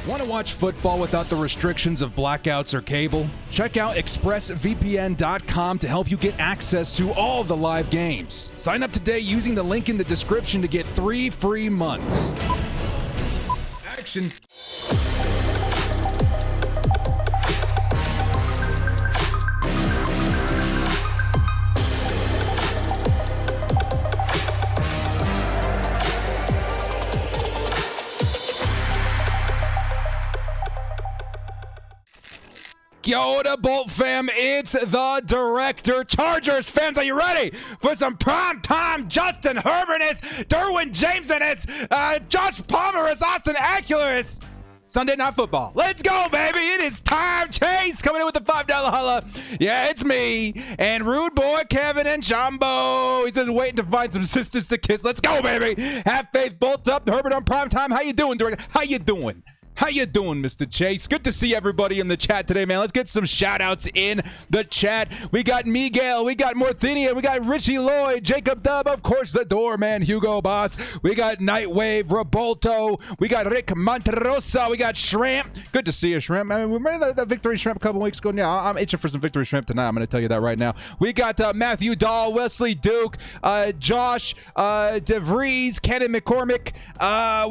Want to watch football without the restrictions of blackouts or cable? Check out expressvpn.com to help you get access to all the live games. Sign up today using the link in the description to get 3 free months. Action. Kia ora, Bolt fam. It's the director. Chargers fans, are you ready for some prime-time Justin Herbert-ness, Derwin James-ness, Josh Palmer-ness, Austin Eckler-ness? Sunday Night Football. Let's go, baby. It is time. Chase coming in with the $5 holla. Yeah, it's me and Rude Boy Kevin and Jumbo. He says waiting to find some sisters to kiss. Let's go, baby. Have faith. Bolt up. Herbert on prime time. How you doing, director? How you doing? How you doing, Mr. Chase? Good to see everybody in the chat today, man. Let's get some shout-outs in the chat. We got Miguel, we got Morthinia, we got Richie Lloyd, Jacob Dub, of course, the doorman, Hugo Boss. We got Nightwave, Robolto, we got Rick Monterosa, we got Shrimp. Good to see you, Shrimp. I mean, remember that Victory Shrimp a couple weeks ago? Yeah, I'm itching for some Victory Shrimp tonight. I'm going to tell you that right now. We got Matthew Dahl, Wesley Duke, Josh DeVries, Kenan McCormick.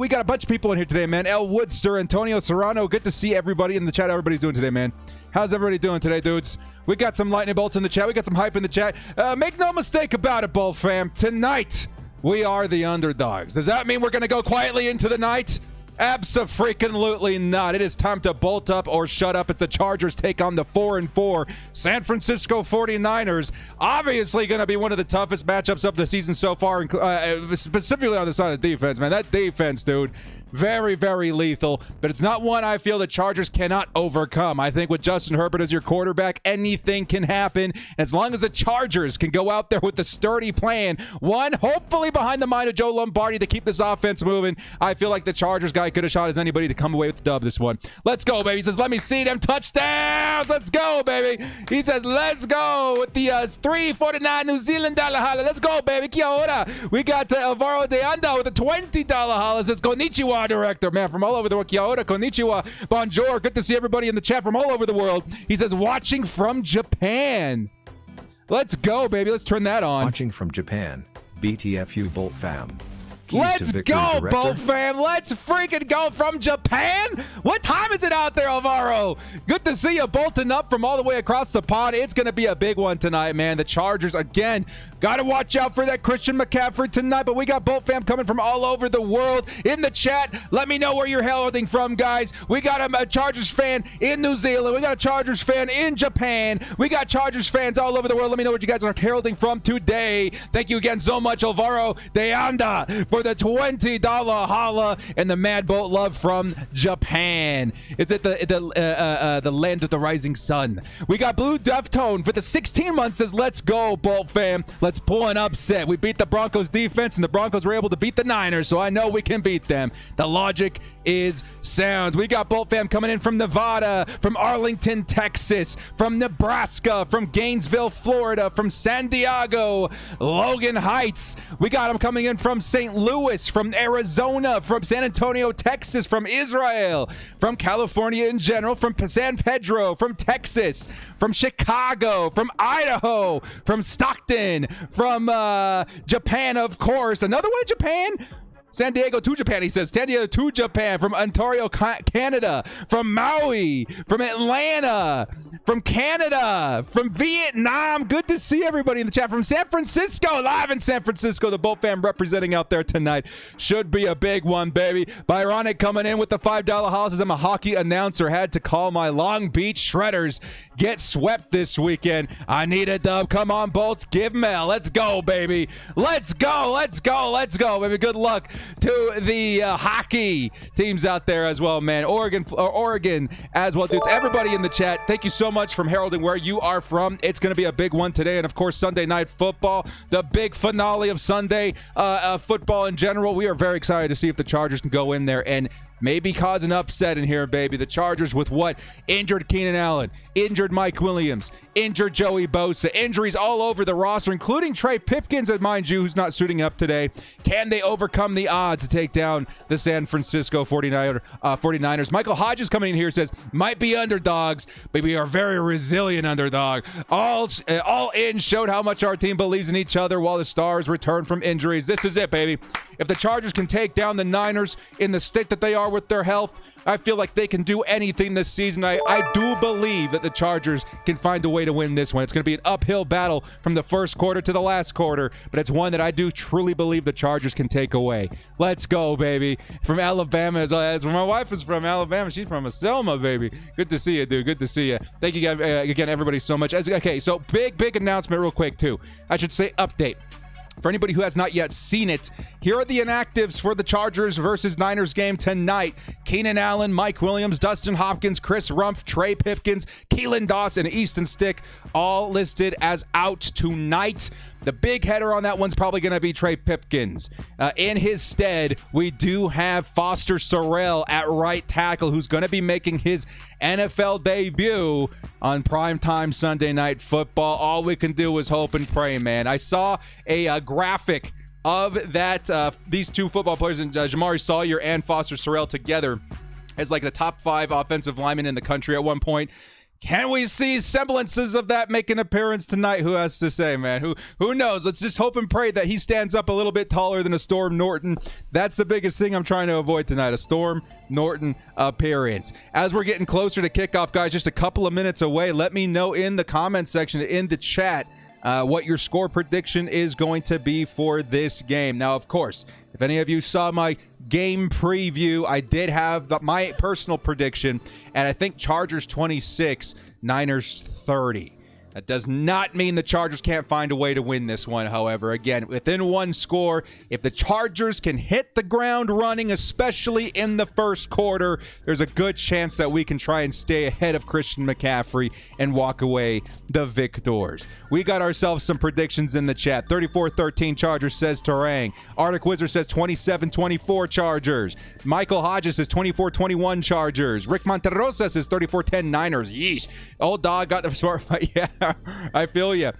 We got a bunch of people in here today, man. El Woodster, Antonio Serrano. Good to see everybody in the chat. Everybody's doing today, man. How's everybody doing today, dudes? We got some lightning bolts in the chat. We got some hype in the chat. Make no mistake about it, Bolt fam. Tonight, we are the underdogs. Does that mean we're going to go quietly into the night? Abso-freaking-lutely not. It is time to bolt up or shut up as the Chargers take on the 4-4 San Francisco 49ers. Obviously going to be one of the toughest matchups of the season so far, specifically on the side of the defense, man. That defense, dude, very, very lethal, but it's not one I feel the Chargers cannot overcome. I think with Justin Herbert as your quarterback, anything can happen. As long as the Chargers can go out there with a sturdy plan, one, hopefully behind the mind of Joe Lombardi to keep this offense moving, I feel like the Chargers guy could have shot as anybody to come away with the dub this one. Let's go, baby. He says, let me see them touchdowns. Let's go, baby. He says, let's go with the 3.49 New Zealand dollar holla. Let's go, baby. Kia ora. We got Alvaro de Anda with a $20 holla. Says, konnichiwa, director, man, from all over the world. Kia ora, konnichiwa, bonjour. Good to see everybody in the chat from all over the world. He says, watching from Japan. Let's go, baby. Let's turn that on. Watching from Japan. BTFU Bolt fam. Keys Let's to victory, go, director. Bolt fam. Let's freaking go from Japan. What time is it out there, Alvaro? Good to see you bolting up from all the way across the pond. It's going to be a big one tonight, man. The Chargers, again, got to watch out for that Christian McCaffrey tonight, but we got Bolt fam coming from all over the world. In the chat, let me know where you're heralding from, guys. We got a Chargers fan in New Zealand. We got a Chargers fan in Japan. We got Chargers fans all over the world. Let me know what you guys are heralding from today. Thank you again so much, Alvaro de Anda, for the $20 holla and the Mad Bolt love from Japan. It's at the land of the rising sun. We got Blue Deftone for the 16 months says, let's go, Bolt fam. Let's pull an upset. We beat the Broncos defense and the Broncos were able to beat the Niners, so I know we can beat them. The logic is sound. We got Bolt fam coming in from Nevada, from Arlington, Texas, from Nebraska, from Gainesville, Florida, from San Diego, Logan Heights. We got them coming in from St. Louis, from Arizona, from San Antonio, Texas, from Israel, from California in general, from San Pedro, from Texas, from Chicago, from Idaho, from Stockton, from Japan, of course. Another one in Japan? San Diego to Japan, he says. San Diego to Japan, from Ontario, Canada, from Maui, from Atlanta, from Canada, from Vietnam. Good to see everybody in the chat. From San Francisco, live in San Francisco. The Bolt fam representing out there tonight. Should be a big one, baby. Byronic coming in with the $5 holla says, I'm a hockey announcer. Had to call my Long Beach Shredders get swept this weekend. I need a dub. Come on, Bolts. Give Mel. Let's go, baby. Let's go. Let's go. Let's go, baby. Good luck to the hockey teams out there as well, man. Oregon as well, dudes. Everybody in the chat, thank you so much from heralding where you are from. It's going to be a big one today, and of course Sunday Night Football, the big finale of Sunday football in general. We are very excited to see if the Chargers can go in there and maybe cause an upset in here, baby. The Chargers with what? Injured Keenan Allen, injured Mike Williams, injured Joey Bosa, injuries all over the roster, including Trey Pipkins, mind you, who's not suiting up today. Can they overcome the odds to take down the San Francisco 49ers. Michael Hodges coming in here says, might be underdogs, but we are very resilient underdog. All in showed how much our team believes in each other while the Stars return from injuries. This is it, baby. If the Chargers can take down the Niners in the state that they are with their health, I feel like they can do anything this season. I do believe that the Chargers can find a way to win this one. It's going to be an uphill battle from the first quarter to the last quarter, but it's one that I do truly believe the Chargers can take away. Let's go, baby. From Alabama, as my wife is from Alabama. She's from Selma, baby. Good to see you, dude. Good to see you. Thank you again, everybody, so much. Okay, so big announcement real quick, too. I should say update. For anybody who has not yet seen it, here are the inactives for the Chargers versus Niners game tonight. Keenan Allen, Mike Williams, Dustin Hopkins, Chris Rumpf, Trey Pipkins, Keelan Dawson, and Easton Stick, all listed as out tonight. The big header on that one's probably going to be Trey Pipkins. In his stead, we do have Foster Sorrell at right tackle, who's going to be making his NFL debut on primetime Sunday Night Football. All we can do is hope and pray, man. I saw a graphic of that these two football players, Jamari Sawyer and Foster Sorrell, together as like the top 5 offensive linemen in the country at one point. Can we see semblances of that make an appearance tonight? Who has to say, man? Who knows? Let's just hope and pray that he stands up a little bit taller than a Storm Norton. That's the biggest thing I'm trying to avoid tonight, a Storm Norton appearance. As we're getting closer to kickoff, guys, just a couple of minutes away, let me know in the comment section, in the chat, what your score prediction is going to be for this game. Now, of course, if any of you saw my game preview, I did have my personal prediction, and I think Chargers 26, Niners 30. That does not mean the Chargers can't find a way to win this one, however. Again, within one score, if the Chargers can hit the ground running, especially in the first quarter, there's a good chance that we can try and stay ahead of Christian McCaffrey and walk away the victors. We got ourselves some predictions in the chat. 34-13 Chargers, says Terang. Arctic Wizard says 27-24 Chargers. Michael Hodges says 24-21 Chargers. Rick Monterosa says 34-10 Niners. Yeesh. Old dog got the smart fight. Yeah. I feel you.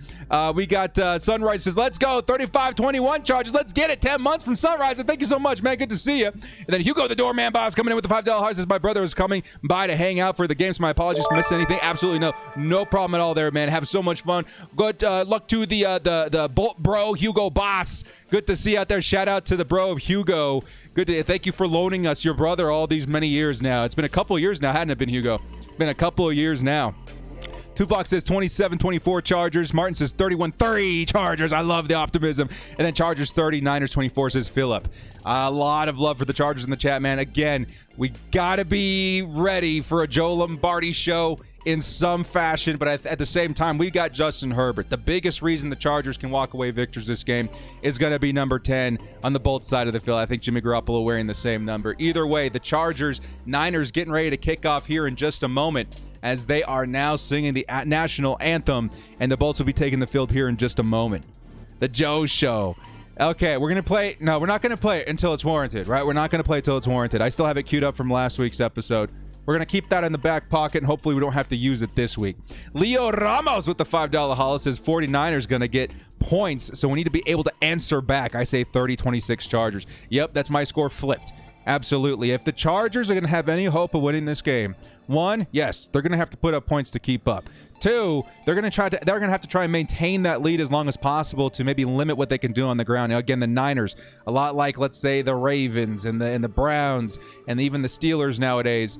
We got Sunrise says, let's go. 35-21 Chargers. Let's get it. 10 months from Sunrise. And thank you so much, man. Good to see you. And then Hugo, the doorman boss, coming in with the $5 heart, says, my brother is coming by to hang out for the game, so my apologies for missing anything. Absolutely no problem at all there, man. Have so much fun. Good luck to the Bolt bro, Hugo Boss. Good to see you out there. Shout out to the bro of Hugo. Thank you for loaning us your brother all these many years now. It's been a couple of years now, hadn't it been, Hugo? It's been a couple of years now. Tupac says 27-24 Chargers. Martin says 31-30 Chargers. I love the optimism. And then Chargers 30, Niners 24, says Philip. A lot of love for the Chargers in the chat, man. Again, we got to be ready for a Joe Lombardi show in some fashion, but at the same time, we got Justin Herbert. The biggest reason the Chargers can walk away victors this game is going to be number 10 on the both side of the field. I think Jimmy Garoppolo wearing the same number. Either way, the Chargers, Niners getting ready to kick off here in just a moment, as they are now singing the national anthem, and the Bolts will be taking the field here in just a moment. The Joe Show. Okay, we're going to play. No, we're not going to play it until it's warranted, right? We're not going to play it until it's warranted. I still have it queued up from last week's episode. We're going to keep that in the back pocket, and hopefully we don't have to use it this week. Leo Ramos with the $5 holla says 49ers going to get points, so we need to be able to answer back. I say 30-26 Chargers. Yep, that's my score flipped. Absolutely. If the Chargers are going to have any hope of winning this game, one, yes, they're going to have to put up points to keep up. Two, they're going to have to try and maintain that lead as long as possible to maybe limit what they can do on the ground. Now, again, the Niners, a lot like, let's say, the Ravens and the Browns and even the Steelers nowadays,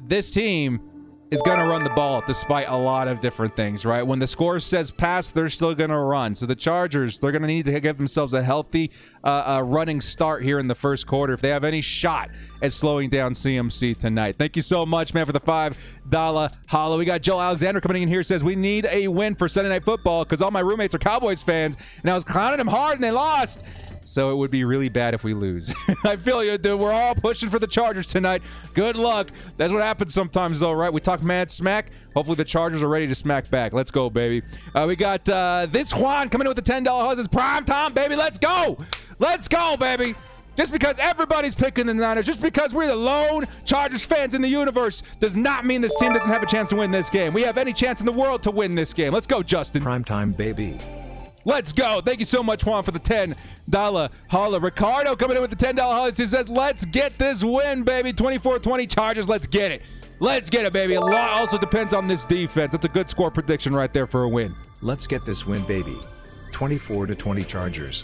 this team is going to run the ball despite a lot of different things, right? When the score says pass, they're still going to run. So the Chargers, they're going to need to give themselves a healthy running start here in the first quarter if they have any shot at slowing down CMC tonight. Thank you so much, man, for the $5 holla. We got Joel Alexander coming in here, says we need a win for Sunday Night Football because all my roommates are Cowboys fans, and I was clowning them hard and they lost. So it would be really bad if we lose. I feel you, dude. We're all pushing for the Chargers tonight. Good luck. That's what happens sometimes, though, right? We talk mad smack. Hopefully the Chargers are ready to smack back. Let's go, baby. We got this Juan coming in with the $10 house. It's prime time, baby. Let's go. Let's go, baby. Just because everybody's picking the Niners, just because we're the lone Chargers fans in the universe, does not mean this team doesn't have a chance to win this game. We have any chance in the world to win this game. Let's go, Justin. Primetime, baby. Let's go. Thank you so much, Juan, for the $10 holla. Ricardo coming in with the $10 holla. He says, let's get this win, baby. 24-20 Chargers. Let's get it. Let's get it, baby. A lot also depends on this defense. That's a good score prediction right there for a win. Let's get this win, baby. 24-20 Chargers.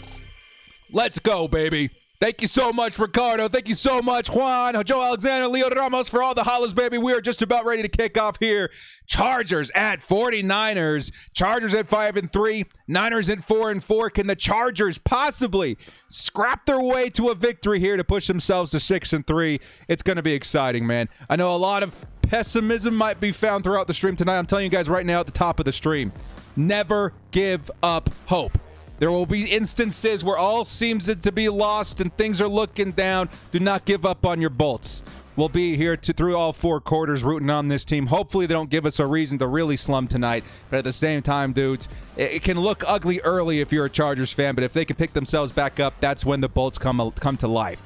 Let's go, baby. Thank you so much, Ricardo. Thank you so much, Juan, Joe Alexander, Leo Ramos, for all the hollers, baby. We are just about ready to kick off here. Chargers at 49ers. Chargers at 5-3. Niners at 4-4. Can the Chargers possibly scrap their way to a victory here to push themselves to 6-3? It's going to be exciting, man. I know a lot of pessimism might be found throughout the stream tonight. I'm telling you guys right now at the top of the stream, never give up hope. There will be instances where all seems to be lost and things are looking down. Do not give up on your Bolts. We'll be here through all 4 quarters rooting on this team. Hopefully they don't give us a reason to really slum tonight. But at the same time, dudes, it can look ugly early if you're a Chargers fan. But if they can pick themselves back up, that's when the Bolts come to life.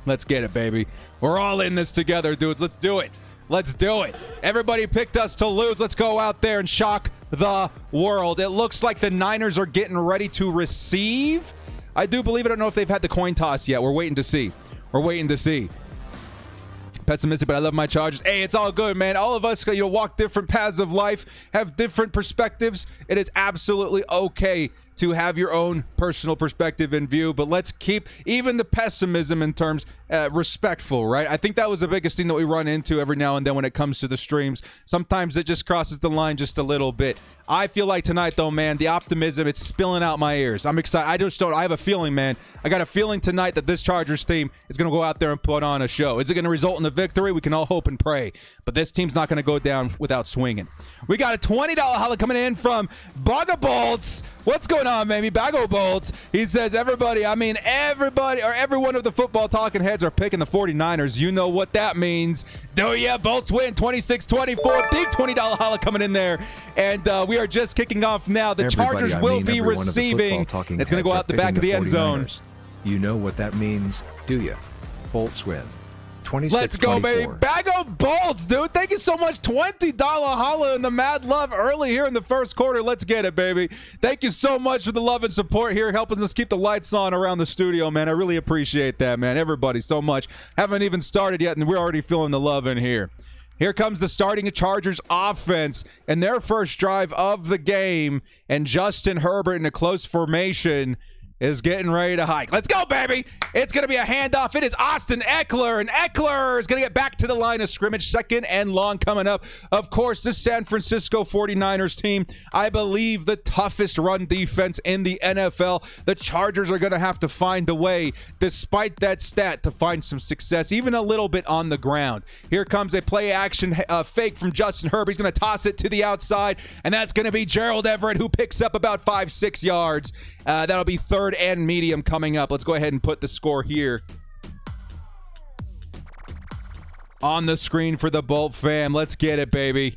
Let's get it, baby. We're all in this together, dudes. Let's do it. Let's do it. Everybody picked us to lose. Let's go out there and shock the world. It looks like the Niners are getting ready to receive. I do believe it. I don't know if they've had the coin toss yet. We're waiting to see. We're waiting to see. Pessimistic, but I love my Chargers. Hey, it's all good, man. All of us, walk different paths of life, have different perspectives. It is absolutely okay to have your own personal perspective in view, but let's keep even the pessimism in terms respectful, right? I think that was the biggest thing that we run into every now and then when it comes to the streams. Sometimes it just crosses the line just a little bit. I feel like tonight, though, man, the optimism, it's spilling out my ears. I'm excited. I have a feeling, man. I got a feeling tonight that this Chargers team is going to go out there and put on a show. Is it going to result in a victory? We can all hope and pray. But this team's not going to go down without swinging. We got a $20 holla coming in from Bugga Bolts. What's going on, baby? Baggo Bolts. He says, everybody, or every one of the football talking heads are picking the 49ers. You know what that means. Do ya? Bolts win 26-24. Big $20 holla coming in there. And we are just kicking off now. The Chargers will be receiving. It's going to go out the back of the end zone. You know what that means, do you? Bolts win. 26-24. Let's go, baby. Bag of Bolts, dude. Thank you so much. $20 holla in the mad love early here in the first quarter. Let's get it, baby. Thank you so much for the love and support here, helping us keep the lights on around the studio, man. I really appreciate that, man. Everybody, so much. Haven't even started yet, and we're already feeling the love in here. Here comes the starting Chargers offense and their first drive of the game, and Justin Herbert in a close formation is getting ready to hike. Let's go, baby. It's going to be a handoff. It is Austin Eckler, and Eckler is going to get back to the line of scrimmage. Second and long coming up. Of course, the San Francisco 49ers team, I believe the toughest run defense in the NFL. The Chargers are going to have to find a way, despite that stat, to find some success, even a little bit on the ground. Here comes a play action fake from Justin Herbert. He's going to toss it to the outside, and that's going to be Gerald Everett, who picks up about 5-6 yards. That'll be third and medium coming up. Let's go ahead and put the score here on the screen for the Bolt fam. Let's get it, baby.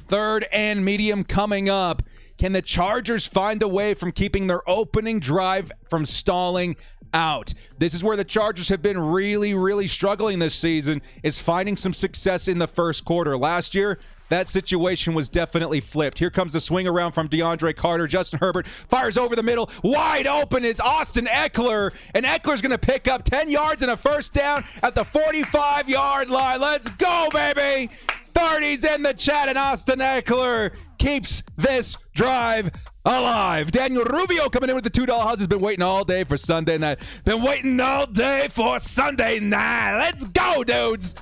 Third and medium coming up. Can the Chargers find a way from keeping their opening drive from stalling out? This is where the Chargers have been really, really struggling this season, is finding some success in the first quarter. Last year, that situation was definitely flipped. Here comes the swing around from DeAndre Carter. Justin Herbert fires over the middle. Wide open is Austin Eckler, and Eckler's going to pick up 10 yards and a first down at the 45-yard line. Let's go, baby. 30's in the chat, and Austin Eckler keeps this drive alive. Daniel Rubio coming in with the $2 house. Has been waiting all day for Sunday night. Been waiting all day for Sunday night. Let's go, dudes.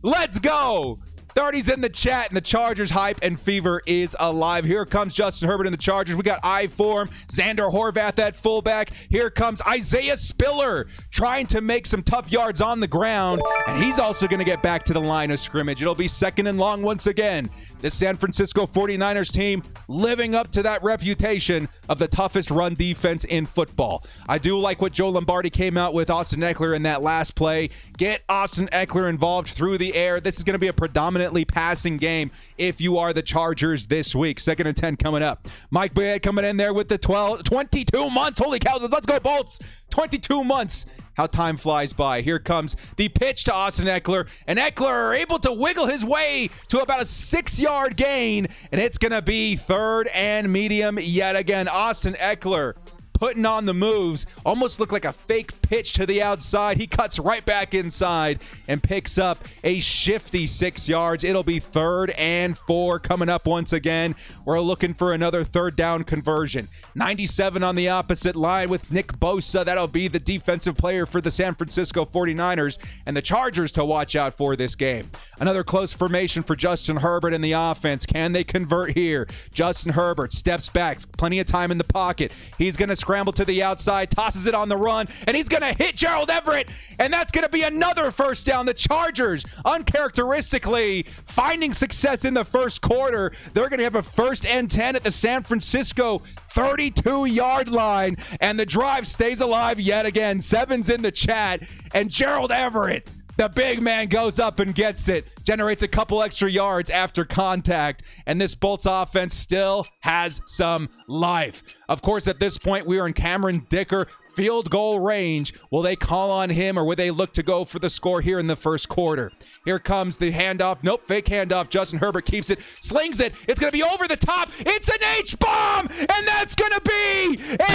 Let's go. 30's in the chat, and the Chargers hype and fever is alive. Here comes Justin Herbert in the Chargers. We got I for him. Xander Horvath at fullback. Here comes Isaiah Spiller trying to make some tough yards on the ground, and he's also going to get back to the line of scrimmage. It'll be second and long once again. The San Francisco 49ers team living up to that reputation of the toughest run defense in football. I do like what Joe Lombardi came out with Austin Eckler in that last play. Get Austin Eckler involved through the air. This is going to be a predominantly passing game if you are the Chargers this week. Second and 10 coming up. Mike Boyd coming in there with the 22 months. Holy cows. Let's go, Bolts. 22 months how time flies by. Here comes the pitch to Austin Eckler, and Eckler able to wiggle his way to about a 6-yard gain, and it's going to be 3rd and medium yet again. Austin Eckler putting on the moves, almost looked like a fake pitch to the outside. He cuts right back inside and picks up a shifty 6 yards. It'll be 3rd and 4 coming up once again. We're looking for another 3rd down conversion. 97 on the opposite line with Nick Bosa. That'll be the defensive player for the San Francisco 49ers and the Chargers to watch out for this game. Another close formation for Justin Herbert in the offense. Can they convert here? Justin Herbert steps back, plenty of time in the pocket. He's going to scramble to the outside, tosses it on the run, and he's going to hit Gerald Everett, and that's going to be another 1st down. The Chargers, uncharacteristically, finding success in the first quarter. They're going to have a 1st and 10 at the San Francisco 32-yard line, and the drive stays alive yet again. Seven's in the chat, and Gerald Everett, the big man, goes up and gets it, generates a couple extra yards after contact, and this Bolts offense still has some life. Of course, at this point, we are in Cameron Dicker field goal range. Will they call on him, or will they look to go for the score here in the first quarter? Here comes the handoff. Nope, fake handoff. Justin Herbert keeps it, slings it. It's going to be over the top. It's an H-bomb, and that's going to be a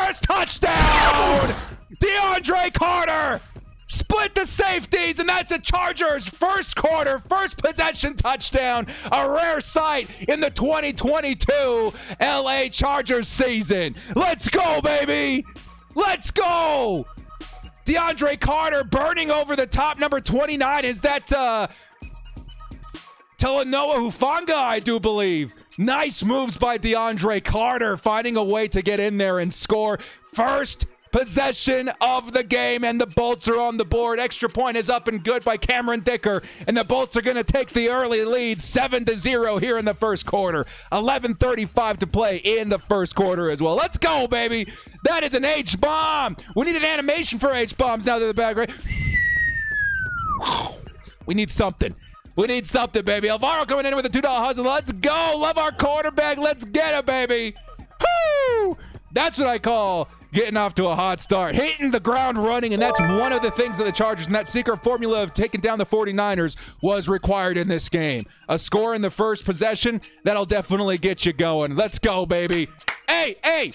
Chargers touchdown! DeAndre Carter split the safeties, and that's a Chargers first quarter, first possession touchdown. A rare sight in the 2022 LA Chargers season. Let's go, baby. Let's go. DeAndre Carter burning over the top. Number 29 is that Talanoa Hufanga, I do believe. Nice moves by DeAndre Carter, finding a way to get in there and score. First possession of the game, and the Bolts are on the board. Extra point is up and good by Cameron Dicker, and the Bolts are going to take the early lead 7-0 here in the first quarter. 11:35 to play in the first quarter as well. Let's go, baby. That is an H-bomb. We need an animation for H-bombs now that they're back, right? We need something. We need something, baby. Alvaro coming in with a $2 hustle. Let's go. Love our quarterback. Let's get it, baby. Woo! That's what I call getting off to a hot start, hitting the ground running, and that's one of the things that the Chargers and that secret formula of taking down the 49ers was required in this game. A score in the first possession, that'll definitely get you going. Let's go, baby. Hey.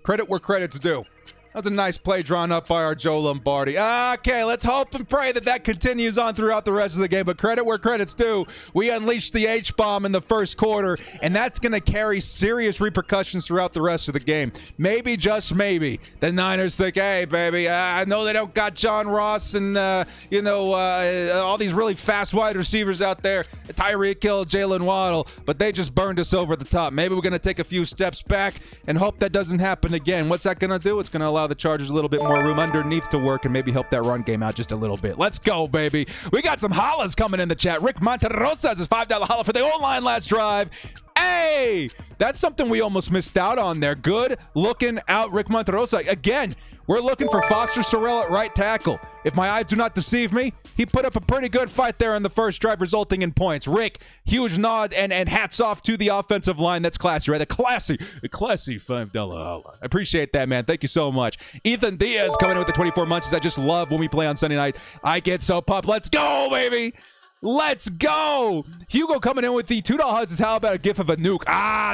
Credit where credit's due. That was a nice play drawn up by our Joe Lombardi. Okay, let's hope and pray that continues on throughout the rest of the game. But credit where credit's due. We unleashed the H-bomb in the first quarter, and that's going to carry serious repercussions throughout the rest of the game. Maybe, just maybe, the Niners think, hey, baby, I know they don't got John Ross and, all these really fast wide receivers out there, Tyreek Hill, Jalen Waddle, but they just burned us over the top. Maybe we're going to take a few steps back and hope that doesn't happen again. What's that going to do? It's going to allow the Chargers a little bit more room underneath to work and maybe help that run game out just a little bit. Let's go, baby. We got some hollers coming in the chat. Rick Monterosa has his $5 holla for the O-line last drive. Hey, that's something we almost missed out on there. Good looking out, Rick Monterosa. Again, we're looking for Foster Sorrell at right tackle. If my eyes do not deceive me, he put up a pretty good fight there in the first drive, resulting in points. Rick, huge nod and hats off to the offensive line. That's classy, right? A classy $5 holla. I appreciate that, man. Thank you so much. Ethan Diaz coming in with the 24 munches. I just love when we play on Sunday night. I get so pumped. Let's go, baby. Let's go. Hugo coming in with the $2 huzzes. How about a gif of a nuke?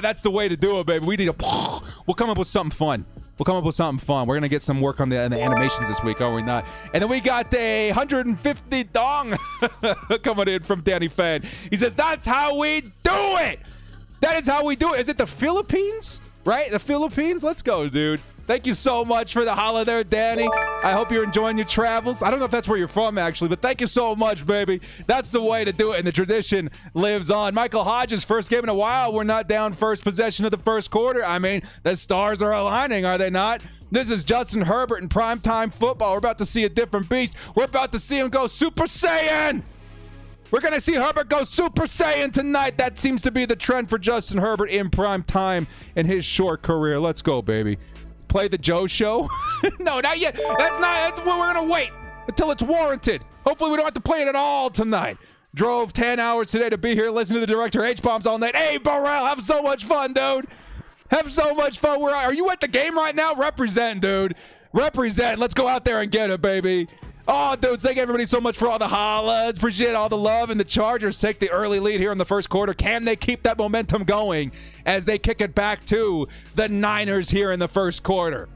That's the way to do it, baby. We need a... We'll come up with something fun. We're going to get some work on the animations this week, are we not? And then we got a 150 dong coming in from Danny Fan. He says, that's how we do it. That is how we do it. Is it the Philippines? Right? The Philippines? Let's go, dude. Thank you so much for the holla there, Danny. I hope you're enjoying your travels. I don't know if that's where you're from, actually, but thank you so much, baby. That's the way to do it, and the tradition lives on. Michael Hodges, first game in a while. We're not down first possession of the first quarter. I mean, the stars are aligning, are they not? This is Justin Herbert in primetime football. We're about to see a different beast. We're about to see him go Super Saiyan. We're going to see Herbert go Super Saiyan tonight. That seems to be the trend for Justin Herbert in prime time in his short career. Let's go, baby. Play the Joe Show? No, not yet. That's what we're going to wait until it's warranted. Hopefully we don't have to play it at all tonight. Drove 10 hours today to be here, listen to the director H-bombs all night. Hey, Burrell, have so much fun, dude. Have so much fun. Are you at the game right now? Represent, dude. Represent. Let's go out there and get it, baby. Oh, dude, thank everybody so much for all the hollers. Appreciate all the love. And the Chargers take the early lead here in the first quarter. Can they keep that momentum going as they kick it back to the Niners here in the first quarter?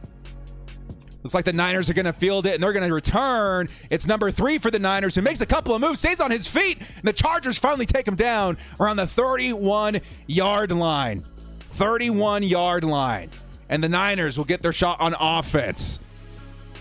Looks like the Niners are going to field it, and they're going to return. It's number 3 for the Niners, who makes a couple of moves, stays on his feet, and the Chargers finally take him down around the 31-yard line. 31-yard line. And the Niners will get their shot on offense.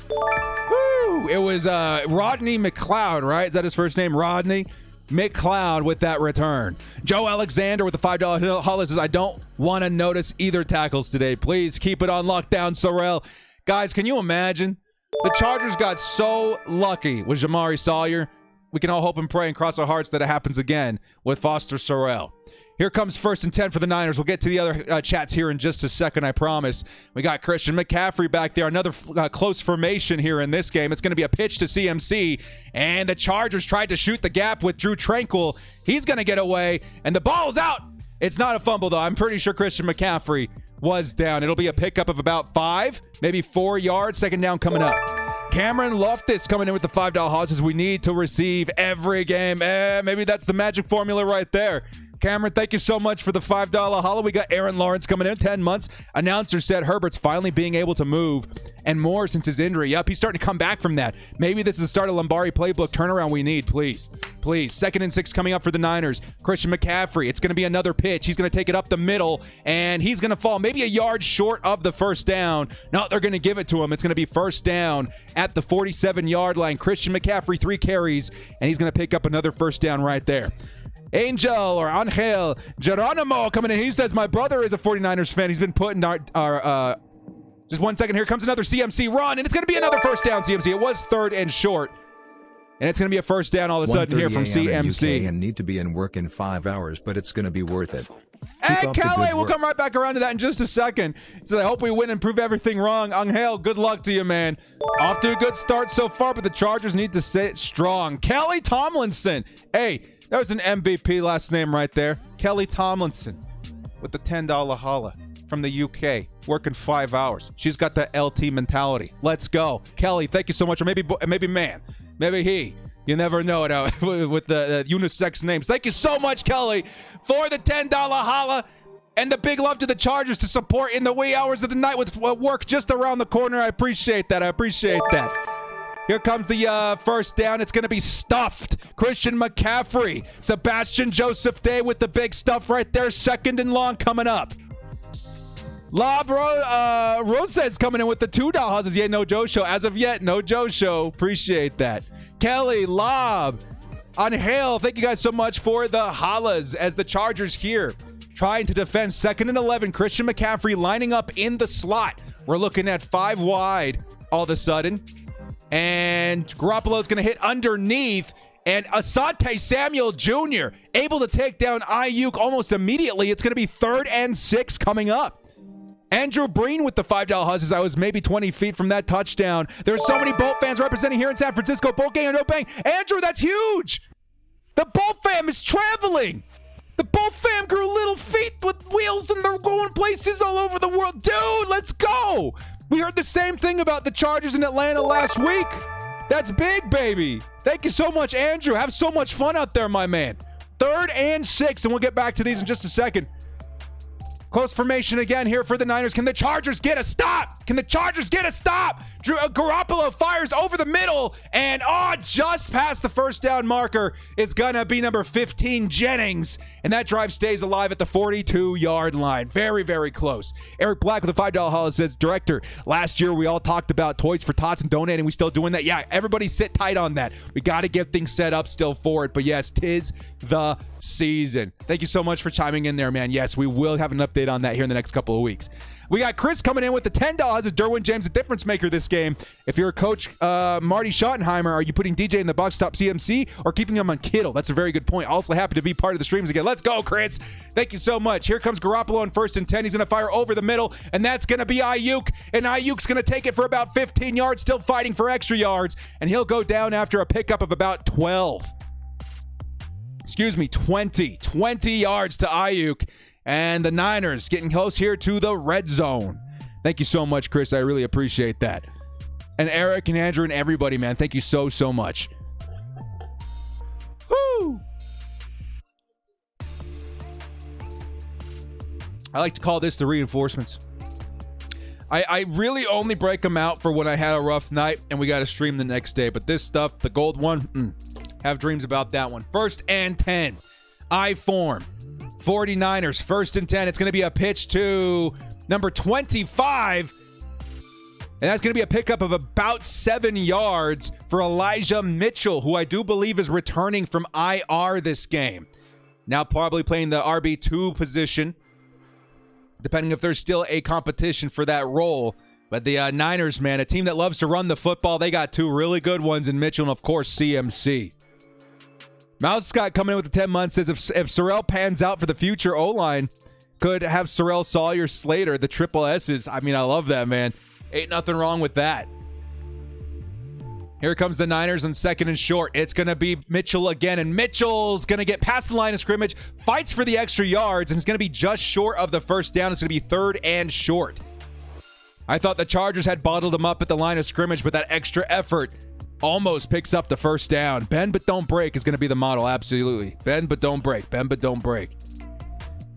Woo! It was Rodney McLeod, right? Is that his first name? Rodney McLeod with that return. Joe Alexander with the $5 holla says, I don't want to notice either tackles today. Please keep it on lockdown, Sorrell. Guys, can you imagine? The Chargers got so lucky with Jamari Sawyer. We can all hope and pray and cross our hearts that it happens again with Foster Sorrell. Here comes 1st and 10 for the Niners. We'll get to the other chats here in just a second, I promise. We got Christian McCaffrey back there. Another close formation here in this game. It's going to be a pitch to CMC. And the Chargers tried to shoot the gap with Drew Tranquil. He's going to get away. And the ball's out. It's not a fumble, though. I'm pretty sure Christian McCaffrey was down. It'll be a pickup of about 5, maybe 4 yards. Second down coming up. Cameron Loftus coming in with the $5 holla says we need to receive every game. Maybe that's the magic formula right there. Cameron, thank you so much for the $5 holla. We got Aaron Lawrence coming in, 10 months. Announcer said Herbert's finally being able to move and more since his injury. Yep, he's starting to come back from that. Maybe this is the start of Lombardi playbook turnaround we need, please. Please. 2nd and 6 coming up for the Niners. Christian McCaffrey. It's going to be another pitch. He's going to take it up the middle, and he's going to fall maybe a yard short of the first down. No, they're going to give it to him. It's going to be first down at the 47-yard line. Christian McCaffrey, 3 carries, and he's going to pick up another first down right there. Angel or Angel Geronimo coming in. He says, my brother is a 49ers fan. He's been putting our just 1 second. Here comes another CMC run, and it's going to be another first down, CMC. It was 3rd and short, and it's going to be a first down all of a sudden here from CMC. And need to be in work in 5 hours, but it's going to be worth it. And Calais, we'll come right back around to that in just a second. So I hope we win and prove everything wrong. Angel, good luck to you, man. Off to a good start so far, but the Chargers need to sit strong. Kelly Tomlinson. Hey, that was an MVP last name right there. Kelly Tomlinson with the $10 holla from the UK, working 5 hours. She's got the LT mentality. Let's go. Kelly, thank you so much. Or maybe man. Maybe he. You never know it with the unisex names. Thank you so much, Kelly, for the $10 holla. And the big love to the Chargers to support in the wee hours of the night with work just around the corner. I appreciate that. Here comes the first down. It's going to be stuffed. Christian McCaffrey. Sebastian Joseph Day with the big stuff right there. 2nd and long coming up. Lob Rosez coming in with the $2 houses. Yeah, no Joe show. As of yet, no Joe show. Appreciate that. Kelly, Lob, Angel, thank you guys so much for the hollas as the Chargers here trying to defend 2nd and 11. Christian McCaffrey lining up in the slot. We're looking at 5 wide all of a sudden. And Garoppolo's going to hit underneath. And Asante Samuel Jr. able to take down Ayuk almost immediately. It's going to be 3rd and 6 coming up. Andrew Breen with the $5 houses. I was maybe 20 feet from that touchdown. There's so many Bolt fans representing here in San Francisco. Bolt gang and no bang. Andrew, that's huge. The Bolt fam is traveling. The Bolt fam grew little feet with wheels and they're going places all over the world. Dude, let's go. We heard the same thing about the Chargers in Atlanta last week. That's big, baby. Thank you so much, Andrew. Have so much fun out there, my man. 3rd and 6, and we'll get back to these in just a second. Close formation again here for the Niners. Can the Chargers get a stop? Garoppolo fires over the middle, and just past the first down marker is going to be number 15, Jennings. And that drive stays alive at the 42-yard line. Very, very close. Eric Black with a $5 holla says, Director, last year we all talked about Toys for Tots and donating. We still doing that? Yeah, everybody sit tight on that. We got to get things set up still for it. But yes, 'tis the season. Thank you so much for chiming in there, man. Yes, we will have an update on that here in the next couple of weeks. We got Chris coming in with the $10 as Derwin James, a difference maker this game. If you're a coach, Marty Schottenheimer, are you putting DJ in the box top CMC or keeping him on Kittle? That's a very good point. Also happy to be part of the streams again. Let's go, Chris. Thank you so much. Here comes Garoppolo on 1st and 10. He's going to fire over the middle, and that's going to be Ayuk. And Ayuk's going to take it for about 15 yards, still fighting for extra yards, and he'll go down after a pickup of about 20 yards to Ayuk. And the Niners getting close here to the red zone. Thank you so much, Chris. I really appreciate that. And Eric and Andrew and everybody, man, thank you so, so much. Woo! I like to call this the reinforcements. I really only break them out for when I had a rough night and we got to stream the next day. But this stuff, the gold one, have dreams about that one. 1st and 10. I form. 49ers, 1st and 10. It's going to be a pitch to number 25. And that's going to be a pickup of about 7 yards for Elijah Mitchell, who I do believe is returning from IR this game. Now probably playing the RB2 position, depending if there's still a competition for that role. But the Niners, man, a team that loves to run the football. They got 2 really good ones in Mitchell and, of course, CMC. Mouse Scott coming in with the 10 months says if Sorrell pans out for the future O-line, could have Sorrell, Sawyer, Slater, the triple S's. I mean, I love that, man. Ain't nothing wrong with that. Here comes the Niners on 2nd and short. It's going to be Mitchell again, and Mitchell's going to get past the line of scrimmage, fights for the extra yards, and it's going to be just short of the 1st down. It's going to be 3rd and short. I thought the Chargers had bottled them up at the line of scrimmage, but that extra effort almost picks up the 1st down. Bend but don't break is going to be the model, absolutely. Bend but don't break. Bend but don't break.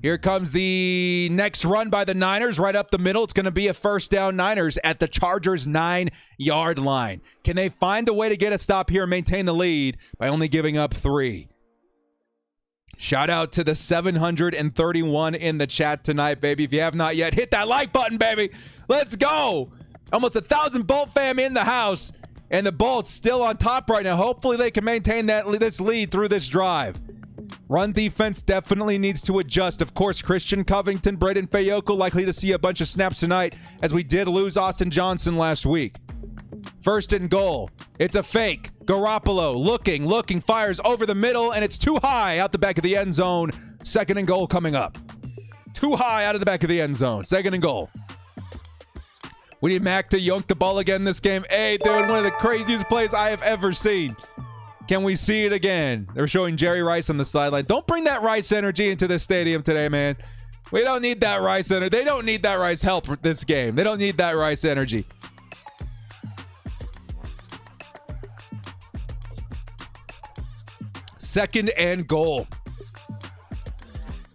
Here comes the next run by the Niners right up the middle. It's going to be a 1st down Niners at the Chargers' 9-yard line. Can they find a way to get a stop here and maintain the lead by only giving up 3? Shout out to the 731 in the chat tonight, baby. If you have not yet, hit that like button, baby. Let's go. Almost 1,000 Bolt fam in the house, and the Bolts still on top right now. Hopefully they can maintain this lead through this drive. Run defense definitely needs to adjust. Of course, Christian Covington, Braden Fayoko likely to see a bunch of snaps tonight, as we did lose Austin Johnson last week. 1st and goal. It's a fake. Garoppolo looking, fires over the middle, and it's too high out the back of the end zone. 2nd and goal coming up. Too high out of the back of the end zone. 2nd and goal. We need Mac to yoink the ball again this game. Hey, dude, one of the craziest plays I have ever seen. Can we see it again? They're showing Jerry Rice on the sideline. Don't bring that Rice energy into the stadium today, man. We don't need that Rice energy. They don't need that Rice help with this game. They don't need that Rice energy. Second and goal.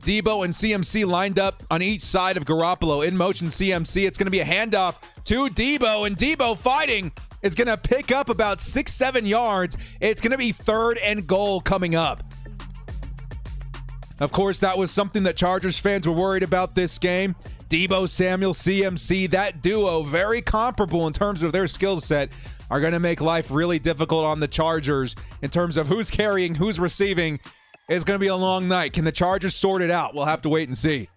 Debo and CMC lined up on each side of Garoppolo. In motion, CMC. It's going to be a handoff to Debo, and Debo fighting is going to pick up about 6-7 yards. It's going to be 3rd and goal coming up. Of course, that was something that Chargers fans were worried about this game. Debo Samuel, CMC, that duo, very comparable in terms of their skill set, are going to make life really difficult on the Chargers in terms of who's carrying, who's receiving. It's going to be a long night. Can the Chargers sort it out? We'll have to wait and see.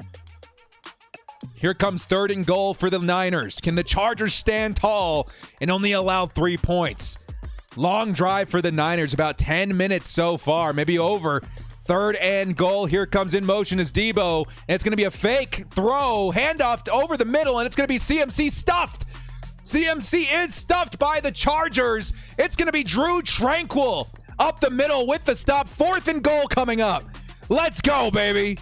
Here comes 3rd and goal for the Niners. Can the Chargers stand tall and only allow 3 points? Long drive for the Niners, about 10 minutes so far, maybe over. 3rd and goal. Here comes in motion is Debo, and it's going to be a fake throw, handoff over the middle, and it's going to be CMC stuffed. CMC is stuffed by the Chargers. It's going to be Drew Tranquil up the middle with the stop. 4th and goal coming up. Let's go, baby.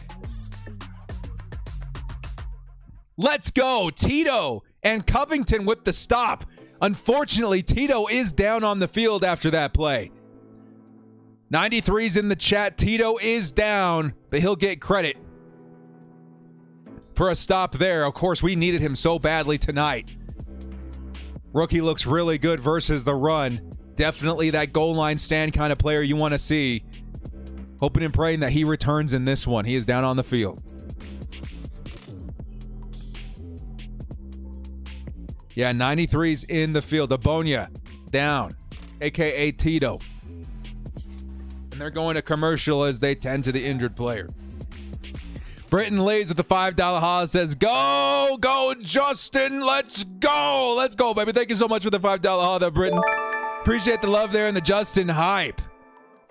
Let's go. Tito and Covington with the stop. Unfortunately, Tito is down on the field after that play. 93's in the chat. Tito is down, but he'll get credit for a stop there. Of course, we needed him so badly tonight. Rookie looks really good versus the run. Definitely that goal line stand kind of player you want to see. Hoping and praying that he returns in this one. He is down on the field. Yeah, 93's in the field. Abonia down, a.k.a. Tito. And they're going to commercial as they tend to the injured player. Britton Lays with the $5 haul says, go, Justin, let's go. Let's go, baby. Thank you so much for the $5 haul there, Britton. Appreciate the love there and the Justin hype.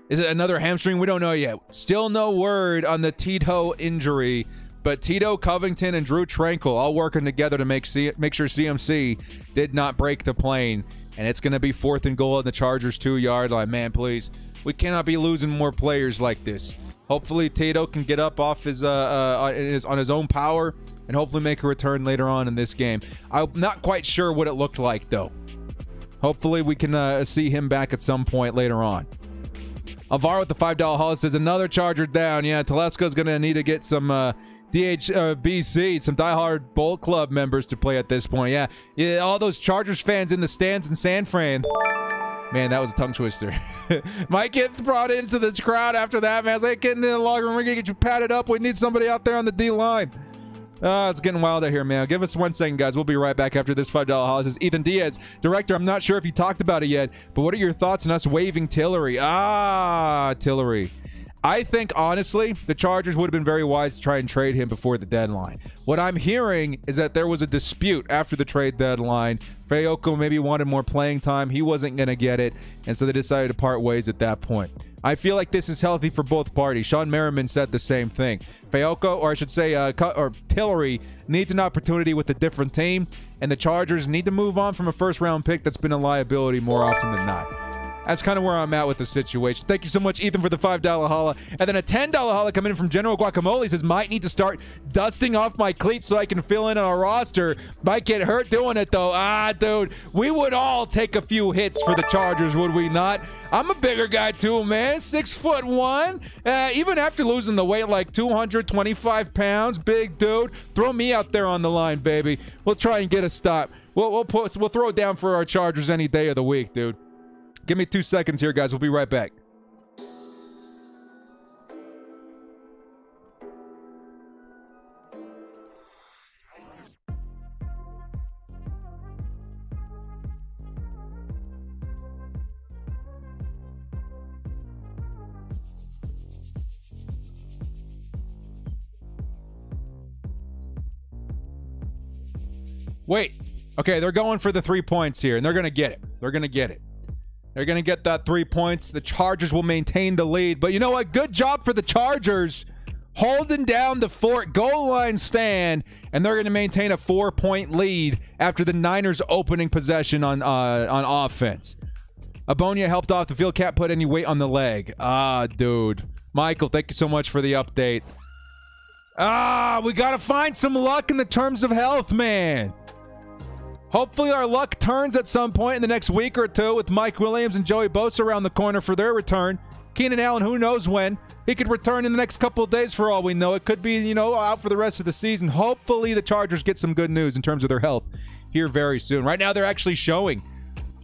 Is it another hamstring? We don't know yet. Still no word on the Tito injury, but Tito, Covington, and Drew Tranquil all working together to make sure CMC did not break the plane. And it's going to be 4th and goal at the Chargers' 2-yard line. Man, please. We cannot be losing more players like this. Hopefully Tato can get up off on his own power and hopefully make a return later on in this game. I'm not quite sure what it looked like, though. Hopefully we can see him back at some point later on. Alvaro with the $5 haul says another Charger down. Yeah, Telesco's going to need to get some BC, some diehard Bolt Club members to play at this point. Yeah, all those Chargers fans in the stands in San Fran. Man, that was a tongue twister. Might get brought into this crowd after that, man. It's like, get into the locker room. We're going to get you padded up. We need somebody out there on the D-line. It's getting wild out here, man. Give us 1 second, guys. We'll be right back after this $5 haul. This is Ethan Diaz. Director, I'm not sure if you talked about it yet, but what are your thoughts on us waiving Tillery? Tillery. I think, honestly, the Chargers would have been very wise to try and trade him before the deadline. What I'm hearing is that there was a dispute after the trade deadline. Fayoko maybe wanted more playing time. He wasn't going to get it, and so they decided to part ways at that point. I feel like this is healthy for both parties. Sean Merriman said the same thing. Fayoko, or I should say Tillery, needs an opportunity with a different team, and the Chargers need to move on from a first-round pick that's been a liability more often than not. That's kind of where I'm at with the situation. Thank you so much, Ethan, for the $5 holla. And then a $10 holla coming in from General Guacamole. Says, might need to start dusting off my cleats so I can fill in on a roster. Might get hurt doing it, though. Dude, we would all take a few hits for the Chargers, would we not? I'm a bigger guy, too, man. 6'1". Even after losing the weight, like 225 pounds, big dude. Throw me out there on the line, baby. We'll try and get a stop. We'll throw it down for our Chargers any day of the week, dude. Give me 2 seconds here, guys. We'll be right back. Wait. Okay, they're going for the 3 points here, and they're going to get it. They're going to get it. They're going to get that 3 points. The Chargers will maintain the lead. But you know what? Good job for the Chargers holding down the fort goal line stand, and they're going to maintain a 4-point lead after the Niners opening possession on offense. Abonia helped off the field. Can't put any weight on the leg. Dude. Michael, thank you so much for the update. We got to find some luck in the terms of health, man. Hopefully our luck turns at some point in the next week or two with Mike Williams and Joey Bosa around the corner for their return. Keenan Allen, who knows when? He could return in the next couple of days for all we know. It could be, out for the rest of the season. Hopefully the Chargers get some good news in terms of their health here very soon. Right now they're actually showing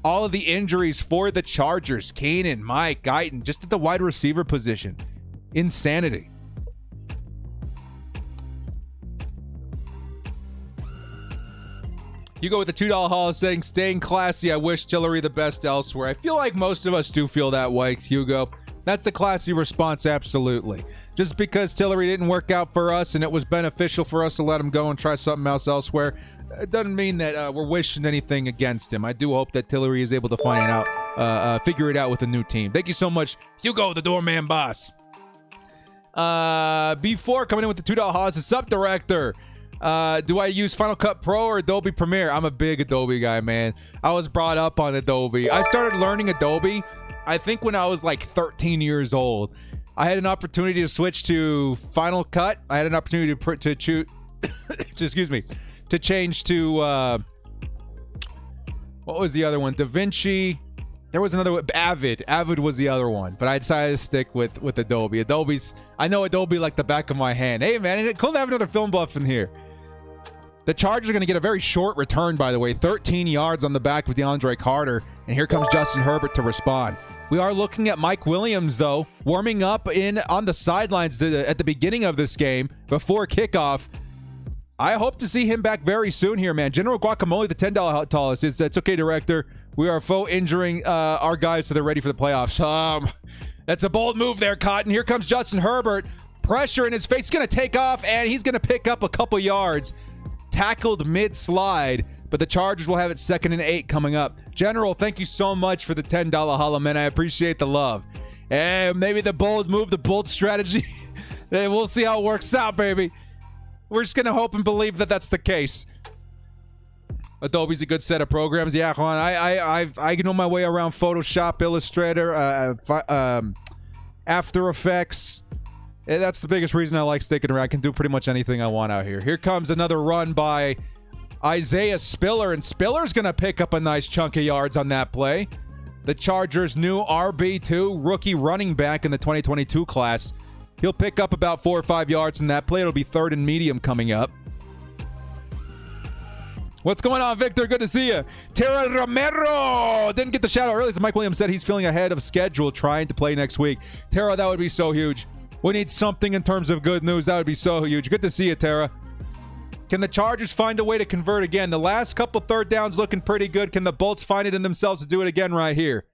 all of the injuries for the Chargers. Keenan, Mike, Guyton, just at the wide receiver position. Insanity. You go with the $2 haul saying, staying classy. I wish Tillery the best elsewhere. I feel like most of us do feel that way, Hugo. That's the classy response, absolutely. Just because Tillery didn't work out for us and it was beneficial for us to let him go and try something else elsewhere, it doesn't mean that we're wishing anything against him. I do hope that Tillery is able to find it out, figure it out with a new team. Thank you so much, Hugo, the doorman boss. B4 coming in with the $2 haul says, sup, director? Do I use Final Cut Pro or Adobe Premiere? I'm a big Adobe guy, man. I was brought up on Adobe. I started learning Adobe, I think, when I was like 13 years old. I had an opportunity to switch to Final Cut. I had an opportunity to choose, excuse me, to change to, what was the other one? DaVinci. There was another one. Avid. Avid was the other one. But I decided to stick with Adobe. I know Adobe like the back of my hand. Hey, man, it's cool to have another film buff in here. The Chargers are going to get a very short return, by the way. 13 yards on the back with DeAndre Carter. And here comes Justin Herbert to respond. We are looking at Mike Williams, though, warming up on the sidelines at the beginning of this game before kickoff. I hope to see him back very soon here, man. General Guacamole, the $10 haul says, it's okay, director. We are faux injuring our guys so they're ready for the playoffs. That's a bold move there, Cotton. Here comes Justin Herbert. Pressure in his face. He's going to take off, and he's going to pick up a couple yards. Tackled mid-slide, but the Chargers will have it 2nd and 8 coming up. General, thank you so much for the $10 holla, man. I appreciate the love. And maybe the bold move, the bold strategy. We'll see how it works out, baby. We're just going to hope and believe that that's the case. Adobe's a good set of programs. Yeah, Juan, I know my way around Photoshop, Illustrator, After Effects, That's the biggest reason I like sticking around. I can do pretty much anything I want out here. Here comes another run by Isaiah Spiller, and Spiller's going to pick up a nice chunk of yards on that play. The Chargers' new RB2 rookie running back in the 2022 class. He'll pick up about 4 or 5 yards in that play. It'll be 3rd and medium coming up. What's going on, Victor? Good to see you. Tara Romero didn't get the shout out early, so Mike Williams said he's feeling ahead of schedule trying to play next week. Tara, that would be so huge. We need something in terms of good news. That would be so huge. Good to see you, Tara. Can the Chargers find a way to convert again? The last couple 3rd downs looking pretty good. Can the Bolts find it in themselves to do it again right here?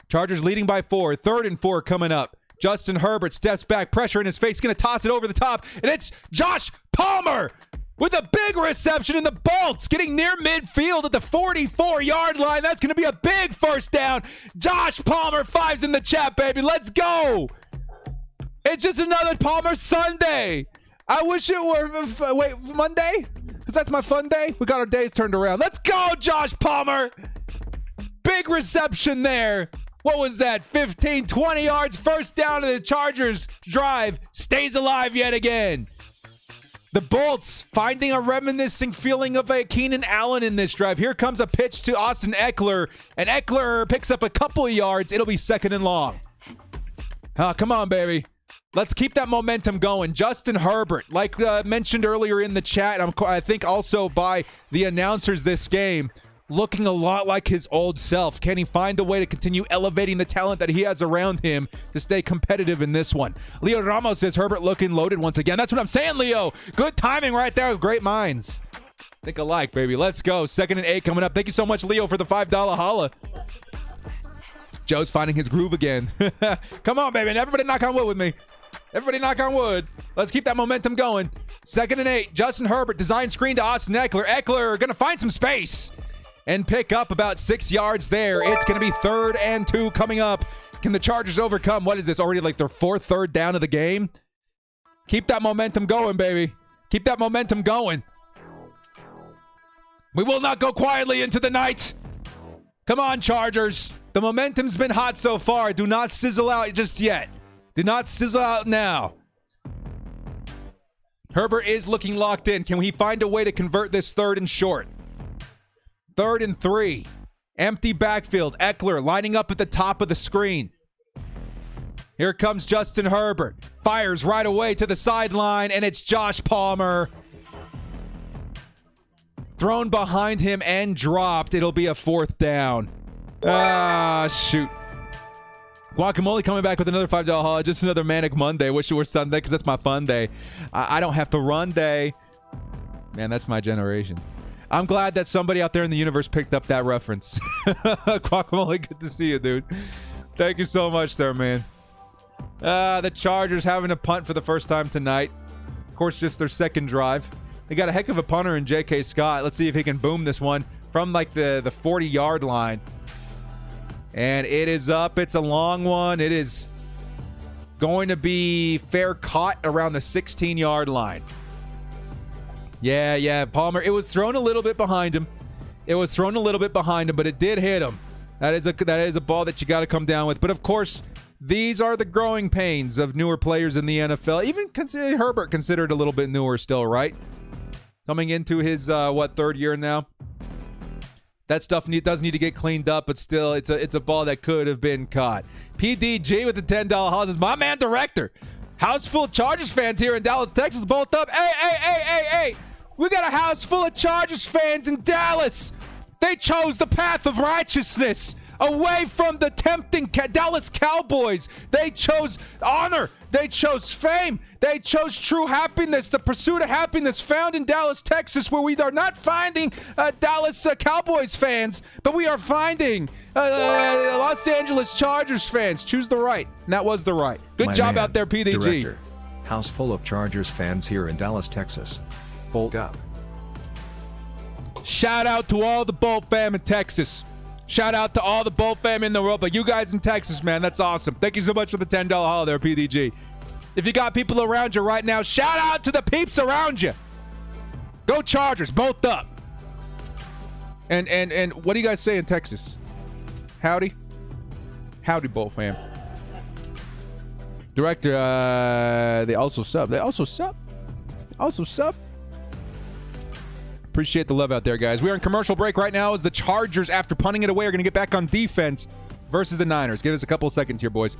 Chargers leading by 4. 3rd and 4 coming up. Justin Herbert steps back, pressure in his face, going to toss it over the top, and it's Josh Palmer with a big reception in the Bolts, getting near midfield at the 44-yard line. That's going to be a big 1st down. Josh Palmer, 5's in the chat, baby. Let's go. It's just another Palmer Sunday. I wish it were, wait, Monday? Because that's my fun day. We got our days turned around. Let's go, Josh Palmer. Big reception there. What was that? 15, 20 yards. 1st down to the Chargers drive. Stays alive yet again. The Bolts finding a reminiscing feeling of a Keenan Allen in this drive. Here comes a pitch to Austin Eckler, and Eckler picks up a couple of yards. It'll be 2nd and long. Oh, come on, baby. Let's keep that momentum going. Justin Herbert, like mentioned earlier in the chat, I think also by the announcers this game, looking a lot like his old self. Can he find a way to continue elevating the talent that he has around him to stay competitive in this one? Leo Ramos says Herbert looking loaded once again. That's what I'm saying, Leo. Good timing right there with great minds. Think alike, baby. Let's go. 2nd and 8 coming up. Thank you so much, Leo, for the $5 holla. Joe's finding his groove again. Come on, baby. And everybody knock on wood with me. Everybody knock on wood. Let's keep that momentum going. 2nd and 8. Justin Herbert, design screen to Austin Eckler. Eckler going to find some space and pick up about 6 yards there. It's going to be 3rd and 2 coming up. Can the Chargers overcome? What is this? Already like their 4th 3rd down of the game? Keep that momentum going, baby. Keep that momentum going. We will not go quietly into the night. Come on, Chargers. The momentum's been hot so far. Do not sizzle out just yet. Do not sizzle out now. Herbert is looking locked in. Can he find a way to convert this 3rd and short? 3rd and 3. Empty backfield. Eckler lining up at the top of the screen. Here comes Justin Herbert. Fires right away to the sideline, and it's Josh Palmer. Thrown behind him and dropped. It'll be a 4th down. Ah, shoot. Guacamole coming back with another $5 haul. Just another Manic Monday. Wish it were Sunday because that's my fun day. I don't have to run day. Man, that's my generation. I'm glad that somebody out there in the universe picked up that reference. Guacamole, good to see you, dude. Thank you so much there, man. The Chargers having a punt for the first time tonight. Of course, just their 2nd drive. They got a heck of a punter in J.K. Scott. Let's see if he can boom this one from like the 40-yard line. And it is up. It's a long one. It is going to be fair caught around the 16-yard line. Yeah, Palmer. It was thrown a little bit behind him. But it did hit him. That is a ball that you got to come down with. But, of course, these are the growing pains of newer players in the NFL. Even Herbert considered a little bit newer still, right? Coming into his, 3rd year now? That stuff does need to get cleaned up, but still, it's a ball that could have been caught. PDG with the $10 houses. My man, director. House full of Chargers fans here in Dallas, Texas. Both up. Hey. We got a house full of Chargers fans in Dallas. They chose the path of righteousness away from the tempting Dallas Cowboys. They chose honor. They chose fame. They chose true happiness, the pursuit of happiness found in Dallas, Texas, where we are not finding Dallas Cowboys fans, but we are finding Los Angeles Chargers fans. Choose the right. And that was the right. Good job out there, PDG. Director. House full of Chargers fans here in Dallas, Texas. Bolt up. Shout out to all the Bolt fam in Texas. Shout out to all the Bolt fam in the world, but you guys in Texas, man, that's awesome. Thank you so much for the $10 haul there, PDG. If you got people around you right now, shout out to the peeps around you. Go Chargers, both up. And what do you guys say in Texas? Howdy? Howdy, Bolt fam. Director, they also sub. Appreciate the love out there, guys. We are in commercial break right now as the Chargers, after punting it away, are going to get back on defense versus the Niners. Give us a couple of seconds here, boys.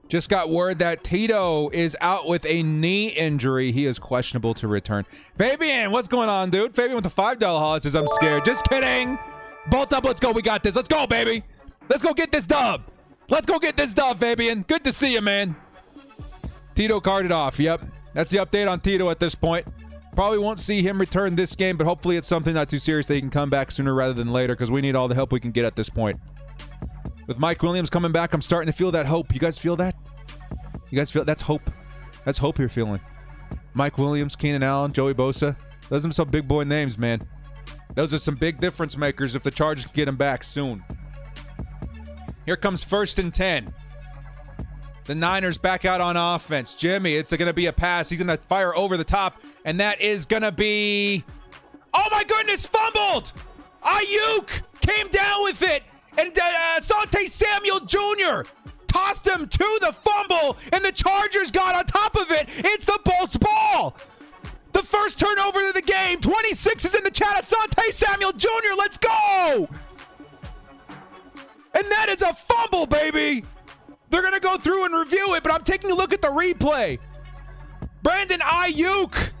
Just got word that Tito is out with a knee injury. He is questionable to return. Fabian, what's going on, dude? Fabian with the $5 haul says, I'm scared. Just kidding. Bolt up. Let's go. We got this. Let's go, baby. Let's go get this dub. Let's go get this dub, Fabian. Good to see you, man. Tito carded off. Yep. That's the update on Tito at this point. Probably won't see him return this game, but hopefully it's something not too serious that he can come back sooner rather than later, because we need all the help we can get at this point. With Mike Williams coming back, I'm starting to feel that hope. You guys feel that? You guys feel that's hope? That's hope you're feeling. Mike Williams, Keenan Allen, Joey Bosa. Those are some big boy names, man. Those are some big difference makers if the Chargers can get him back soon. Here comes 1st and 10. The Niners back out on offense. Jimmy, it's going to be a pass. He's going to fire over the top, and that is going to be... Oh, my goodness, fumbled! Ayuk came down with it, and Asante Samuel Jr. tossed him to the fumble, and the Chargers got on top of it. It's the Bolts ball. The first turnover of the game. 26 is in the chat. Asante Samuel Jr. Let's go. And that is a fumble, baby. They're going to go through and review it, but I'm taking a look at the replay. Brandon Ayuk.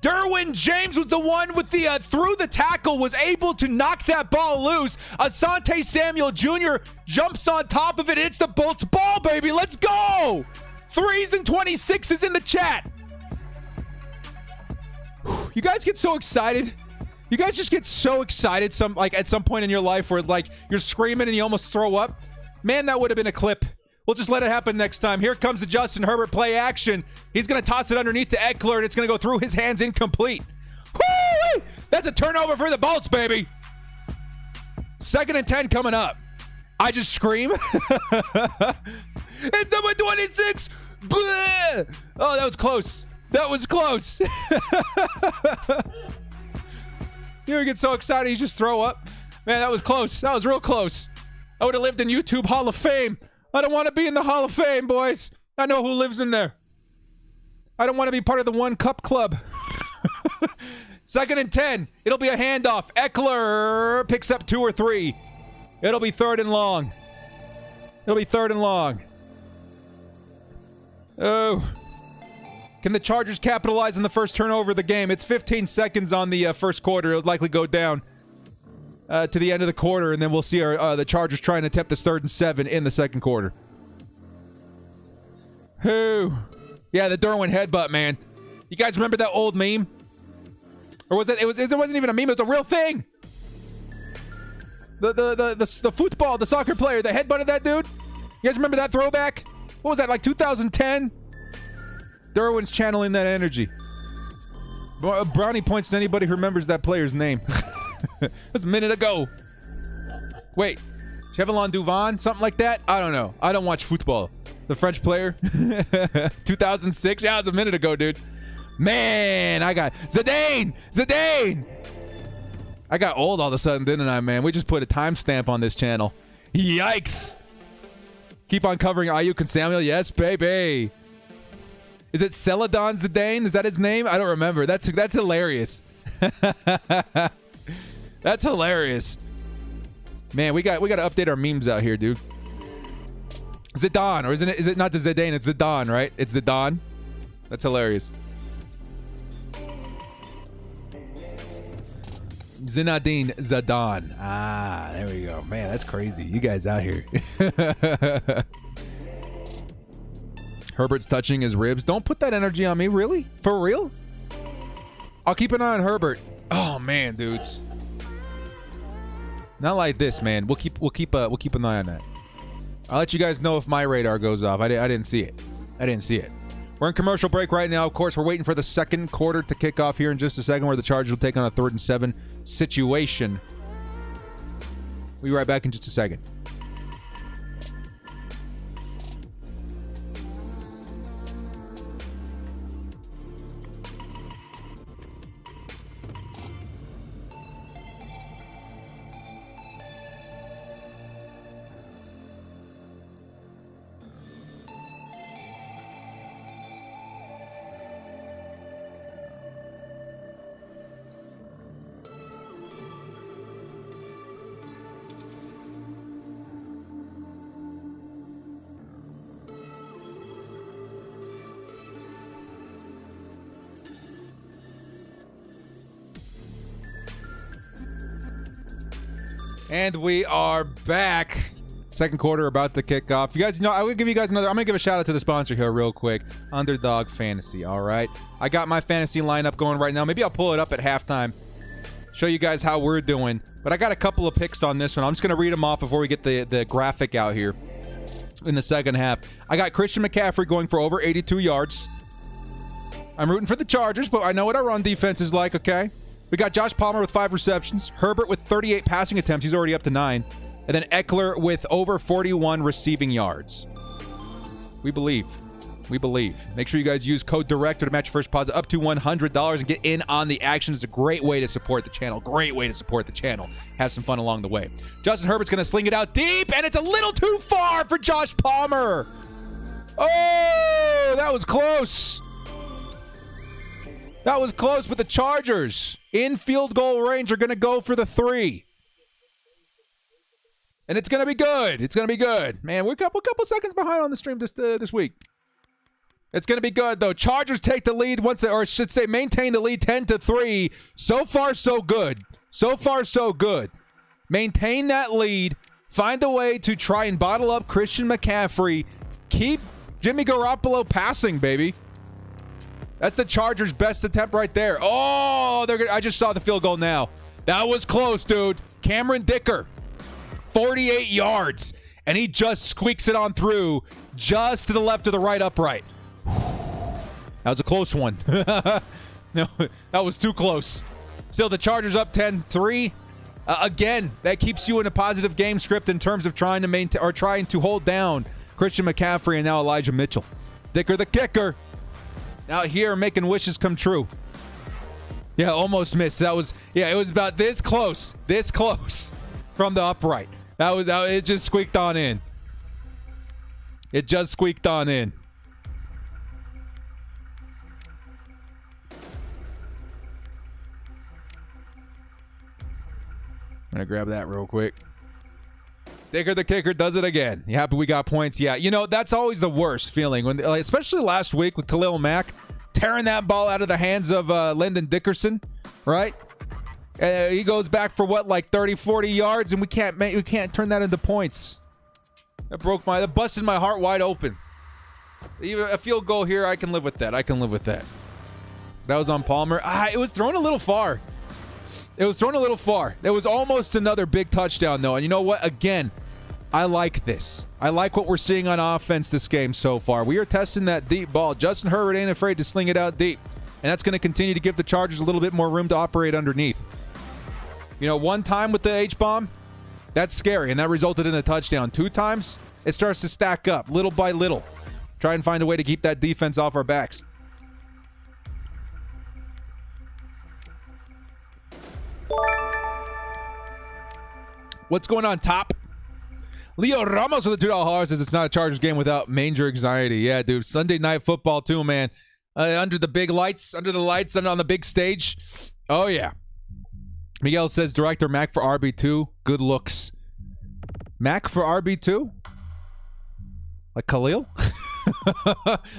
Derwin James was the one with the through the tackle, was able to knock that ball loose. Asante Samuel Jr. jumps on top of it. It's the Bolts ball, baby. Let's go. 3s and 26s in the chat. You guys get so excited. You guys just get so excited at some point in your life where like you're screaming and you almost throw up. Man, that would have been a clip. We'll just let it happen next time. Here comes the Justin Herbert play action. He's going to toss it underneath to Eckler, and it's going to go through his hands incomplete. Woo! That's a turnover for the Bolts, baby. 2nd and 10 coming up. I just scream. It's number 26. Blah! Oh, that was close. That was close. You ever get so excited you just throw up? Man, that was close. That was real close. I would have lived in YouTube Hall of Fame. I don't want to be in the Hall of Fame, boys. I know who lives in there. I don't want to be part of the One Cup Club. 2nd and 10. It'll be a handoff. Eckler picks up 2 or 3. It'll be 3rd and long. It'll be 3rd and long. Oh. Can the Chargers capitalize on the first turnover of the game? It's 15 seconds on the first quarter. It'll likely go down to the end of the quarter, and then we'll see the Chargers try and attempt this 3rd and 7 in the second quarter. Who? Yeah, the Derwin headbutt, man. You guys remember that old meme? Or was it? It wasn't even a meme. It was a real thing. The football, the soccer player that headbutted that dude. You guys remember that throwback? What was that, like 2010? Derwin's channeling that energy. Brownie points to anybody who remembers that player's name. That's a minute ago. Wait, Chevalon Duvon? Something like that? I don't know. I don't watch football. The French player? 2006? Yeah, it was a minute ago, dudes. Man, I got... Zidane! I got old all of a sudden, didn't I, man? We just put a timestamp on this channel. Yikes! Keep on covering Ayuk and Samuel. Yes, baby. Is it Celadon Zidane? Is that his name? I don't remember. That's hilarious. That's hilarious. Man, we got to update our memes out here, dude. Zidane, or is it not Zidane? It's Zidane, right? It's Zidane. That's hilarious. Zinedine Zidane. Ah, there we go. Man, that's crazy. You guys out here. Herbert's touching his ribs. Don't put that energy on me. Really? For real? I'll keep an eye on Herbert. Oh, man, dudes. Not like this, man. We'll keep an eye on that. I'll let you guys know if my radar goes off. I didn't see it. I didn't see it. We're in commercial break right now. Of course, we're waiting for the second quarter to kick off here in just a second, where the Chargers will take on a 3rd and 7 situation. We'll be right back in just a second. And we are back. Second quarter about to kick off. You guys know, I will give you guys another. I'm going to give a shout out to the sponsor here real quick. Underdog Fantasy, all right? I got my fantasy lineup going right now. Maybe I'll pull it up at halftime. Show you guys how we're doing. But I got a couple of picks on this one. I'm just going to read them off before we get the graphic out here in the second half. I got Christian McCaffrey going for over 82 yards. I'm rooting for the Chargers, but I know what our run defense is like, okay? We got Josh Palmer with 5 receptions. Herbert with 38 passing attempts. He's already up to 9. And then Eckler with over 41 receiving yards. We believe. We believe. Make sure you guys use code DIRECTOR to match your first deposit up to $100 and get in on the action. It's a great way to support the channel. Great way to support the channel. Have some fun along the way. Justin Herbert's going to sling it out deep, and it's a little too far for Josh Palmer. Oh, that was close. That was close, but the Chargers in field goal range are going to go for the 3. And it's going to be good. It's going to be good. Man, we're a couple seconds behind on the stream this week. It's going to be good, though. Chargers take the lead once, or I should say maintain the lead 10-3. So far, so good. So far, so good. Maintain that lead. Find a way to try and bottle up Christian McCaffrey. Keep Jimmy Garoppolo passing, baby. That's the Chargers' best attempt right there. Oh, I just saw the field goal now. That was close, dude. Cameron Dicker, 48 yards, and he just squeaks it on through just to the left of the right upright. That was a close one. No, that was too close. Still, the Chargers up 10-3. Again, that keeps you in a positive game script in terms of trying to maintain or trying to hold down Christian McCaffrey and now Elijah Mitchell. Dicker the kicker. Out here making wishes come true. Yeah, almost missed. That was, yeah, it was about this close from the upright. It just squeaked on in. It just squeaked on in. I'm going to grab that real quick. Dicker the kicker does it again. You happy we got points? Yeah. You know, that's always the worst feeling, when, especially last week with Khalil Mack tearing that ball out of the hands of Lyndon Dickerson, right? He goes back for what, like 30, 40 yards, and we can't turn that into points. That busted my heart wide open. Even a field goal here, I can live with that. That was on Palmer. It was thrown a little far. There was almost another big touchdown, though. And you know what? Again, I like this. I like what we're seeing on offense this game so far. We are testing that deep ball. Justin Herbert ain't afraid to sling it out deep. And that's going to continue to give the Chargers a little bit more room to operate underneath. You know, one time with the H-bomb, that's scary. And that resulted in a touchdown. 2 times, it starts to stack up little by little. Try and find a way to keep that defense off our backs. What's going on, Top? Leo Ramos with a $2 says it's not a Chargers game without major anxiety. Yeah, dude. Sunday night football too, man. Under the lights, on the big stage. Oh, yeah. Miguel says, Director Mac for RB2. Good looks. Mac for RB2? Like Khalil?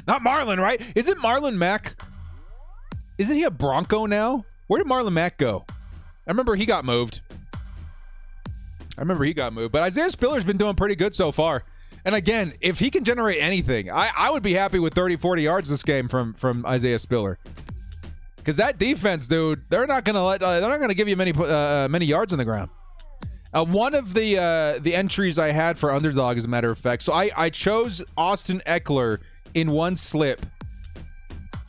Not Marlon, right? Isn't Marlon Mack? Isn't he a Bronco now? Where did Marlon Mack go? I remember he got moved. But Isaiah Spiller's been doing pretty good so far. And again, if he can generate anything, I would be happy with 30, 40 yards this game from Isaiah Spiller. Because that defense, dude, they're not gonna give you many yards on the ground. One of the entries I had for underdog, as a matter of fact. So I chose Austin Eckler in one slip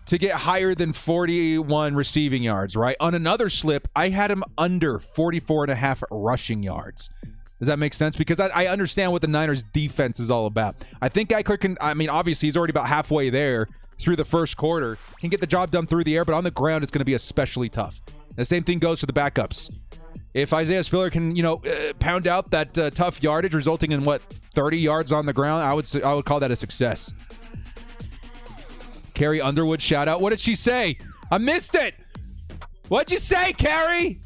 to get higher than 41 receiving yards, right? On another slip, I had him under 44.5 rushing yards. Does that make sense? Because I understand what the Niners defense is all about. I think Eckler can, I mean, obviously he's already about halfway there through the first quarter. Can get the job done through the air, but on the ground, it's going to be especially tough. The same thing goes for the backups. If Isaiah Spiller can, pound out that tough yardage, resulting in 30 yards on the ground, I would call that a success. Carrie Underwood, shout out. What did she say? I missed it. What'd you say, Carrie?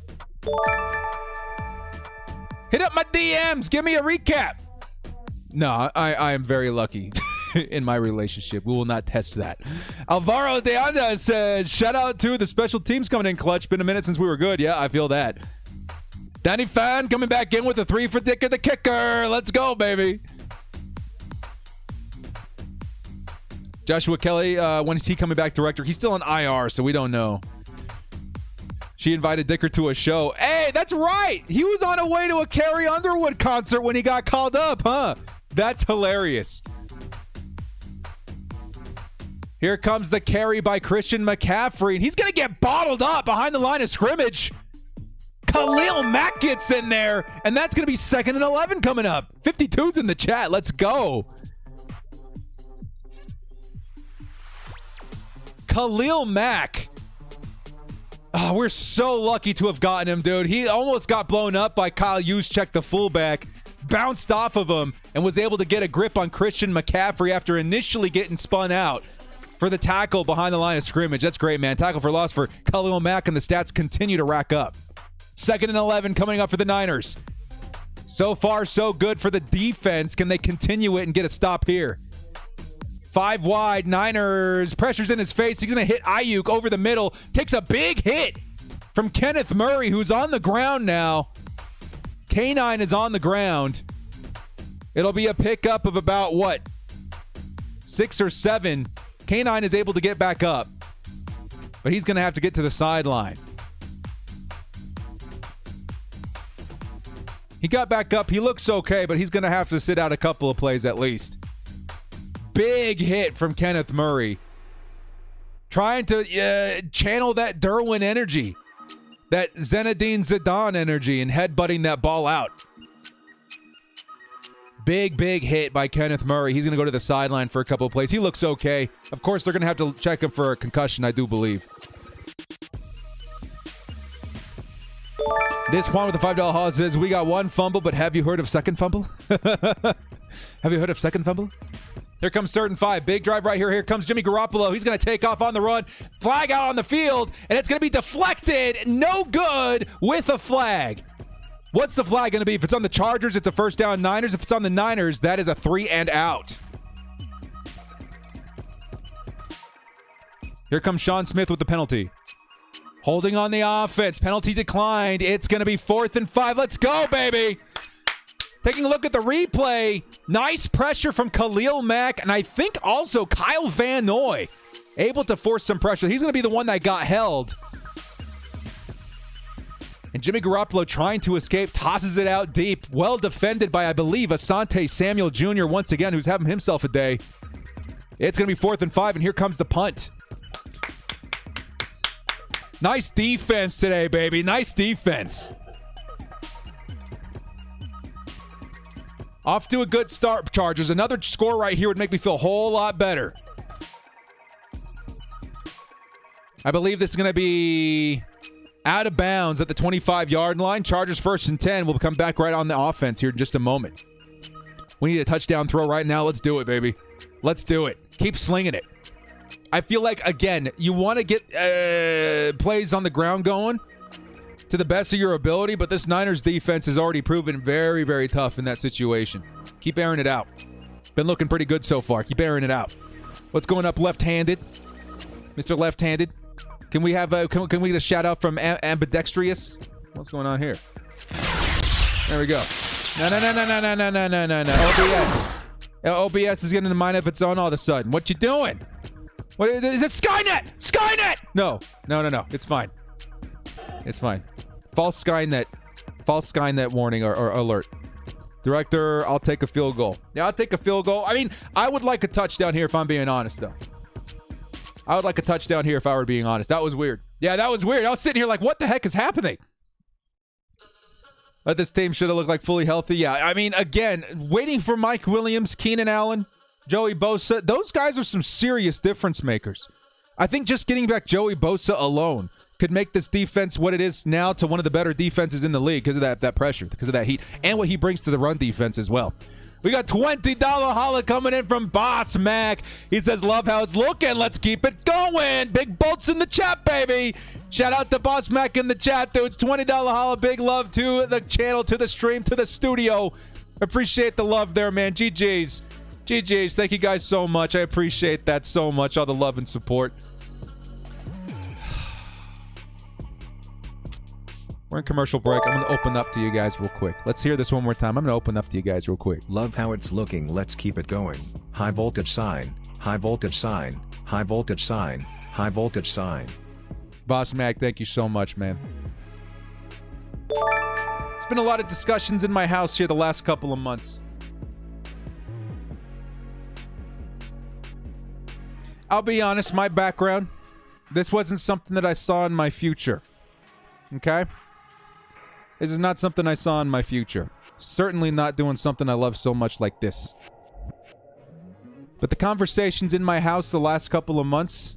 Hit up my DMs. Give me a recap. No, I am very lucky in my relationship. We will not test that. Alvaro de Anda says, shout out to the special teams coming in clutch. Been a minute since we were good. Yeah, I feel that. Danny Fan coming back in with a 3 for Dick of the kicker. Let's go, baby. Joshua Kelly, when is he coming back, director? He's still on IR, so we don't know. She invited Dicker to a show. Hey, that's right. He was on a way to a Carrie Underwood concert when he got called up, huh? That's hilarious. Here comes the carry by Christian McCaffrey, and he's going to get bottled up behind the line of scrimmage. Khalil Mack gets in there, and that's going to be 2nd and 11 coming up. 52's in the chat. Let's go. Khalil Mack. Oh, we're so lucky to have gotten him, dude. He almost got blown up by Kyle Juszczyk, the fullback. Bounced off of him and was able to get a grip on Christian McCaffrey after initially getting spun out for the tackle behind the line of scrimmage. That's great, man. Tackle for loss for Khalil Mack, and the stats continue to rack up. 2nd and 11 coming up for the Niners. So far, so good for the defense. Can they continue it and get a stop here? 5 wide, Niners, pressure's in his face. He's going to hit Ayuk over the middle. Takes a big hit from Kenneth Murray, who's on the ground now. K9 is on the ground. It'll be a pickup of about, 6 or 7. K9 is able to get back up, but he's going to have to get to the sideline. He got back up. He looks okay, but he's going to have to sit out a couple of plays at least. Big hit from Kenneth Murray. Trying to channel that Derwin energy. That Zinedine Zidane energy and headbutting that ball out. Big hit by Kenneth Murray. He's going to go to the sideline for a couple of plays. He looks okay. Of course, they're going to have to check him for a concussion, I do believe. This Juan with the $5 haul says, we got one fumble, but have you heard of second fumble? Have you heard of second fumble? Here comes 3rd and 5. Big drive right here. Here comes Jimmy Garoppolo. He's going to take off on the run. Flag out on the field, and it's going to be deflected. No good with a flag. What's the flag going to be? If it's on the Chargers, it's a first down Niners. If it's on the Niners, that is a 3 and out. Here comes Sean Smith with the penalty. Holding on the offense. Penalty declined. It's going to be 4th and 5. Let's go, baby. Taking a look at the replay, nice pressure from Khalil Mack, and I think also Kyle Van Noy able to force some pressure. He's going to be the one that got held. And Jimmy Garoppolo trying to escape, tosses it out deep. Well defended by, I believe, Asante Samuel Jr. once again, who's having himself a day. It's going to be 4th and 5, and here comes the punt. Nice defense today, baby. Nice defense. Off to a good start, Chargers. Another score right here would make me feel a whole lot better. I believe this is going to be out of bounds at the 25-yard line. Chargers 1st and 10. We'll come back right on the offense here in just a moment. We need a touchdown throw right now. Let's do it, baby. Let's do it. Keep slinging it. I feel like, again, you want to get plays on the ground going to the best of your ability, but this Niners defense has already proven very, very tough in that situation. Keep airing it out. Been looking pretty good so far. Keep airing it out. What's going up left-handed? Mr. Left-handed. Can we have a can we get a shout out from Ambidextrous? What's going on here? There we go. No. OBS. OBS is getting the mind of its own all of a sudden. What you doing? What is it? Skynet! Skynet! No. It's fine. It's fine. False Skynet. false Skynet warning or alert. Director, I'll take a field goal. Yeah, I'll take a field goal. I mean, I would like a touchdown here if I'm being honest, though. I would like a touchdown here if I were being honest. That was weird. Yeah, that was weird. I was sitting here like, what the heck is happening? But this team should have looked like fully healthy. Yeah, I mean, again, waiting for Mike Williams, Keenan Allen, Joey Bosa. Those guys are some serious difference makers. I think just getting back Joey Bosa alone could make this defense what it is now to one of the better defenses in the league because of that pressure, because of that heat, and what he brings to the run defense as well. We got $20 holla coming in from Boss Mac. He says, love how it's looking. Let's keep it going. Big bolts in the chat, baby. Shout out to Boss Mac in the chat, dudes. $20 holla. Big love to the channel, to the stream, to the studio. Appreciate the love there, man. GG's. GG's. Thank you guys so much. I appreciate that so much. All the love and support. We're in commercial break. I'm going to open up to you guys real quick. Let's hear this one more time. I'm going to open up to you guys real quick. Love how it's looking. Let's keep it going. High voltage sign. High voltage sign. High voltage sign. High voltage sign. Boss Mac, thank you so much, man. It's been a lot of discussions in my house here the last couple of months. I'll be honest, my background, this wasn't something that I saw in my future. Okay? This is not something I saw in my future. Certainly not doing something I love so much like this. But the conversations in my house the last couple of months,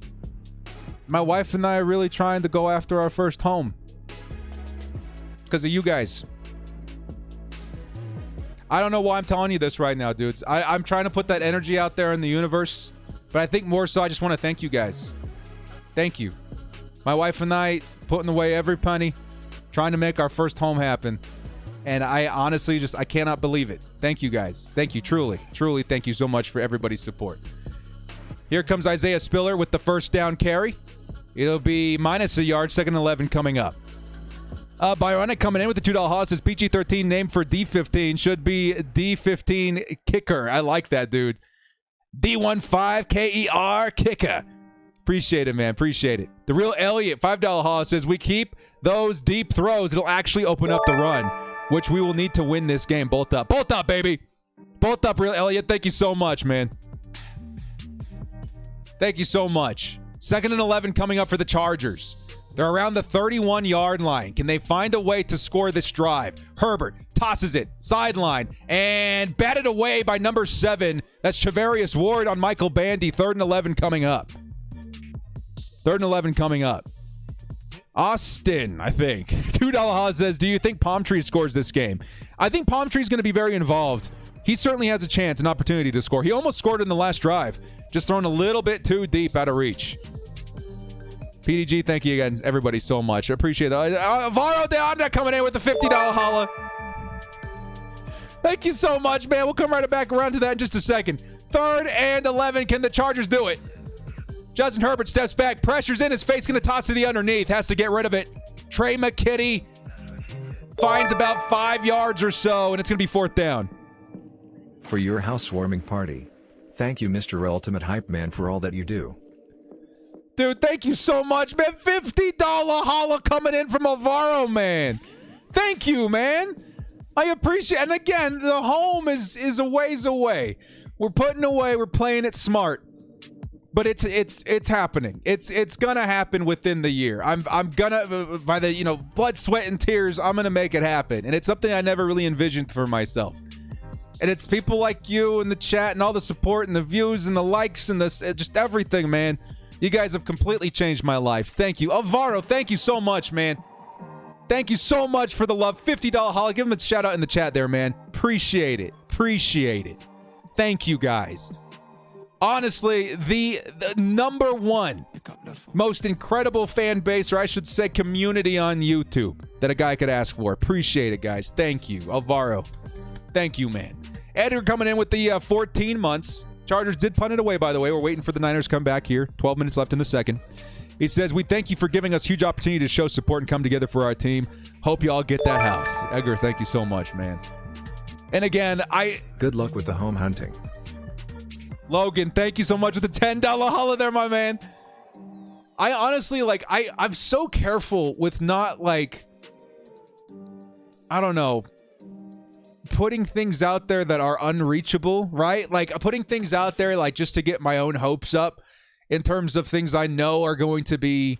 my wife and I are really trying to go after our first home. Because of you guys. I don't know why I'm telling you this right now, dudes. I'm trying to put that energy out there in the universe. But I think more so I just want to thank you guys. Thank you. My wife and I putting away every penny, trying to make our first home happen. And I honestly I cannot believe it. Thank you guys. Thank you. Truly, truly thank you so much for everybody's support. Here comes Isaiah Spiller with the first down carry. It'll be minus a yard, 2nd and 11 coming up. Bionic coming in with the $2 hoss says PG-13 named for D15 should be D15 kicker. I like that, dude. D15 KER kicker. Appreciate it, man. Appreciate it. The real Elliot, $5 hoss says we keep those deep throws. It'll actually open up the run, which we will need to win this game. Bolt up. Bolt up, baby. Bolt up, real Elliot. Thank you so much, man. Thank you so much. 2nd and 11 coming up for the Chargers. They're around the 31-yard line. Can they find a way to score this drive? Herbert tosses it, sideline, and batted away by number 7. That's Chavarius Ward on Michael Bandy. 3rd and 11 coming up. 3rd and 11 coming up. Austin, I think. $2 hoss says, do you think Palmtree scores this game? I think Palmtree's going to be very involved. He certainly has a chance, an opportunity to score. He almost scored in the last drive. Just thrown a little bit too deep out of reach. PDG, thank you again, everybody, so much. I appreciate that. Alvaro de Anda coming in with the $50 holla. Thank you so much, man. We'll come right back around to that in just a second. 3rd and 11. Can the Chargers do it? Justin Herbert steps back. Pressure's in his face. Going to toss to the underneath. Has to get rid of it. Trey McKitty finds about 5 yards or so, and it's going to be 4th down. For your housewarming party. Thank you, Mr. Ultimate Hype Man, for all that you do. Dude, thank you so much, man. $50 holla coming in from Alvaro, man. Thank you, man. I appreciate it. And again, the home is a ways away. We're putting away. We're playing it smart. But it's happening. It's gonna happen within the year. I'm gonna, by the blood, sweat, and tears, I'm gonna make it happen. And it's something I never really envisioned for myself. And it's people like you in the chat and all the support and the views and the likes and just everything, man. You guys have completely changed my life. Thank you. Alvaro, thank you so much, man. Thank you so much for the love. $50 holla. Give him a shout out in the chat there, man. Appreciate it. Appreciate it. Thank you, guys. Honestly, the number one most incredible fan base, or I should say community on YouTube that a guy could ask for. Appreciate it, guys. Thank you. Alvaro. Thank you, man. Edgar coming in with the 14 months. Chargers did punt it away, by the way. We're waiting for the Niners to come back here. 12 minutes left in the second. He says, we thank you for giving us huge opportunity to show support and come together for our team. Hope you all get that house. Edgar, thank you so much, man. And again, Good luck with the home hunting. Logan, thank you so much with the $10 holla there, my man. I honestly, I'm so careful with not, I don't know, putting things out there that are unreachable, right? Like putting things out there like just to get my own hopes up in terms of things I know are going to be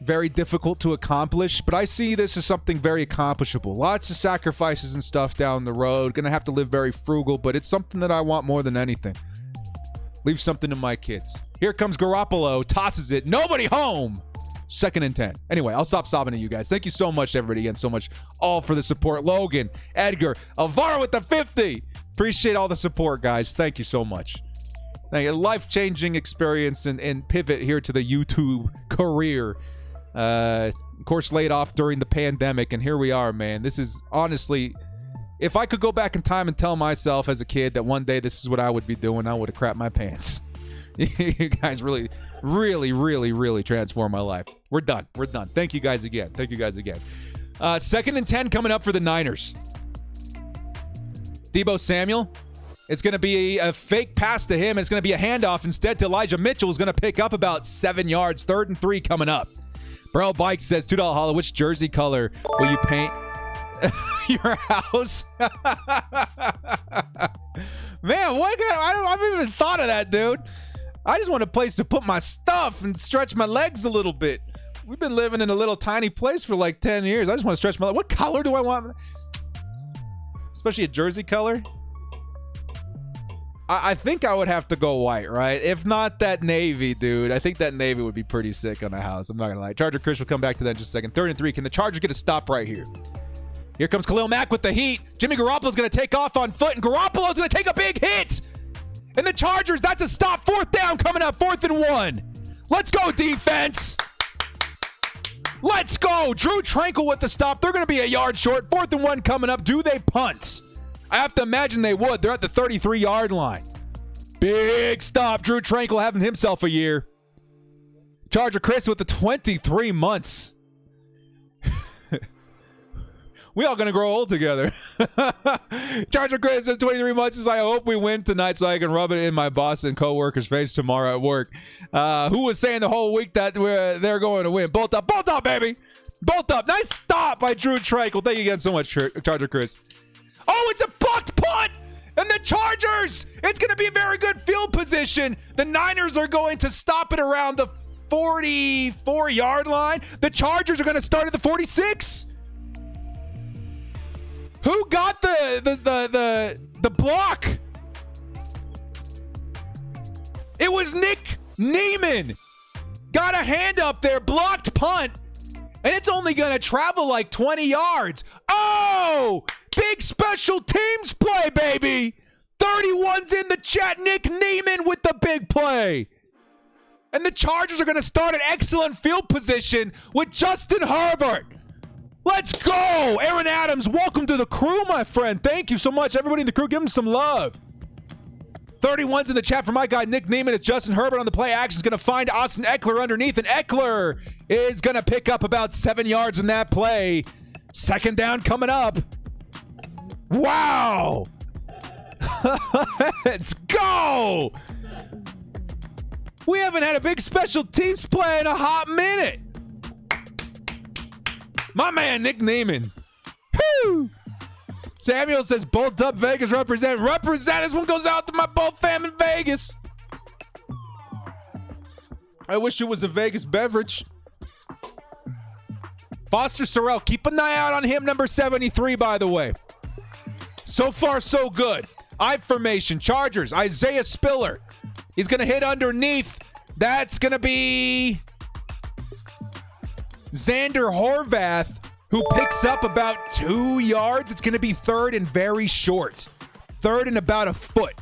very difficult to accomplish. But I see this as something very accomplishable. Lots of sacrifices and stuff down the road. Gonna have to live very frugal, but it's something that I want more than anything. Leave something to my kids. Here comes Garoppolo, tosses it, nobody home. 2nd and 10. Anyway, I'll stop sobbing at you guys. Thank you so much, everybody, again, so much all for the support. Logan, Edgar, Alvaro with the 50. Appreciate all the support, guys. Thank you so much. Thank you. Life-changing experience and pivot here to the YouTube career. Of course, laid off during the pandemic, and here we are, man. This is honestly, if I could go back in time and tell myself as a kid that one day this is what I would be doing, I would have crapped my pants. You guys really transformed my life. We're done. Thank you guys again. 2nd and 10 coming up for the Niners. Deebo Samuel. It's going to be a fake pass to him. It's going to be a handoff instead to Elijah Mitchell, who's going to pick up about 7 yards. 3rd and 3 coming up. Bro Bike says, $2 hollow. Which jersey color will you paint your house? Man, I haven't even thought of that, dude. I just want a place to put my stuff and stretch my legs a little bit. We've been living in a little tiny place for like 10 years. I just want to stretch my legs. What color do I want? Especially a jersey color. I think I would have to go white, right? If not that navy, dude. I think that navy would be pretty sick on a house. I'm not going to lie. Charger Chris will come back to that in just a second. 3rd and 3. Can the Chargers get a stop right here? Here comes Khalil Mack with the heat. Jimmy Garoppolo's going to take off on foot, and Garoppolo's going to take a big hit. And the Chargers, that's a stop. 4th down coming up. 4th and 1. Let's go, defense. Let's go. Drew Tranquil with the stop. They're going to be a yard short. 4th and 1 coming up. Do they punt? I have to imagine they would. They're at the 33-yard line. Big stop. Drew Tranquil having himself a year. Charger Chris with the 23 months. We all gonna grow old together. Charger Chris at 23 months says, I hope we win tonight so I can rub it in my boss and co-worker's face tomorrow at work. Who was saying the whole week that they're going to win? Bolt up, baby. Bolt up. Nice stop by Drew Tranquil. Thank you again so much, Charger Chris. Oh, it's a blocked punt! And the Chargers! It's going to be a very good field position. The Niners are going to stop it around the 44-yard line. The Chargers are going to start at the 46. Who got the block? It was Nick Neiman. Got a hand up there, blocked punt. And it's only going to travel like 20 yards. Oh! Big special teams play, baby. 31's in the chat. Nick Neiman with the big play. And the Chargers are going to start an excellent field position with Justin Herbert. Let's go. Aaron Adams, welcome to the crew, my friend. Thank you so much. Everybody in the crew, give him some love. 31's in the chat for my guy, Nick Neiman. It's Justin Herbert on the play action. Is going to find Austin Eckler underneath, and Eckler is going to pick up about 7 yards in that play. 2nd down coming up. Wow. Let's go. We haven't had a big special teams play in a hot minute. My man, Nick Neiman. Woo! Samuel says, bolt up, Vegas represent. Represent. This one goes out to my Bolt fam in Vegas. I wish it was a Vegas beverage. Foster Sorrell, keep an eye out on him, number 73, by the way. So far, so good. I formation. Chargers, Isaiah Spiller. He's going to hit underneath. That's going to be Xander Horvath, who picks up about 2 yards. It's going to be 3rd and very short. 3rd and about a foot.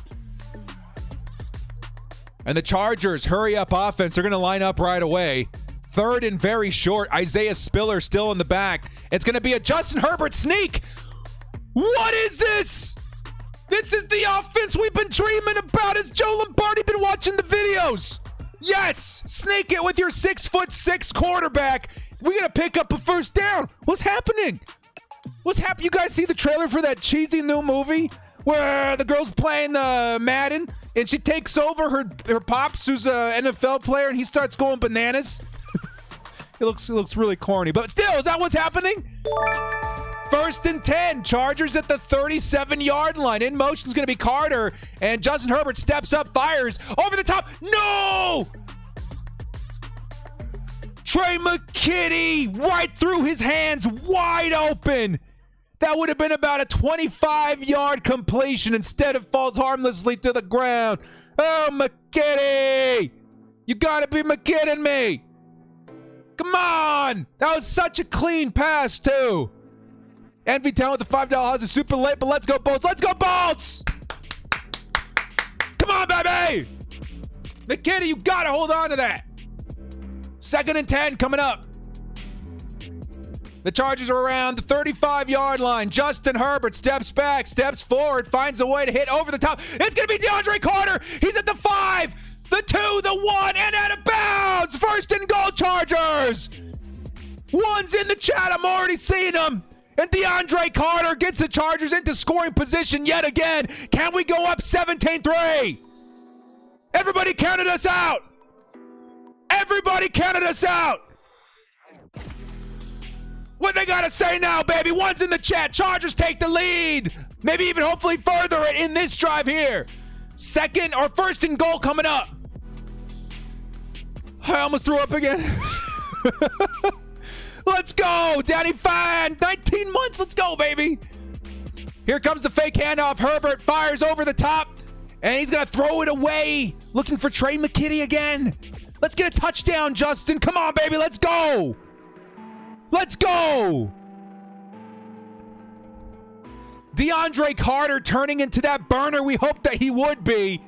And the Chargers, hurry up offense. They're going to line up right away. 3rd and very short. Isaiah Spiller still in the back. It's going to be a Justin Herbert sneak. What is this? This is the offense we've been dreaming about. Has Joe Lombardi been watching the videos? Yes. Sneak it with your 6'6" quarterback. We're going to pick up a 1st down. What's happening? What's happening? You guys see the trailer for that cheesy new movie where the girl's playing Madden and she takes over her pops, who's an NFL player, and he starts going bananas? It looks really corny, but still, is that what's happening? First and 10. Chargers at the 37-yard line. In motion is going to be Carter. And Justin Herbert steps up, fires over the top. No! Trey McKitty right through his hands, wide open. That would have been about a 25-yard completion. Instead, it falls harmlessly to the ground. Oh, McKitty! You gotta be McKitting me! Come on! That was such a clean pass, too. Envy Town with the $5 house is super late, but let's go, Bolts! Let's go, Bolts! Come on, baby! McKitty, you gotta hold on to that. Second and 10 coming up. The Chargers are around the 35-yard line. Justin Herbert steps back, steps forward, finds a way to hit over the top. It's going to be DeAndre Carter. He's at the 5, the 2, the 1, and out of bounds. First and goal, Chargers. One's in the chat. I'm already seeing them. And DeAndre Carter gets the Chargers into scoring position yet again. Can we go up 17-3? Everybody counted us out. Everybody counted us out. What they got to say now, baby? One's in the chat. Chargers take the lead. Maybe even hopefully further it in this drive here. Second or first and goal coming up. I almost threw up again. Let's go. Daddy Fan. 19 months. Let's go, baby. Here comes the fake handoff. Herbert fires over the top. And he's going to throw it away. Looking for Trey McKitty again. Let's get a touchdown, Justin. Come on, baby. Let's go. Let's go. DeAndre Carter turning into that burner we hoped that he would be.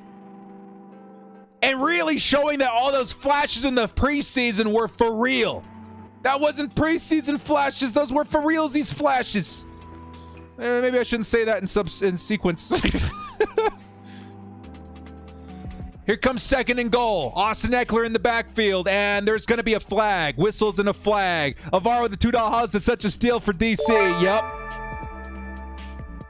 And really showing that all those flashes in the preseason were for real. That wasn't preseason flashes. Those were for real, these flashes. Maybe I shouldn't say that in sequence. Here comes second and goal. Austin Eckler in the backfield, and there's going to be a flag. Whistles and a flag. Alvaro with the $2 house is such a steal for DC. Yep.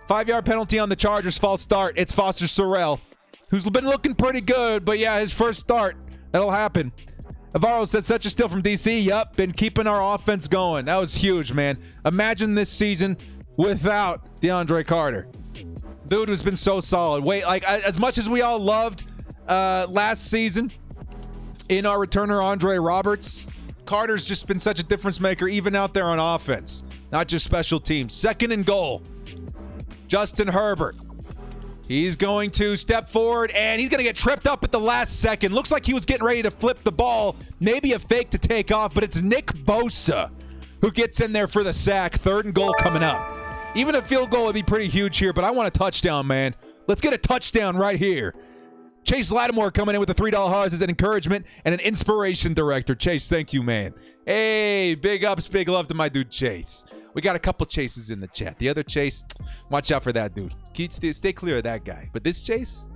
5-yard penalty on the Chargers. False start. It's Foster Sorrell, who's been looking pretty good, but yeah, his first start. That'll happen. Alvaro says such a steal from DC. Yep, been keeping our offense going. That was huge, man. Imagine this season without DeAndre Carter. Dude has been so solid. Wait, like, as much as we all loved last season in our returner Andre Roberts, Carter's just been such a difference maker even out there on offense, not just special teams. Second and goal. Justin Herbert. He's going to step forward and he's going to get tripped up at the last second. Looks like he was getting ready to flip the ball. Maybe a fake to take off, but it's Nick Bosa who gets in there for the sack. Third and goal coming up. Even a field goal would be pretty huge here, but I want a touchdown, man. Let's get a touchdown right here. Chase Lattimore coming in with the $3 house as an encouragement and an inspiration director. Chase, thank you, man. Hey, big ups, big love to my dude Chase. We got a couple Chases in the chat. The other Chase, watch out for that dude. Stay clear of that guy. But this Chase,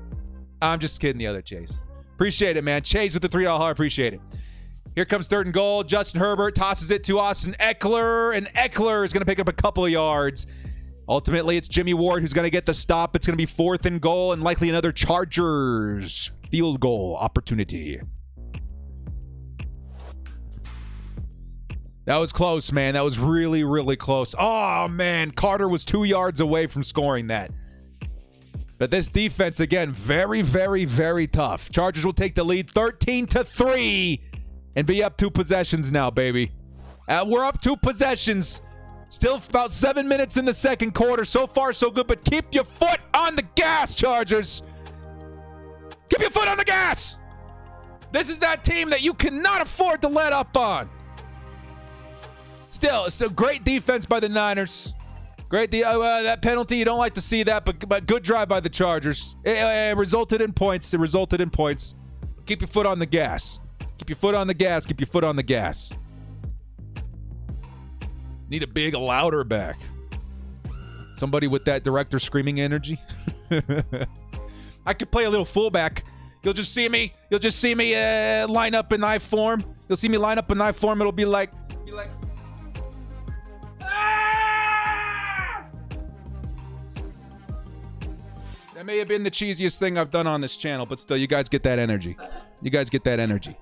I'm just kidding, the other Chase. Appreciate it, man. Chase with the $3 house, appreciate it. Here comes third and goal. Justin Herbert tosses it to Austin Eckler, and Eckler is going to pick up a couple of yards. Ultimately, it's Jimmy Ward who's going to get the stop. It's going to be fourth and goal and likely another Chargers field goal opportunity. That was close, man. That was really, really close. Oh, man. Carter was 2 yards away from scoring that. But this defense, again, very, very, very tough. Chargers will take the lead 13-3 and be up 2 possessions now, baby. We're up 2 possessions. Still about 7 minutes in the second quarter. So far, so good, but keep your foot on the gas, Chargers. Keep your foot on the gas. This is that team that you cannot afford to let up on. Still, it's a great defense by the Niners. Great. That penalty, you don't like to see that, but good drive by the Chargers. It resulted in points. It resulted in points. Keep your foot on the gas. Keep your foot on the gas. Keep your foot on the gas. Need a big, louder back. Somebody with that director screaming energy. I could play a little fullback. You'll just see me line up in I form. You'll see me line up in I form. It'll be like. Ah! That may have been the cheesiest thing I've done on this channel, but still, you guys get that energy. You guys get that energy.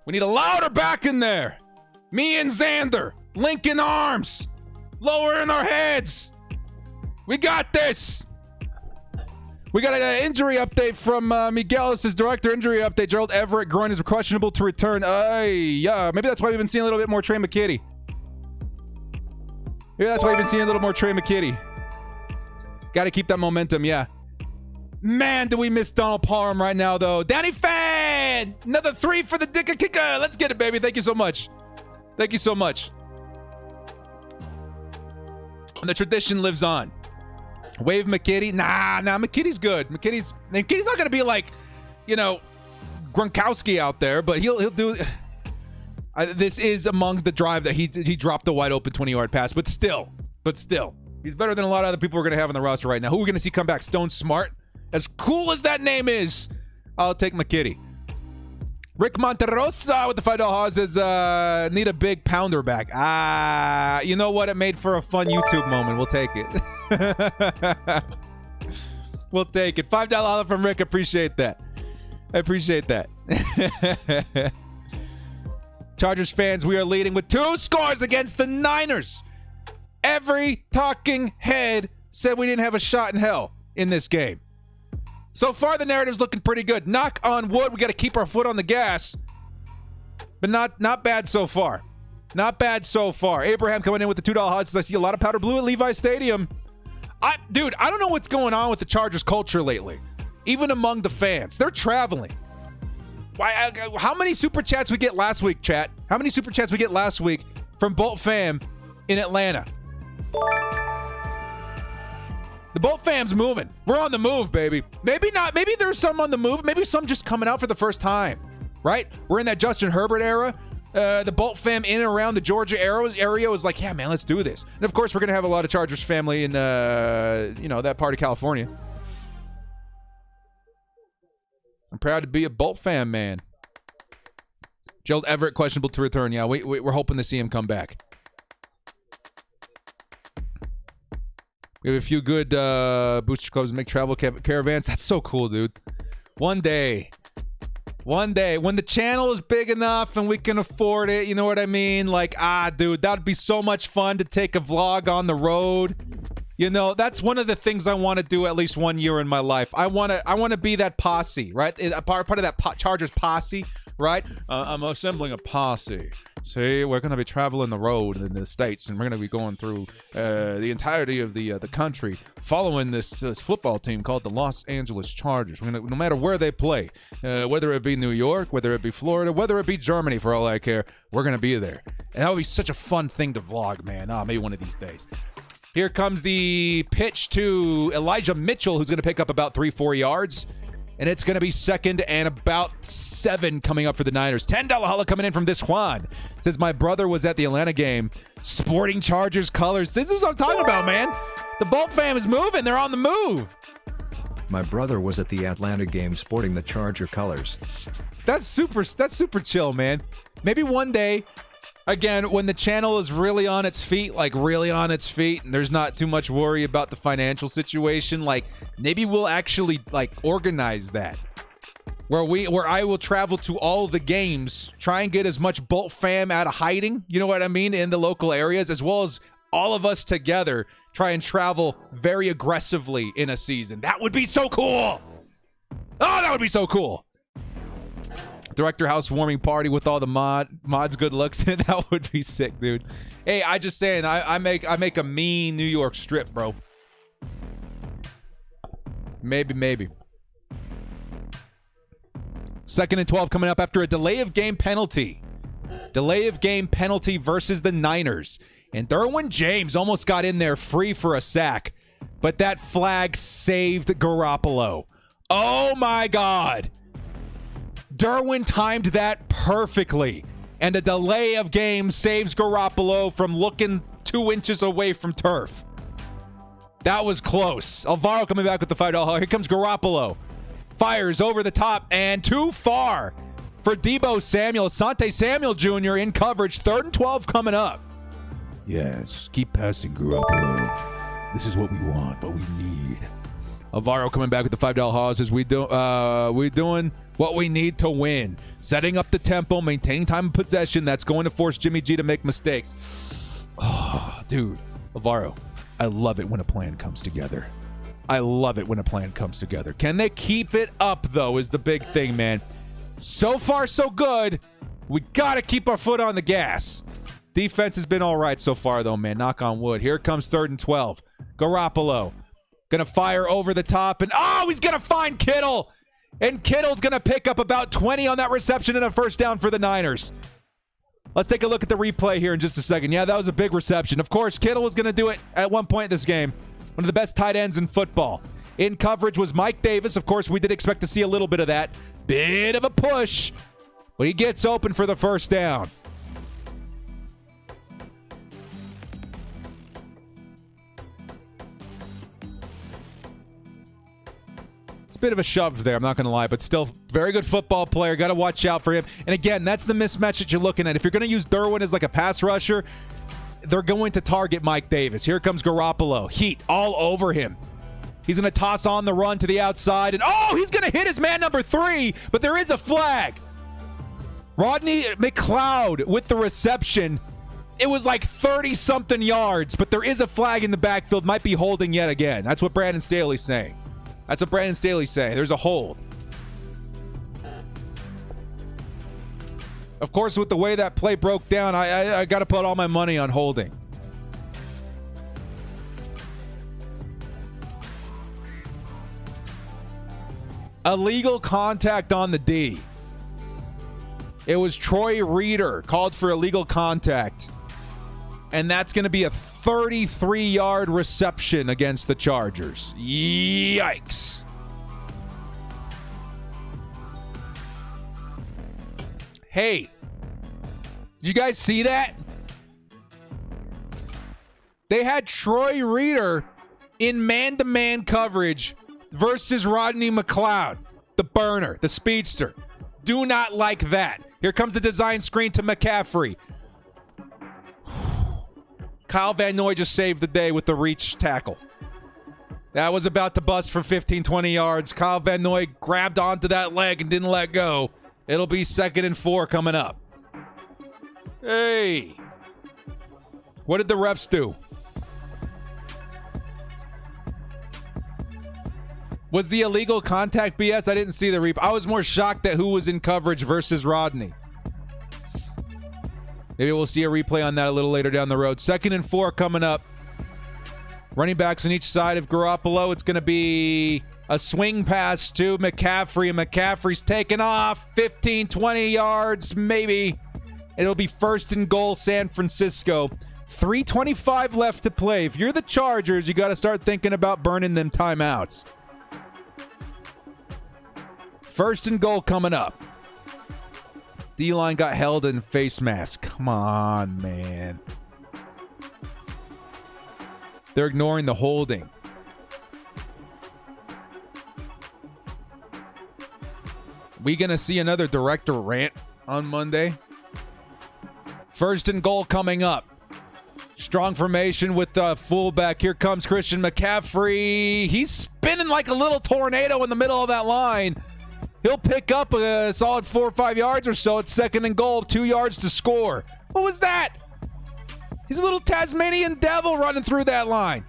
We need a louder back in there. Me and Xander. Linking arms. Lower in our heads. We got this. We got an injury update from Miguel. This is director injury update. Gerald Everett groin is questionable to return. Yeah, maybe that's why we've been seeing a little bit more Trey McKitty. Maybe that's why we've been seeing a little more Trey McKitty. Got to keep that momentum, yeah. Man, do we miss Donald Parham right now, though. Danny Fan! Another 3 for the Dicka Kicker. Let's get it, baby. Thank you so much. Thank you so much. And the tradition lives on. Wave McKitty. Nah, McKitty's good. McKitty's not going to be like, you know, Gronkowski out there, but he'll do... this is among the drive that he dropped the wide open 20-yard pass, but still. He's better than a lot of other people we're going to have on the roster right now. Who are we going to see come back? Stone Smart? As cool as that name is, I'll take McKitty. Rick Monterosa with the $5 Haws says, need a big pounder back. You know what? It made for a fun YouTube moment. We'll take it. We'll take it. $5 olive from Rick. Appreciate that. I appreciate that. Chargers fans, we are leading with 2 scores against the Niners. Every talking head said we didn't have a shot in hell in this game. So far, the narrative's looking pretty good. Knock on wood. We got to keep our foot on the gas. But not bad so far. Not bad so far. Abraham coming in with the $2 Haws says, I see a lot of powder blue at Levi Stadium. Dude, I don't know what's going on with the Chargers culture lately. Even among the fans. They're traveling. How many super chats we get last week, chat? How many super chats we get last week from Bolt Fam in Atlanta? The Bolt fam's moving. We're on the move, baby. Maybe not. Maybe there's some on the move. Maybe some just coming out for the first time, right? We're in that Justin Herbert era. The Bolt fam in and around the Georgia area was like, yeah, man, let's do this. And, of course, we're going to have a lot of Chargers family in, that part of California. I'm proud to be a Bolt fam, man. Gerald Everett, questionable to return. Yeah, we're hoping to see him come back. We have a few good booster clubs that make travel caravans. That's so cool, dude. One day, when the channel is big enough and we can afford it, you know what I mean? Like, dude, that'd be so much fun to take a vlog on the road. You know, that's one of the things I want to do at least 1 year in my life. I want to be that posse, right? A part of that Chargers posse, right? I'm assembling a posse. See, we're going to be traveling the road in the States, and we're going to be going through the entirety of the country, following this football team called the Los Angeles Chargers. We're gonna, no matter where they play, whether it be New York, whether it be Florida, whether it be Germany, for all I care, we're going to be there. And that would be such a fun thing to vlog, man. Maybe one of these days. Here comes the pitch to Elijah Mitchell, who's going to pick up about 3-4 yards. And it's going to be second and about 7 coming up for the Niners. $10 holla coming in from this Juan. Says, my brother was at the Atlanta game sporting Chargers colors. This is what I'm talking about, man. The Bolt fam is moving. They're on the move. My brother was at the Atlanta game sporting the Charger colors. That's super chill, man. Maybe one day, again, when the channel is really on its feet, and there's not too much worry about the financial situation, like, maybe we'll actually, like, organize that. Where I will travel to all the games, try and get as much Bolt fam out of hiding, you know what I mean, in the local areas, as well as all of us together try and travel very aggressively in a season. That would be so cool! Oh, that would be so cool! Director housewarming party with all the mods good looks. That would be sick, dude. Hey, I just saying, I make a mean New York strip, bro. Maybe. 2nd and 12 coming up after a delay of game penalty. Delay of game penalty versus the Niners. And Derwin James almost got in there free for a sack. But that flag saved Garoppolo. Oh my God. Derwin timed that perfectly, and a delay of game saves Garoppolo from looking 2 inches away from turf. That was close. Alvaro coming back with the $5. Here comes Garoppolo. Fires over the top and too far for Deebo Samuel. Asante Samuel Jr. in coverage. 3rd and 12 coming up. Yes, keep passing, Garoppolo. This is what we want, what we need. Alvaro coming back with the $5 Haws as we doing what we need to win. Setting up the tempo, maintaining time of possession. That's going to force Jimmy G to make mistakes. Oh, dude. Alvaro, I love it when a plan comes together. I love it when a plan comes together. Can they keep it up, though, is the big thing, man. So far, so good. We got to keep our foot on the gas. Defense has been all right so far, though, man. Knock on wood. Here comes 3rd and 12. Garoppolo. Going to fire over the top. And, oh, he's going to find Kittle. And Kittle's going to pick up about 20 on that reception and a first down for the Niners. Let's take a look at the replay here in just a second. Yeah, that was a big reception. Of course, Kittle was going to do it at one point in this game. One of the best tight ends in football. In coverage was Mike Davis. Of course, we did expect to see a little bit of that. Bit of a push. But he gets open for the first down. It's a bit of a shove there, I'm not going to lie, but still very good football player. Got to watch out for him. And again, that's the mismatch that you're looking at. If you're going to use Derwin as like a pass rusher, they're going to target Mike Davis. Here comes Garoppolo. Heat all over him. He's going to toss on the run to the outside. And, oh, he's going to hit his man number 3, but there is a flag. Rodney McLeod with the reception. It was like 30-something yards, but there is a flag in the backfield. Might be holding yet again. That's what Brandon Staley's saying. That's what Brandon Staley's saying. There's a hold. Of course, with the way that play broke down, I got to put all my money on holding. Illegal contact on the D. It was Troy Reeder called for illegal contact. And that's going to be a 33-yard reception against the Chargers. Yikes. Hey, you guys see that? They had Troy Reeder in man-to-man coverage versus Rodney McLeod, the burner, the speedster. Do not like that. Here comes the design screen to McCaffrey. Kyle Van Noy just saved the day with the reach tackle. That was about to bust for 15, 20 yards. Kyle Van Noy grabbed onto that leg and didn't let go. It'll be 2nd and 4 coming up. Hey. What did the refs do? Was the illegal contact BS? I didn't see the replay. I was more shocked at who was in coverage versus Rodney. Maybe we'll see a replay on that a little later down the road. 2nd and 4 coming up. Running backs on each side of Garoppolo. It's going to be a swing pass to McCaffrey. And McCaffrey's taken off. 15, 20 yards, maybe. It'll be 1st and goal, San Francisco. 3:25 left to play. If you're the Chargers, you got to start thinking about burning them timeouts. 1st and goal coming up. D-line got held in face mask. Come on, man. They're ignoring the holding. We going to see another director rant on Monday? 1st and goal coming up. Strong formation with the fullback. Here comes Christian McCaffrey. He's spinning like a little tornado in the middle of that line. He'll pick up a solid 4 or 5 yards or so. It's 2nd and goal, 2 yards to score. What was that? He's a little Tasmanian devil running through that line.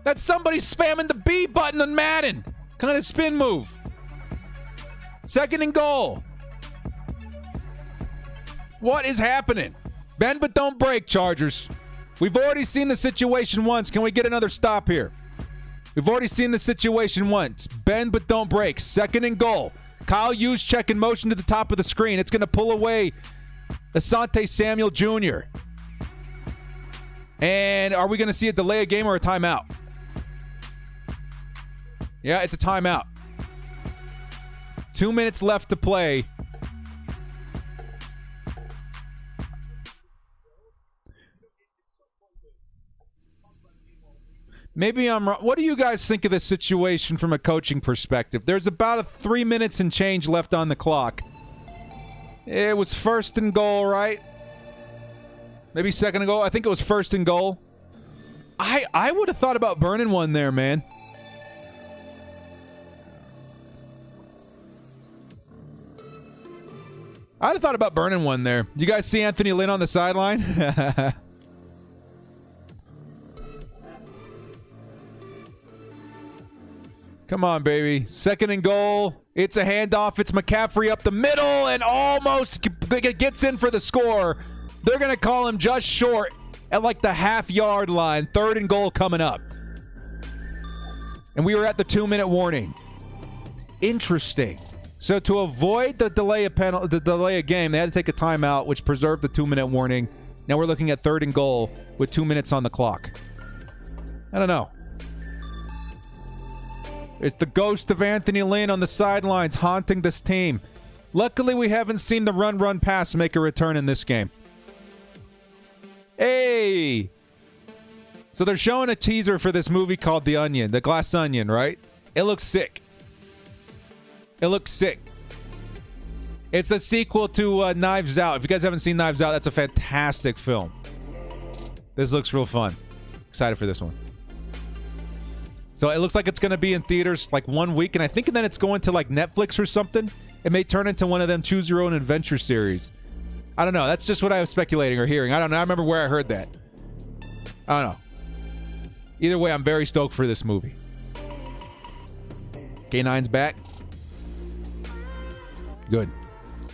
That's somebody spamming the B button on Madden. Kind of spin move. 2nd and goal. What is happening? Bend but don't break, Chargers. We've already seen the situation once. Can we get another stop here? We've already seen the situation once. Bend but don't break. 2nd and goal. Kyle Juszczyk in motion to the top of the screen. It's going to pull away Asante Samuel Jr. And are we going to see a delay a game or a timeout? Yeah, it's a timeout. 2 minutes left to play. Maybe I'm wrong. What do you guys think of this situation from a coaching perspective? There's about 3 minutes and change left on the clock. It was 1st and goal, right? Maybe 2nd and goal. I think it was 1st and goal. I would have thought about burning one there, man. I'd have thought about burning one there. You guys see Anthony Lynn on the sideline? Come on, baby. 2nd and goal. It's a handoff. It's McCaffrey up the middle and almost gets in for the score. They're going to call him just short at like the half-yard line. 3rd and goal coming up. And we were at the 2-minute warning. Interesting. So to avoid the delay of game, they had to take a timeout, which preserved the 2-minute warning. Now we're looking at 3rd and goal with 2 minutes on the clock. I don't know. It's the ghost of Anthony Lynn on the sidelines haunting this team. Luckily, we haven't seen the run pass make a return in this game. Hey! So they're showing a teaser for this movie called The Onion, The Glass Onion, right? It looks sick. It looks sick. It's a sequel to Knives Out. If you guys haven't seen Knives Out, that's a fantastic film. This looks real fun. Excited for this one. So it looks like it's going to be in theaters like 1 week, and I think then it's going to like Netflix or something. It may turn into one of them choose your own adventure series. I don't know. That's just what I was speculating or hearing. I don't know. I remember where I heard that. I don't know. Either way, I'm very stoked for this movie. K9's back. Good.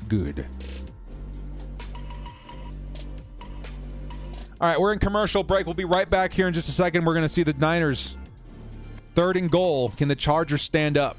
Good. All right, we're in commercial break. We'll be right back here in just a second. We're going to see the Niners 3rd and goal. Can the Chargers stand up?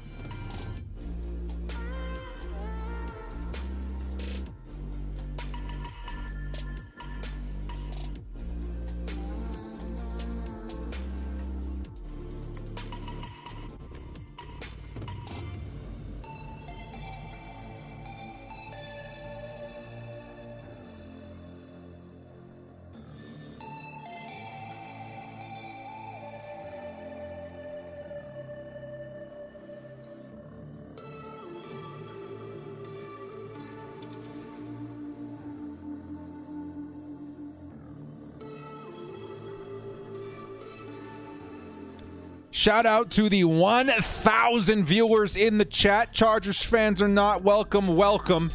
Shout out to the 1,000 viewers in the chat. Chargers fans are not welcome. Welcome.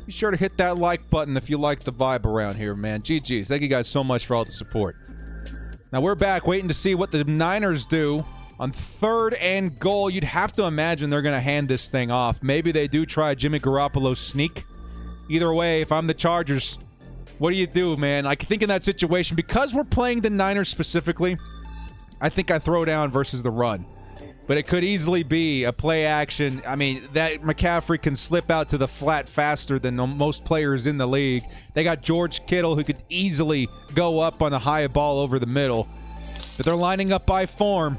Be sure to hit that like button if you like the vibe around here, man. GG's. Thank you guys so much for all the support. Now we're back waiting to see what the Niners do on 3rd and goal. You'd have to imagine they're going to hand this thing off. Maybe they do try Jimmy Garoppolo's sneak. Either way, if I'm the Chargers, what do you do, man? I think in that situation, because we're playing the Niners specifically, I think I throw down versus the run. But it could easily be a play action. I mean, that McCaffrey can slip out to the flat faster than most players in the league. They got George Kittle who could easily go up on a high ball over the middle. But they're lining up by form.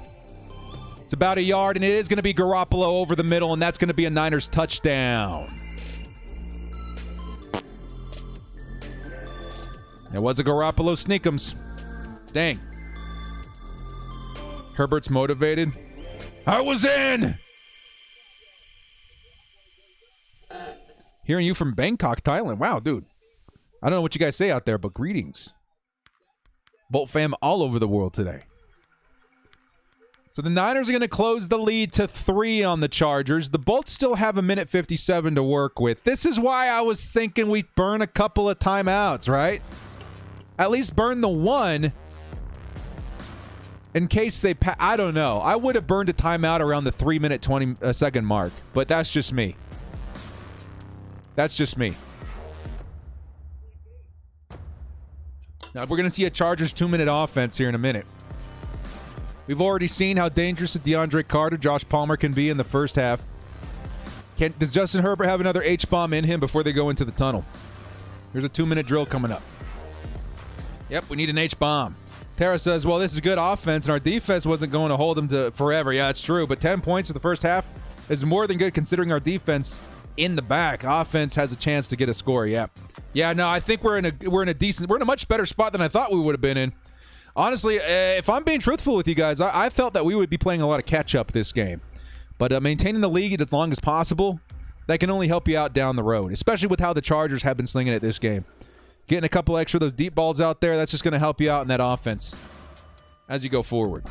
It's about a yard, and it is going to be Garoppolo over the middle, and that's going to be a Niners touchdown. It was a Garoppolo sneakums. Dang. Herbert's motivated. I was in! Hearing you from Bangkok, Thailand. Wow, dude. I don't know what you guys say out there, but greetings. Bolt fam all over the world today. So the Niners are going to close the lead to 3 on the Chargers. The Bolts still have 1:57 to work with. This is why I was thinking we burn a couple of timeouts, right? At least burn the one in case they I don't know. I would have burned a timeout around the 3-minute 20-second mark, but that's just me. That's just me. Now we're going to see a Chargers 2-minute offense here in a minute. We've already seen how dangerous DeAndre Carter, Josh Palmer can be in the first half. Does Justin Herbert have another H-bomb in him before they go into the tunnel? There's a 2-minute drill coming up. Yep, we need an H-bomb. Tara says, well, this is good offense, and our defense wasn't going to hold them to forever. Yeah, it's true, but 10 points for the first half is more than good considering our defense in the back. Offense has a chance to get a score, yeah. Yeah, no, I think we're in a much better spot than I thought we would have been in. Honestly, if I'm being truthful with you guys, I felt that we would be playing a lot of catch-up this game. But maintaining the lead as long as possible, that can only help you out down the road, especially with how the Chargers have been slinging it this game. Getting a couple extra of those deep balls out there, that's just going to help you out in that offense as you go forward.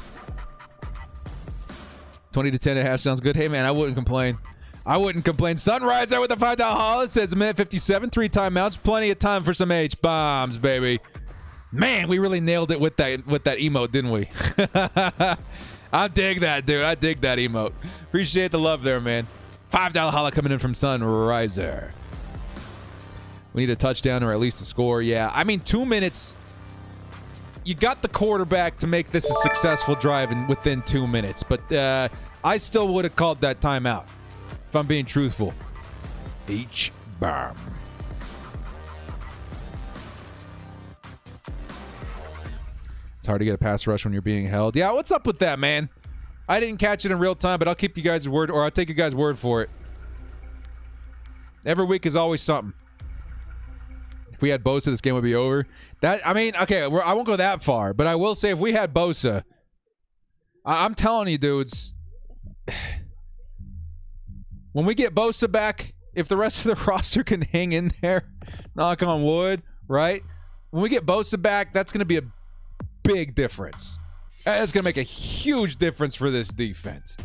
20-10 at half sounds good. Hey, man, I wouldn't complain. I wouldn't complain. Sunrise there with a $5 haul. It says 1:57, 3 timeouts. Plenty of time for some H-bombs, baby. Man, we really nailed it with that emote, didn't we? I dig that, dude. I dig that emote. Appreciate the love there, man. $5 holla coming in from Sunriser. We need a touchdown or at least a score. Yeah, I mean, 2 minutes. You got the quarterback to make this a successful drive within 2 minutes, but I still would have called that timeout, if I'm being truthful. H-bomb. It's hard to get a pass rush when you're being held. Yeah, what's up with that, man? I didn't catch it in real time, but I'll keep you guys' word, or I'll take you guys' word for it. Every week is always something. If we had Bosa, this game would be over. I mean, okay, I won't go that far, but I will say if we had Bosa, I'm telling you, dudes, when we get Bosa back, if the rest of the roster can hang in there, knock on wood, right? When we get Bosa back, that's going to be a big difference. That's going to make a huge difference for this defense.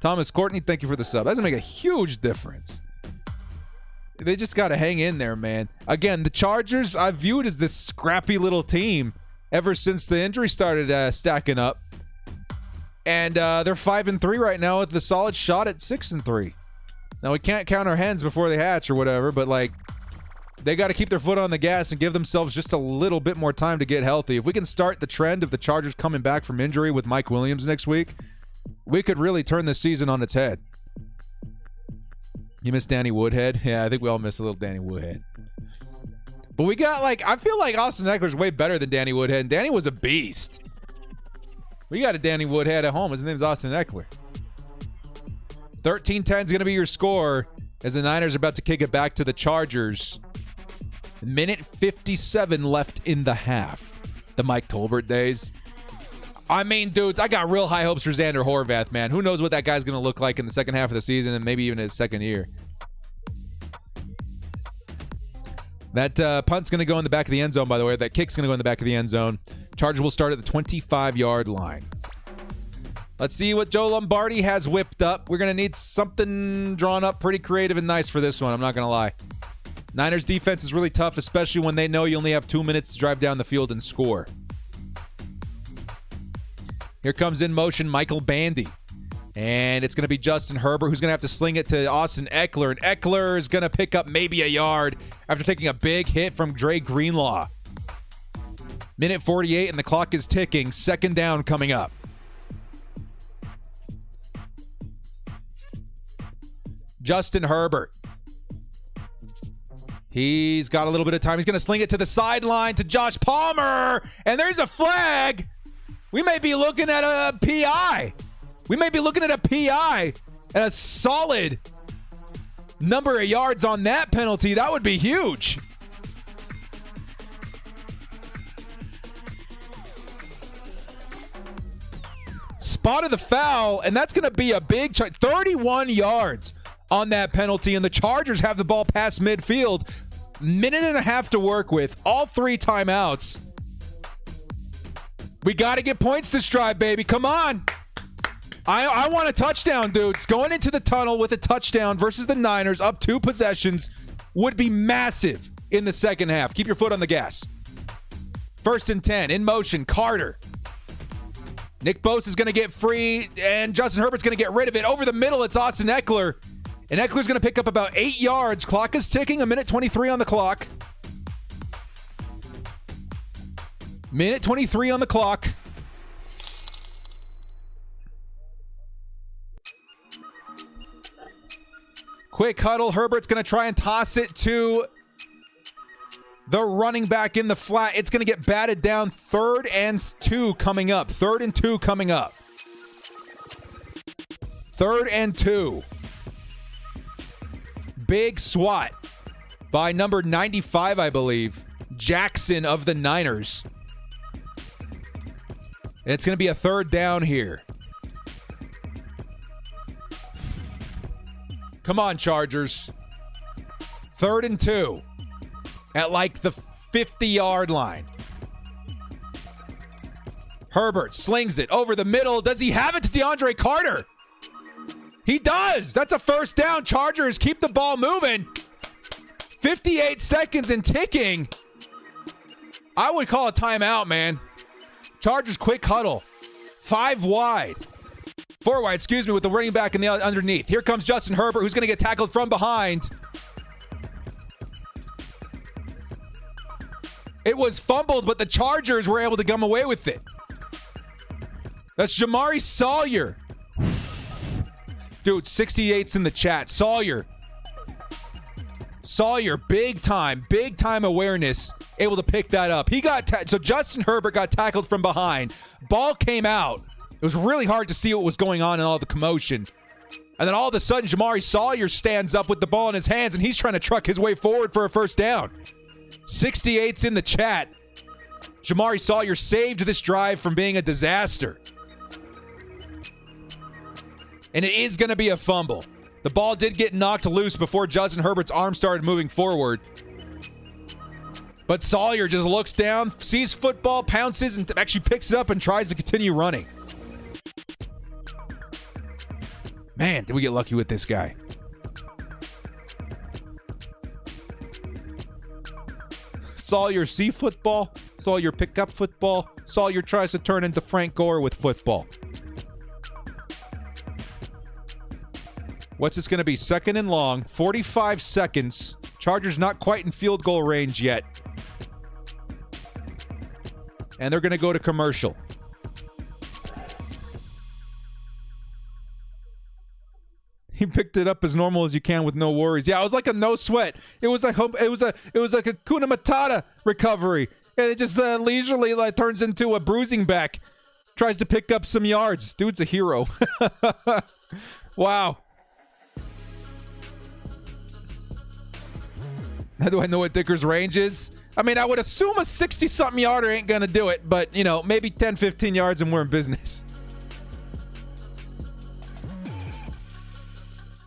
Thomas Courtney, thank you for the sub. That's going to make a huge difference. They just got to hang in there, man. Again, the Chargers, I've viewed as this scrappy little team ever since the injury started stacking up. And they're 5-3 right now with the solid shot at 6-3. Now, we can't count our hens before they hatch or whatever, but, like, they got to keep their foot on the gas and give themselves just a little bit more time to get healthy. If we can start the trend of the Chargers coming back from injury with Mike Williams next week, we could really turn this season on its head. You miss Danny Woodhead? Yeah, I think we all miss a little Danny Woodhead. But we got, like, I feel like Austin Eckler's way better than Danny Woodhead. And Danny was a beast. We got a Danny Woodhead at home. His name's Austin Eckler. 13-10 is going to be your score as the Niners are about to kick it back to the Chargers. Minute 57 left in the half. The Mike Tolbert days. I mean, dudes, I got real high hopes for Xander Horvath, man. Who knows what that guy's going to look like in the second half of the season and maybe even his second year. That punt's going to go in the back of the end zone, by the way. That kick's going to go in the back of the end zone. Chargers will start at the 25-yard line. Let's see what Joe Lombardi has whipped up. We're going to need something drawn up pretty creative and nice for this one. I'm not going to lie. Niners defense is really tough, especially when they know you only have 2 minutes to drive down the field and score. Here comes in motion Michael Bandy. And it's going to be Justin Herbert who's going to have to sling it to Austin Eckler. And Eckler is going to pick up maybe a yard after taking a big hit from Dre Greenlaw. Minute 48 and the clock is ticking. Second down coming up. Justin Herbert. He's got a little bit of time. He's going to sling it to the sideline to Josh Palmer. And there's a flag. We may be looking at a PI. We may be looking at a PI and a solid number of yards on that penalty. That would be huge. Spotted the foul, and that's going to be a big 31 yards on that penalty, and the Chargers have the ball past midfield. Minute and a half to work with. All 3 timeouts. We got to get points this drive, baby. Come on. I want a touchdown, dudes. Going into the tunnel with a touchdown versus the Niners up 2 possessions would be massive in the second half. Keep your foot on the gas. 1st and 10. In motion. Carter. Nick Bosa is going to get free, and Justin Herbert's going to get rid of it. Over the middle, it's Austin Eckler. And Eckler's going to pick up about 8 yards. Clock is ticking. 1:23 on the clock. Minute 23 on the clock. Quick huddle. Herbert's going to try and toss it to the running back in the flat. It's going to get batted down. 3rd and 2 coming up. 3rd and 2 coming up. 3rd and 2. Big swat by number 95, I believe. Jackson of the Niners. And it's going to be a 3rd down here. Come on, Chargers. 3rd and 2. At like the 50-yard line. Herbert slings it over the middle. Does he have it to DeAndre Carter? He does. That's a 1st down. Chargers keep the ball moving. 58 seconds and ticking. I would call a timeout, man. Chargers quick huddle. 5 wide. Four wide, excuse me, with the running back in the underneath. Here comes Justin Herbert, who's going to get tackled from behind. It was fumbled, but the Chargers were able to come away with it. That's Jamari Sawyer. Dude, 68's in the chat. Sawyer, big time awareness, able to pick that up. He got so Justin Herbert got tackled from behind. Ball came out. It was really hard to see what was going on in all the commotion. And then all of a sudden, Jamari Sawyer stands up with the ball in his hands, and he's trying to truck his way forward for a first down. 68's in the chat. Jamari Sawyer saved this drive from being a disaster. And it is going to be a fumble. The ball did get knocked loose before Justin Herbert's arm started moving forward. But Sawyer just looks down, sees football, pounces, and actually picks it up and tries to continue running. Man, did we get lucky with this guy. Sawyer see football. Sawyer pick up football. Sawyer tries to turn into Frank Gore with football. What's this going to be? Second and long. 45 seconds. Chargers not quite in field goal range yet. And they're going to go to commercial. He picked it up as normal as you can with no worries. Yeah, it was like a no sweat. It was like a Kuna Matata recovery. And it just leisurely turns into a bruising back. Tries to pick up some yards. Dude's a hero. Wow. How do I know what Dicker's range is? I mean, I would assume a 60-something yarder ain't going to do it. But, you know, maybe 10, 15 yards and we're in business.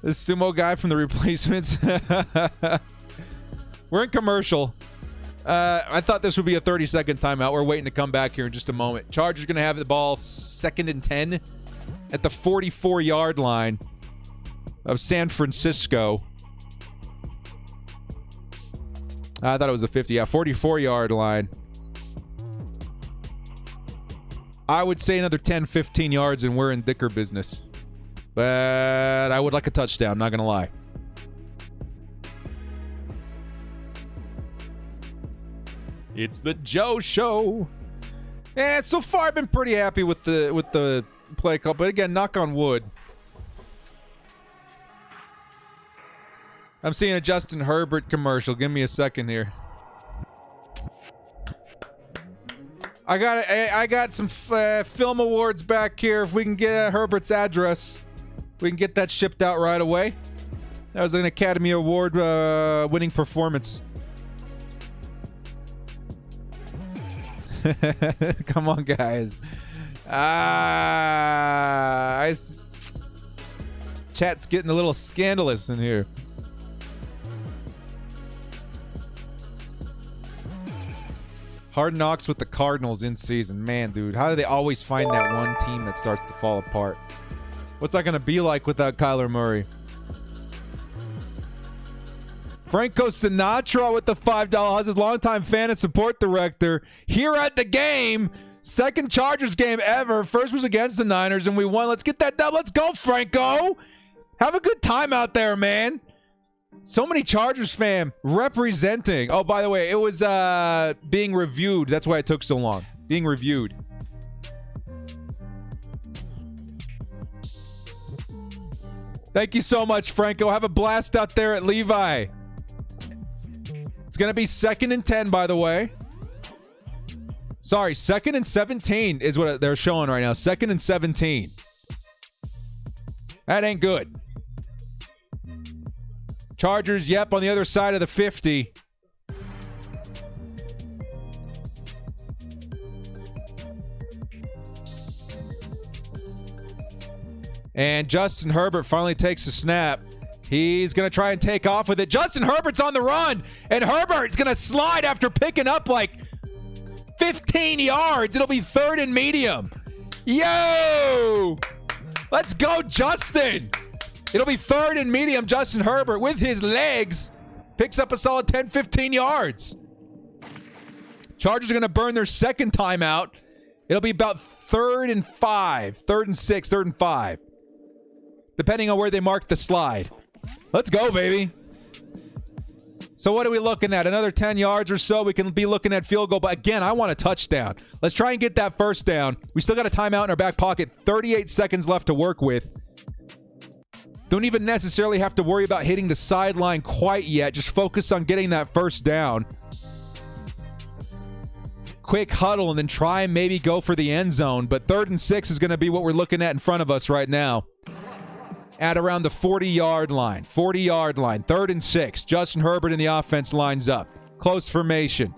This sumo guy from the replacements. We're in commercial. I thought this would be a 30-second timeout. We're waiting to come back here in just a moment. Chargers going to have the ball 2nd and 10 at the 44-yard line of San Francisco. I thought it was the 50. Yeah, 44-yard line. I would say another 10, 15 yards and we're in Dicker business. But I would like a touchdown, not going to lie. It's the Joe Show. Yeah, so far I've been pretty happy with the play call, but again, knock on wood. I'm seeing a Justin Herbert commercial. Give me a second here. I got some film awards back here. If we can get Herbert's address, we can get that shipped out right away. That was an Academy Award winning performance. Come on, guys. Chat's getting a little scandalous in here. Hard Knocks with the Cardinals in season. Man, dude, how do they always find that one team that starts to fall apart? What's that going to be like without Kyler Murray? Franco Sinatra with the $5. His longtime fan and support director here at the game. Second Chargers game ever. First was against the Niners, and we won. Let's get that dub. Let's go, Franco. Have a good time out there, man. So many Chargers fam representing. Oh, by the way, it was being reviewed. That's why it took so long. Being reviewed. Thank you so much, Franco. Have a blast out there at Levi. It's going to be 2nd and 10, by the way. Sorry, 2nd and 17 is what they're showing right now. 2nd and 17. That ain't good. Chargers, yep, on the other side of the 50. And Justin Herbert finally takes a snap. He's going to try and take off with it. Justin Herbert's on the run, and Herbert's going to slide after picking up like 15 yards. It'll be 3rd and medium. Yo! Let's go, Justin! It'll be 3rd and medium. Justin Herbert, with his legs, picks up a solid 10, 15 yards. Chargers are going to burn their second timeout. It'll be about 3rd and 5, 3rd and 6, 3rd and 5. Depending on where they mark the slide. Let's go, baby. So what are we looking at? Another 10 yards or so. We can be looking at field goal. But again, I want a touchdown. Let's try and get that first down. We still got a timeout in our back pocket. 38 seconds left to work with. Don't even necessarily have to worry about hitting the sideline quite yet. Just focus on getting that first down. Quick huddle and then try and maybe go for the end zone. But 3rd and 6 is going to be what we're looking at in front of us right now. At around the 40-yard line. 40-yard line. 3rd and 6. Justin Herbert in the offense lines up. Close formation.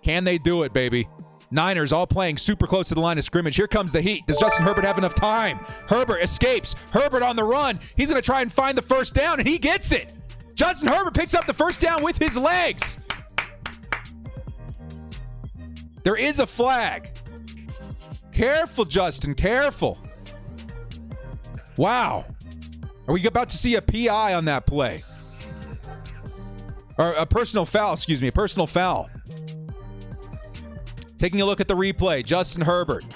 Can they do it, baby? Niners all playing super close to the line of scrimmage. Here comes the heat. Does Justin Herbert have enough time? Herbert escapes. Herbert on the run. He's going to try and find the first down, and he gets it. Justin Herbert picks up the first down with his legs. There is a flag. Careful, Justin. Careful. Wow. Are we about to see a PI on that play? Or a personal foul, excuse me. A personal foul. Taking a look at the replay. Justin Herbert.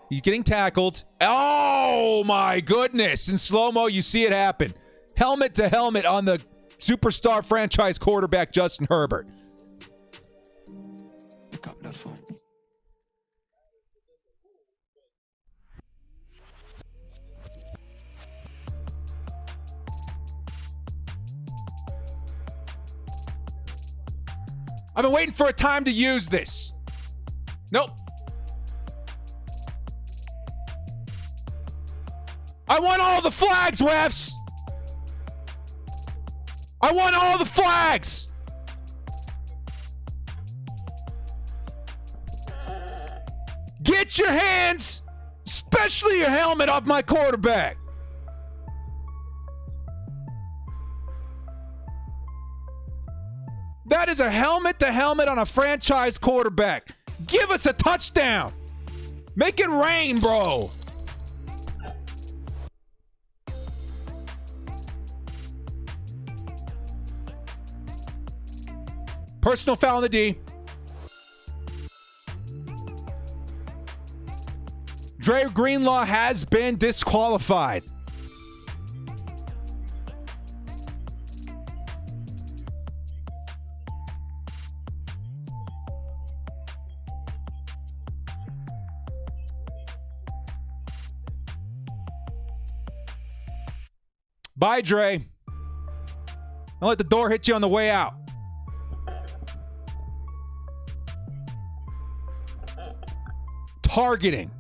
He's getting tackled. Oh, my goodness. In slow-mo, you see it happen. Helmet to helmet on the superstar franchise quarterback, Justin Herbert. I've been waiting for a time to use this. Nope. I want all the flags, refs. I want all the flags. Get your hands, especially your helmet, off my quarterback. That is a helmet-to-helmet on a franchise quarterback. Give us a touchdown. Make it rain, bro. Personal foul on the D. Dre Greenlaw has been disqualified. Bye, Dre. Don't let the door hit you on the way out. Targeting.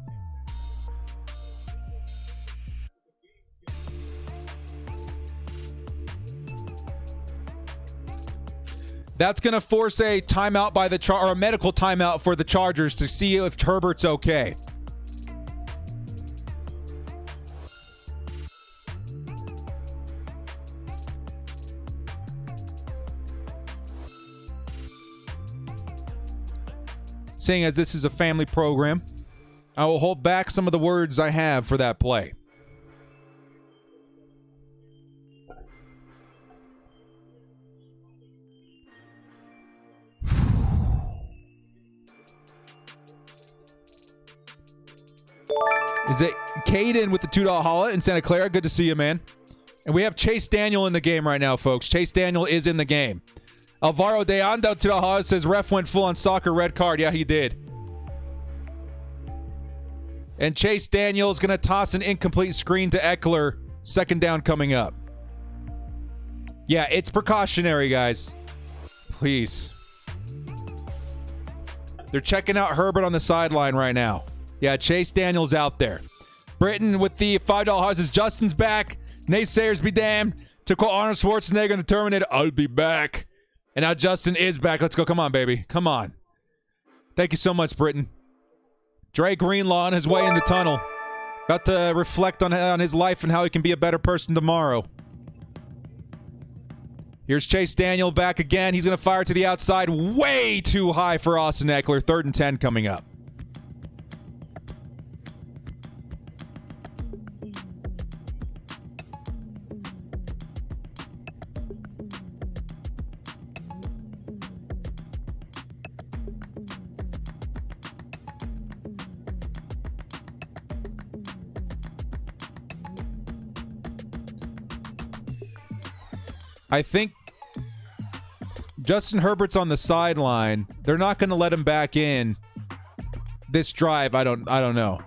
That's going to force a timeout by the or a medical timeout for the Chargers to see if Herbert's okay. Seeing as this is a family program, I will hold back some of the words I have for that play. Is it Caden with the $2 holla in Santa Clara? Good to see you, man. And we have Chase Daniel in the game right now, folks. Chase Daniel is in the game. Alvaro de Ando $2 holla says ref went full on soccer red card. Yeah, he did. And Chase Daniel is going to toss an incomplete screen to Eckler. Second down coming up. Yeah, it's precautionary, guys. Please. They're checking out Herbert on the sideline right now. Yeah, Chase Daniel's out there. Britton with the $5 holla says Justin's back. Naysayers be damned. To quote Arnold Schwarzenegger in the Terminator, I'll be back. And now Justin is back. Let's go. Come on, baby. Come on. Thank you so much, Britton. Dre Greenlaw on his way in the tunnel. About to reflect on his life and how he can be a better person tomorrow. Here's Chase Daniel back again. He's going to fire to the outside. Way too high for Austin Eckler. 3rd and 10 coming up. I think Justin Herbert's on the sideline. They're not going to let him back in this drive. I don't know.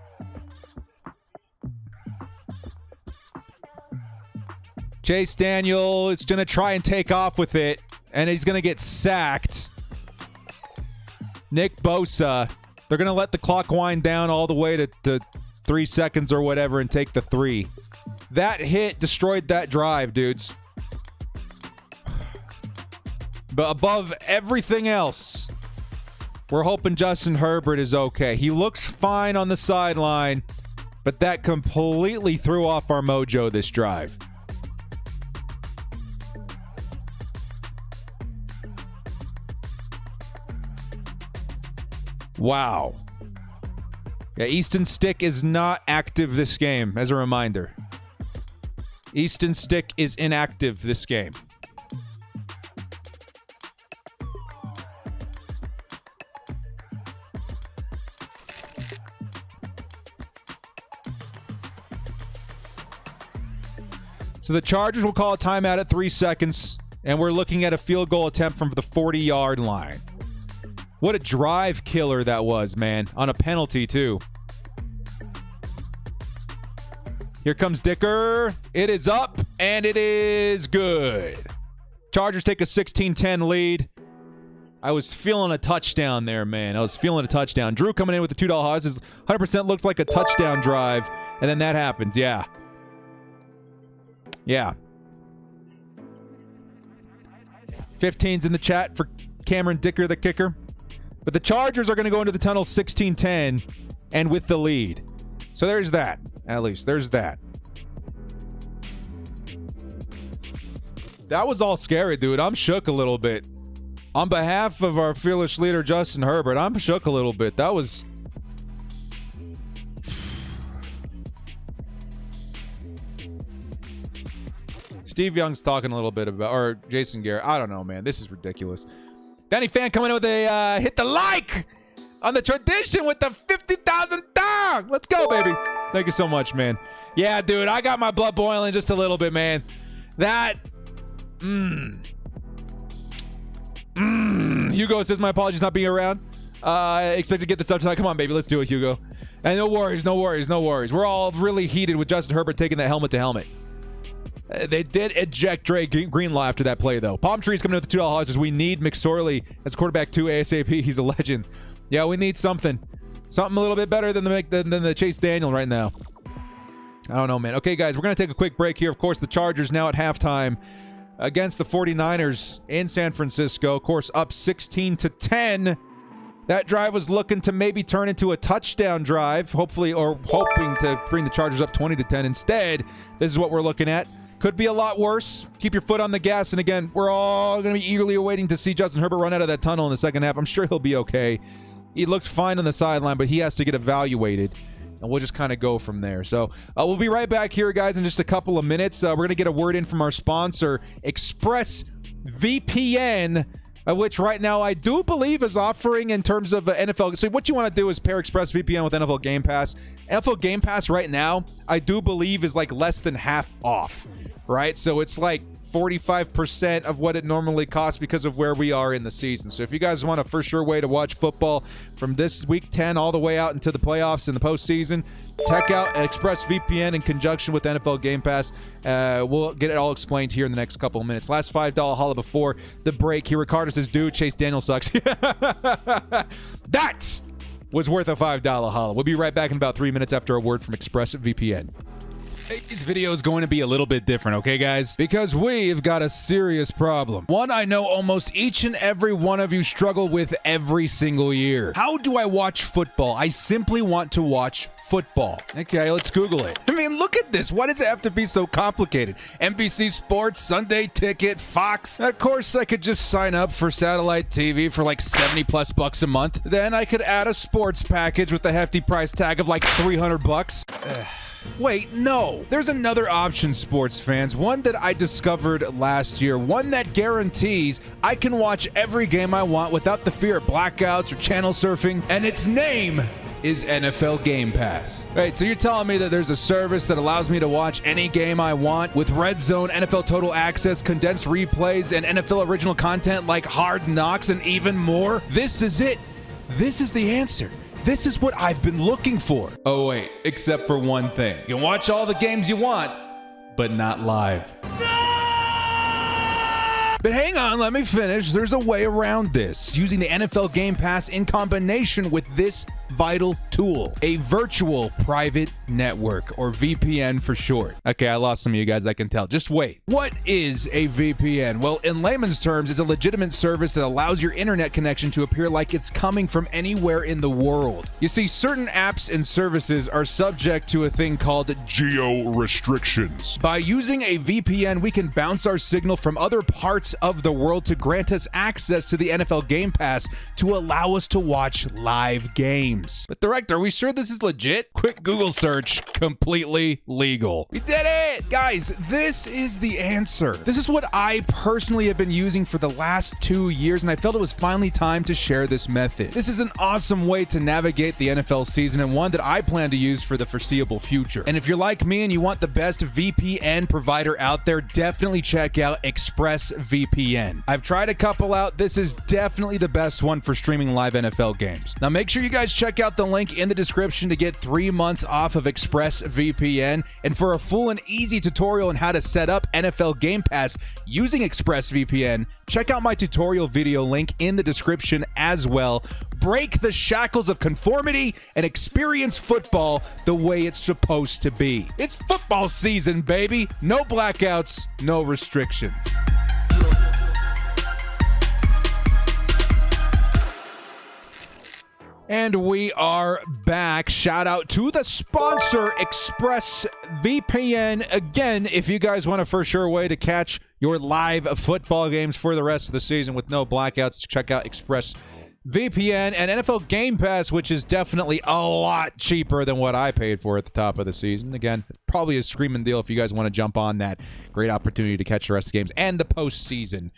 Chase Daniel is going to try and take off with it, and he's going to get sacked. Nick Bosa, they're going to let the clock wind down all the way to 3 seconds or whatever and take the 3. That hit destroyed that drive, dudes. But above everything else, we're hoping Justin Herbert is okay. He looks fine on the sideline, but that completely threw off our mojo this drive. Wow. Yeah, Easton Stick is not active this game, as a reminder. Easton Stick is inactive this game. So the Chargers will call a timeout at 3 seconds, and we're looking at a field goal attempt from the 40-yard line. What a drive killer that was, man. On a penalty, too. Here comes Dicker. It is up, and it is good. Chargers take a 16-10 lead. I was feeling a touchdown there, man. I was feeling a touchdown. Drew coming in with the $2 odds. 100% looked like a touchdown drive, and then that happens. Yeah. Yeah. 15's in the chat for Cameron Dicker, the kicker. But the Chargers are going to go into the tunnel 16-10 and with the lead. So there's that. At least there's that. That was all scary, dude. I'm shook a little bit. On behalf of our fearless leader, Justin Herbert, I'm shook a little bit. That was... Steve Young's talking a little bit about, or Jason Garrett. I don't know, man. This is ridiculous. Danny Fan coming in with a hit the like on the tradition with the 50,000 dog. Let's go, baby. Thank you so much, man. Yeah, dude, I got my blood boiling just a little bit, man. That, Hugo says, my apologies not being around. Expect to get this up tonight. Come on, baby. Let's do it, Hugo. And no worries, no worries, no worries. We're all really heated with Justin Herbert taking that helmet to helmet. They did eject Dre Greenlaw after that play, though. Palm Tree's coming in with the $2 says we need McSorley as quarterback 2 ASAP. He's a legend. Yeah, we need something. Something a little bit better than the Chase Daniel right now. I don't know, man. Okay, guys, we're going to take a quick break here. Of course, the Chargers now at halftime against the 49ers in San Francisco. Of course, up 16-10. That drive was looking to maybe turn into a touchdown drive, hopefully, or hoping to bring the Chargers up 20-10. Instead, this is what we're looking at. Could be a lot worse. Keep your foot on the gas. And again, we're all going to be eagerly awaiting to see Justin Herbert run out of that tunnel in the second half. I'm sure he'll be okay. He looked fine on the sideline, but he has to get evaluated. And we'll just kind of go from there. So we'll be right back here, guys, in just a couple of minutes. We're going to get a word in from our sponsor, ExpressVPN, which right now I do believe is offering in terms of NFL. So what you want to do is pair ExpressVPN with NFL Game Pass. NFL Game Pass right now, I do believe, is like less than half off. Right? So it's like 45% of what it normally costs because of where we are in the season. So if you guys want a for sure way to watch football from this week 10 all the way out into the playoffs and the postseason, check out ExpressVPN in conjunction with NFL Game Pass. We'll get it all explained here in the next couple of minutes. Last $5 holla before the break here. Ricardo says, dude, Chase Daniel sucks. That was worth a $5 holla. We'll be right back in about 3 minutes after a word from ExpressVPN. Today's video is going to be a little bit different, okay, guys? Because we've got a serious problem. One I know almost each and every one of you struggle with every single year. How do I watch football? I simply want to watch football. Okay, let's Google it. I mean, look at this. Why does it have to be so complicated? NBC Sports, Sunday Ticket, Fox. Of course, I could just sign up for satellite TV for like 70 plus bucks a month. Then I could add a sports package with a hefty price tag of like 300 bucks. Wait, no. There's another option, sports fans. One that I discovered last year. One that guarantees I can watch every game I want without the fear of blackouts or channel surfing. And its name is NFL Game Pass. Right, so you're telling me that there's a service that allows me to watch any game I want with Red Zone, NFL Total Access, condensed replays, and NFL original content like Hard Knocks and even more? This is it. This is the answer. This is what I've been looking for. Oh wait, except for one thing. You can watch all the games you want, but not live. But hang on, let me finish. There's a way around this. Using the NFL Game Pass in combination with this vital tool, a virtual private network, or VPN for short. Okay, I lost some of you guys, I can tell. Just wait. What is a VPN? Well, in layman's terms, it's a legitimate service that allows your internet connection to appear like it's coming from anywhere in the world. You see, certain apps and services are subject to a thing called geo restrictions. By using a VPN, we can bounce our signal from other parts of the world to grant us access to the NFL Game Pass to allow us to watch live games. But director, are we sure this is legit? Quick Google search, completely legal. We did it! Guys, this is the answer. This is what I personally have been using for the last 2 years, and I felt it was finally time to share this method. This is an awesome way to navigate the NFL season, and one that I plan to use for the foreseeable future. And if you're like me and you want the best VPN provider out there, definitely check out ExpressVPN. I've tried a couple out. This is definitely the best one for streaming live NFL games. Now make sure you guys check out the link in the description to get 3 months off of ExpressVPN. And for a full and easy tutorial on how to set up NFL Game Pass using ExpressVPN, check out my tutorial video link in the description as well. Break the shackles of conformity and experience football the way it's supposed to be. It's football season, baby. No blackouts, no restrictions. And we are back. Shout out to the sponsor, ExpressVPN. Again, if you guys want a for sure way to catch your live football games for the rest of the season with no blackouts, check out ExpressVPN and NFL Game Pass, which is definitely a lot cheaper than what I paid for at the top of the season. Again, probably a screaming deal if you guys want to jump on that. Great opportunity to catch the rest of the games and the postseason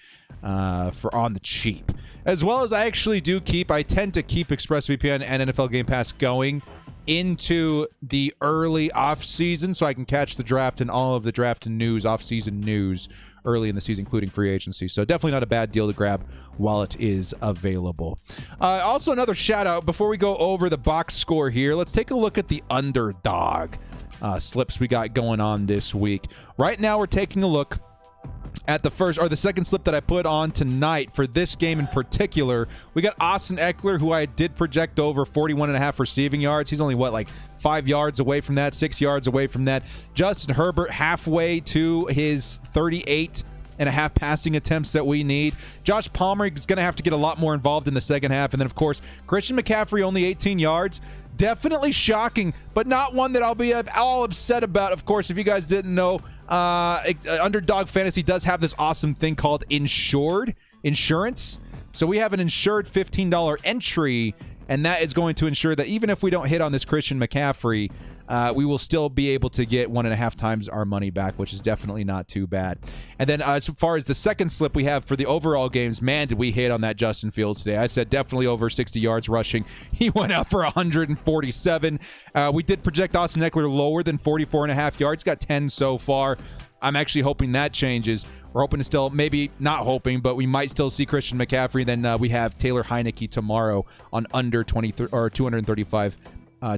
for on the cheap. As well as I tend to keep ExpressVPN and NFL Game Pass going into the early off-season so I can catch the draft and all of the draft and news, off-season news early in the season, including free agency. So definitely not a bad deal to grab while it is available. Also, another shout-out before we go over the box score here. Let's take a look at the underdog slips we got going on this week. Right now, we're taking a look at the second slip that I put on tonight for this game in particular. We got Austin Eckler, who I did project over 41.5 receiving yards. He's only, 5 yards away from that, 6 yards away from that. Justin Herbert, halfway to his 38.5 passing attempts that we need. Josh Palmer is going to have to get a lot more involved in the second half. And then, of course, Christian McCaffrey, only 18 yards. Definitely shocking, but not one that I'll be all upset about. Of course, if you guys didn't know, Underdog Fantasy does have this awesome thing called insurance. So we have an insured $15 entry, and that is going to ensure that even if we don't hit on this Christian McCaffrey, we will still be able to get 1.5 times our money back, which is definitely not too bad. And then as far as the second slip we have for the overall games, man, did we hit on that Justin Fields today. I said definitely over 60 yards rushing. He went out for 147. We did project Austin Eckler lower than 44.5 yards. Got 10 so far. I'm actually hoping that changes. We're hoping to still, maybe not hoping, but we might still see Christian McCaffrey. Then we have Taylor Heineke tomorrow on under 235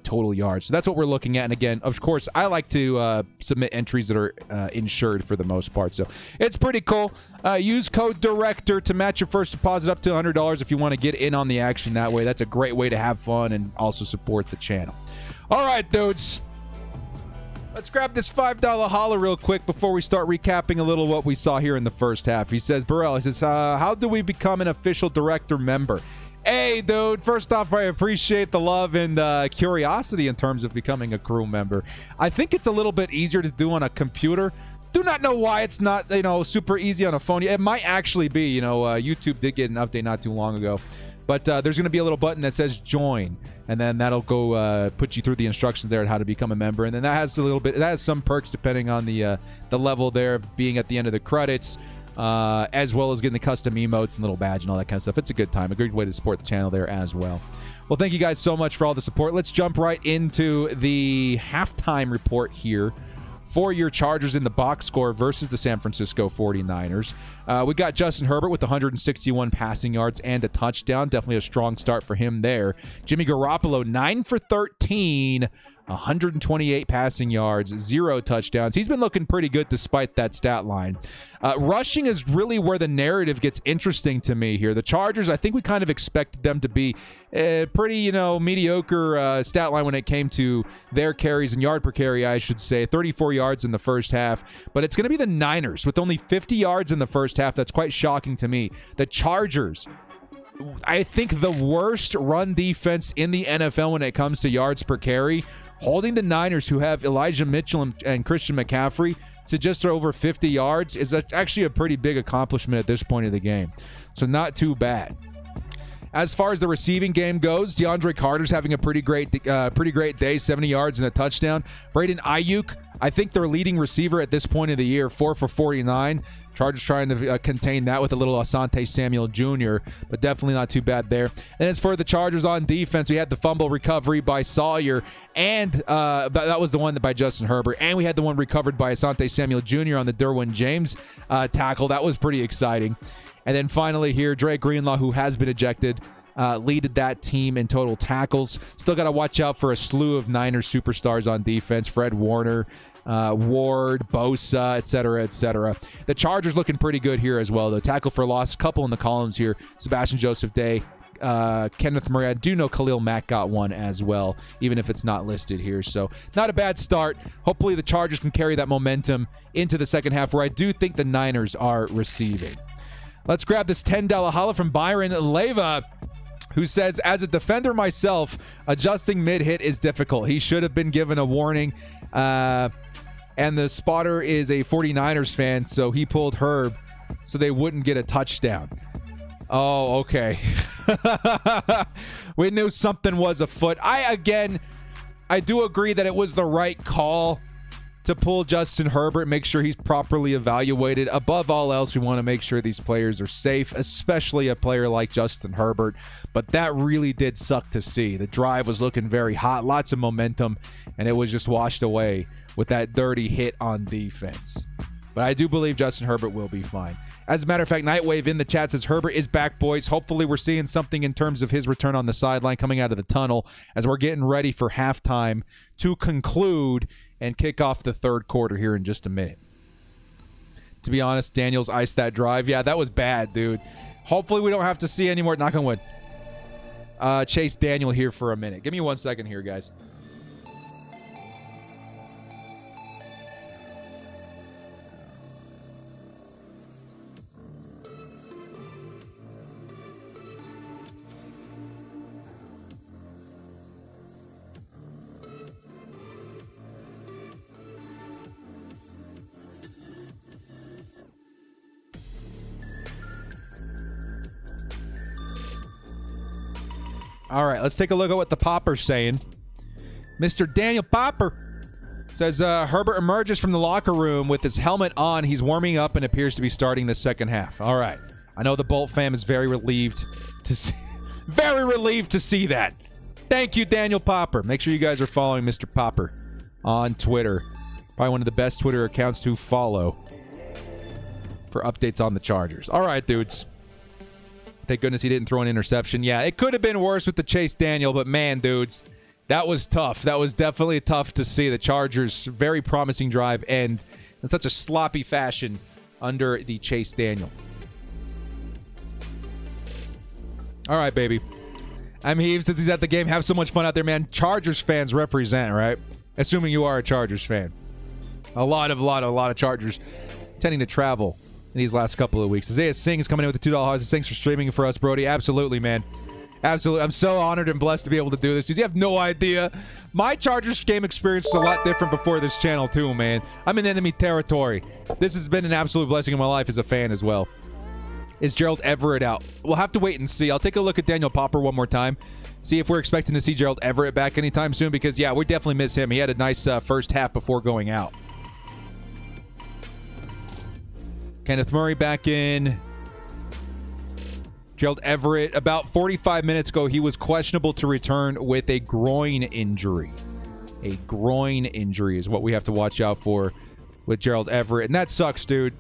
total yards. So that's what we're looking at. And again, of course, I like to submit entries that are insured for the most part. So it's pretty cool. Use code DIRECTOR to match your first deposit up to $100 if you want to get in on the action that way. That's a great way to have fun and also support the channel. All right, dudes. Let's grab this $5 holler real quick before we start recapping a little what we saw here in the first half. He says, Burrell, he says, how do we become an official director member? Hey, dude, first off, I appreciate the love and curiosity in terms of becoming a crew member. I think it's a little bit easier to do on a computer. Do not know why it's not, super easy on a phone. It might actually be, YouTube did get an update not too long ago. But there's going to be a little button that says join, and then that'll go put you through the instructions there on how to become a member. And then that has some perks depending on the level there, being at the end of the credits. as well as getting the custom emotes and little badge and all that kind of stuff. It's a good time. A good way to support the channel there as well. Well, thank you guys so much for all the support. Let's jump right into the halftime report here for your Chargers in the box score versus the San Francisco 49ers. We got Justin Herbert with 161 passing yards and a touchdown. Definitely a strong start for him there. Jimmy Garoppolo, 9 for 13, 128 passing yards, 0 touchdowns. He's been looking pretty good despite that stat line. Rushing is really where the narrative gets interesting to me here. The Chargers, I think we kind of expected them to be a pretty, mediocre stat line when it came to their carries and yard per carry, I should say. 34 yards in the first half. But it's going to be the Niners with only 50 yards in the first half. That's quite shocking to me. The Chargers, I think the worst run defense in the NFL when it comes to yards per carry, holding the Niners, who have Elijah Mitchell and Christian McCaffrey, to just over 50 yards is actually a pretty big accomplishment at this point of the game. So not too bad. As far as the receiving game goes, DeAndre Carter's having a pretty great day, 70 yards and a touchdown. Braden Ayuk, I think their leading receiver at this point of the year, 4 for 49. Chargers trying to contain that with a little Asante Samuel Jr., but definitely not too bad there. And as for the Chargers on defense, we had the fumble recovery by Sawyer, and that was the one by Justin Herbert, and we had the one recovered by Asante Samuel Jr. on the Derwin James tackle. That was pretty exciting. And then finally here, Dre Greenlaw, who has been ejected, leaded that team in total tackles. Still got to watch out for a slew of Niners superstars on defense. Fred Warner, Ward, Bosa, etc., etc. The Chargers looking pretty good here as well, though. Tackle for loss, couple in the columns here. Sebastian Joseph Day, Kenneth Murray. I do know Khalil Mack got one as well, even if it's not listed here. So not a bad start. Hopefully the Chargers can carry that momentum into the second half, where I do think the Niners are receiving. Let's grab this $10 holla from Byron Leva, who says, as a defender myself, adjusting mid-hit is difficult. He should have been given a warning. And the spotter is a 49ers fan, so he pulled Herb so they wouldn't get a touchdown. Oh, okay. We knew something was afoot. I do agree that it was the right call to pull Justin Herbert, make sure he's properly evaluated. Above all else, we want to make sure these players are safe, especially a player like Justin Herbert. But that really did suck to see. The drive was looking very hot, lots of momentum, and it was just washed away with that dirty hit on defense. But I do believe Justin Herbert will be fine. As a matter of fact, Nightwave in the chat says Herbert is back, boys. Hopefully we're seeing something in terms of his return on the sideline coming out of the tunnel as we're getting ready for halftime to conclude and kick off the third quarter here in just a minute. To be honest, Daniels iced that drive. Yeah, that was bad, dude. Hopefully we don't have to see any more. Knock on wood. Chase Daniel here for a minute. Give me 1 second here, guys. All right, let's take a look at what the Popper's saying. Mr. Daniel Popper says Herbert emerges from the locker room with his helmet on. He's warming up and appears to be starting the second half. All right. I know the Bolt fam is very relieved to see that. Thank you, Daniel Popper. Make sure you guys are following Mr. Popper on Twitter. Probably one of the best Twitter accounts to follow for updates on the Chargers. All right, dudes. Thank goodness he didn't throw an interception. Yeah, it could have been worse with the Chase Daniel, but man, dudes, that was tough. That was definitely tough to see. The Chargers' very promising drive end in such a sloppy fashion under the Chase Daniel. All right, baby. I'm Heaves. Since he's at the game, have so much fun out there, man. Chargers fans represent, right? Assuming you are a Chargers fan. A lot of Chargers tending to travel in these last couple of weeks. Isaiah Singh is coming in with the $2. Thanks for streaming for us, Brody. Absolutely, man. Absolutely. I'm so honored and blessed to be able to do this. You have no idea. My Chargers game experience was a lot different before this channel, too, man. I'm in enemy territory. This has been an absolute blessing in my life as a fan as well. Is Gerald Everett out? We'll have to wait and see. I'll take a look at Daniel Popper one more time. See if we're expecting to see Gerald Everett back anytime soon, because, yeah, we definitely miss him. He had a nice first half before going out. Kenneth Murray back in. Gerald Everett, about 45 minutes ago, he was questionable to return with a groin injury. A groin injury is what we have to watch out for with Gerald Everett. And that sucks, dude.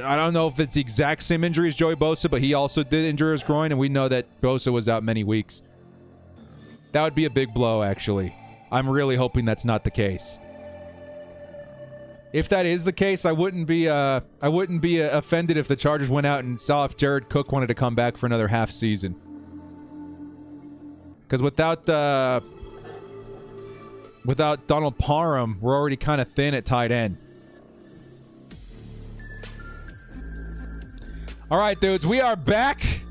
I don't know if it's the exact same injury as Joey Bosa, but he also did injure his groin, and we know that Bosa was out many weeks. That would be a big blow, actually. I'm really hoping that's not the case. If that is the case, I wouldn't be offended if the Chargers went out and saw if Jared Cook wanted to come back for another half season. Because without Donald Parham, we're already kind of thin at tight end. All right, dudes, we are back.